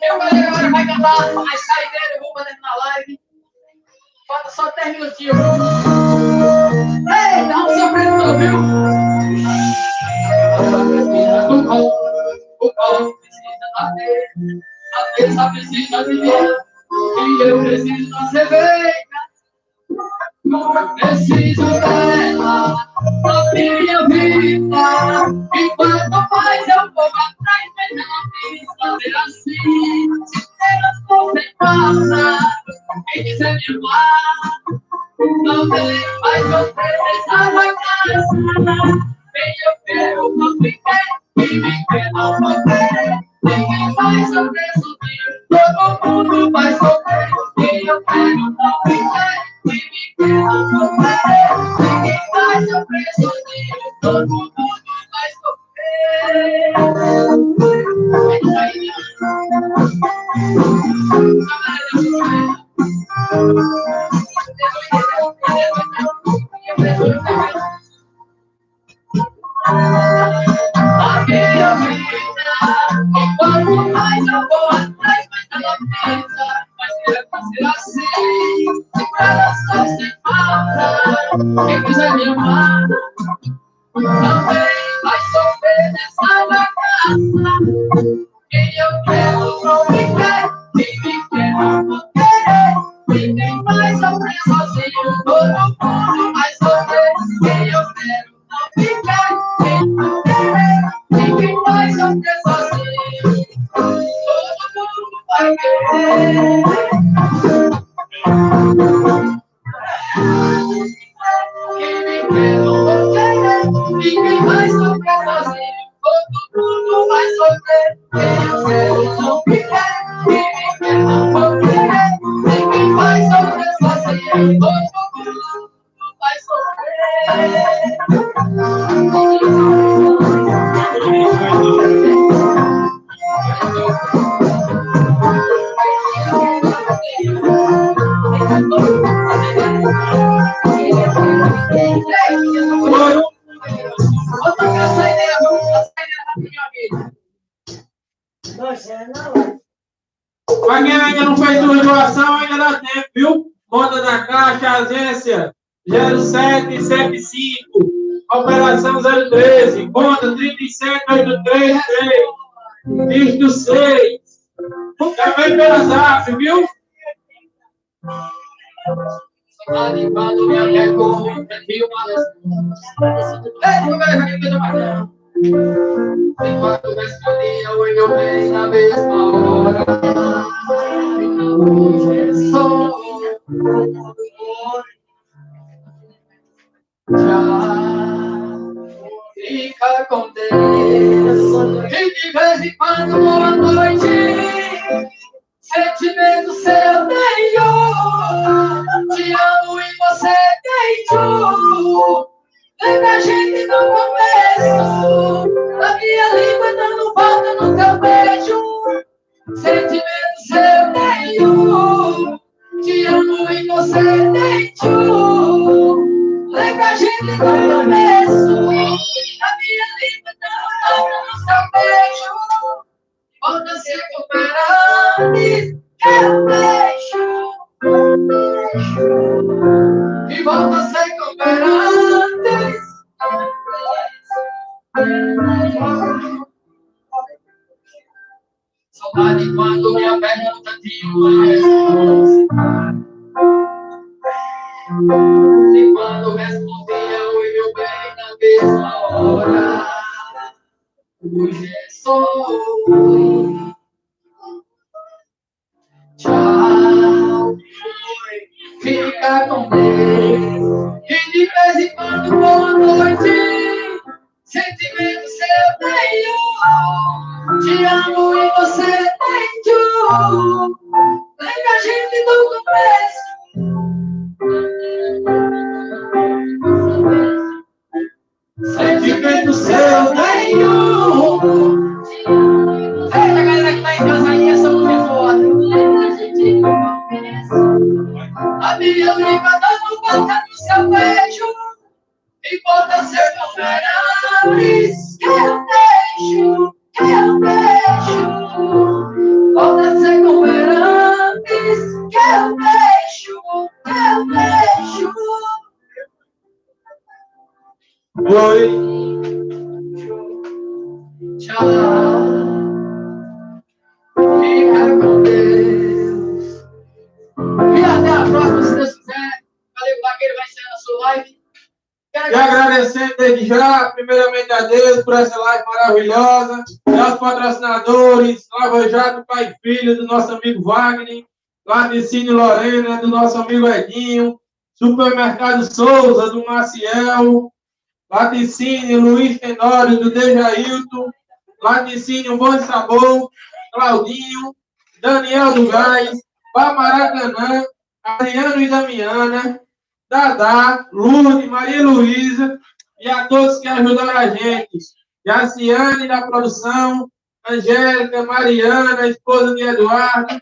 Speaker 2: Eu falei agora vai cantar as saideiras, eu vou fazer na live. Falta só 10 minutinhos. Ei, dá um sofrimento, viu? O pão precisa bater, a terça precisa viver, e eu preciso da cerveja. Preciso dela na minha vida. Enquanto mais eu vou atrás, mas ela quis fazer assim. Se eu estou sem passa, quem quiser me amar, não tem mais oferecer na casa. Bem, eu quero complicar, e me quer não poder. Ninguém vai sofrer sozinho, todo mundo vai sofrer. E eu quero complicar, e me quer não poder. Ninguém vai sofrer sozinho, todo mundo vai sofrer. É isso aí, a minha vida, enquanto mais eu vou atrás, mais ela pensa, mas quer ser assim, se pra ela só sem falta, quem quiser me amar, também vai sofrer nessa bagaça, e eu quero não me quer, e me quer não querer, ninguém vai sofrer sozinho, todo mundo vai sofrer, e eu quero não me quer. Ninguém vai sofrer sozinho, todo mundo vai querer. Quem me quer não vou querer. Ninguém vai sofrer sozinho, todo mundo vai sofrer. Quem eu quero não me quer. Quem me quer não vou querer. Ninguém vai sofrer sozinho, todo mundo vai sofrer.
Speaker 3: Pra quem ainda não fez sua doação, ainda dá tempo, viu? Conta da Caixa, agência 0775, operação 013, conta 37833, dígito 6. Também pela Zap, viu?
Speaker 2: Quando me apego, envio uma resposta. Enquanto respondia, oi, meu bem, na mesma hora. Hoje é só. Tchau, fica com Deus. E de vez em quando, boa noite. Sentimento seu nenhum. Te amo e você tem tudo. Lembra a gente no começo. A minha língua dando volta no teu beijo. Sentimento seu nenhum. Te amo e você tem tudo. Lembra a gente no começo. A minha língua dando volta no teu beijo. Volta a se recuperar antes que eu deixo. E volta a se recuperar antes. Saudade quando minha pergunta tinha uma resposta. E quando respondia, oi, meu bem, na mesma hora. Hoje é só oi. Tchau, fica com Deus. E de vez em quando, boa noite. Sentimento seu nenhum. Te amo e você tem tudo. Lembra a gente do começo. Sentimento seu nenhum. Eita, galera que tá em casa aí, essa música é foda. A minha língua dando volta no seu beijo. E volta a ser conferências que eu deixo. Volta a ser conferências que eu deixo.
Speaker 3: Oi.
Speaker 2: Tchau. Fica com Deus. E até a próxima, se Deus quiser. Valeu, Vaqueiro, vai ser a sua live.
Speaker 3: E agradecendo desde já, primeiramente a Deus por essa live maravilhosa, aos patrocinadores, Lava Jato, Pai e Filho, do nosso amigo Wagner, Laticínio Lorena, do nosso amigo Edinho, Supermercado Souza, do Maciel, Laticínio Luiz Tenório, do Dejailton, Laticínio Bom Sabor, Claudinho, Daniel do Gás, Maracanã, Adriano e Damiana, Dadá, Lourdes, Maria Luísa e a todos que ajudaram a gente. Jaciane da produção, Angélica, Mariana, esposa de Eduardo.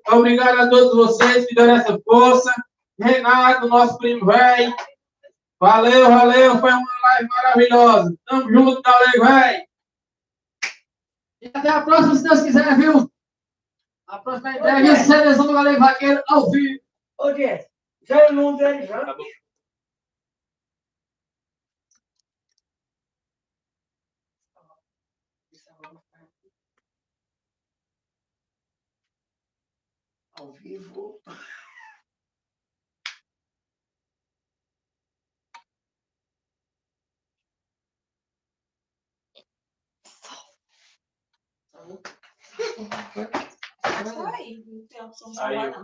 Speaker 3: Obrigado a todos vocês que deram essa força. Renato, nosso primo velho. Valeu, foi uma live maravilhosa. Tamo junto, galera, velho.
Speaker 2: E até a próxima, se Deus quiser, viu? A próxima entrega é a seleção do Galego Vaqueiro ao vivo.
Speaker 1: Ô, Jess, já o nome dele já?
Speaker 3: Tá bom.
Speaker 1: Ao vivo. Aí, não tem opção de salvar, não.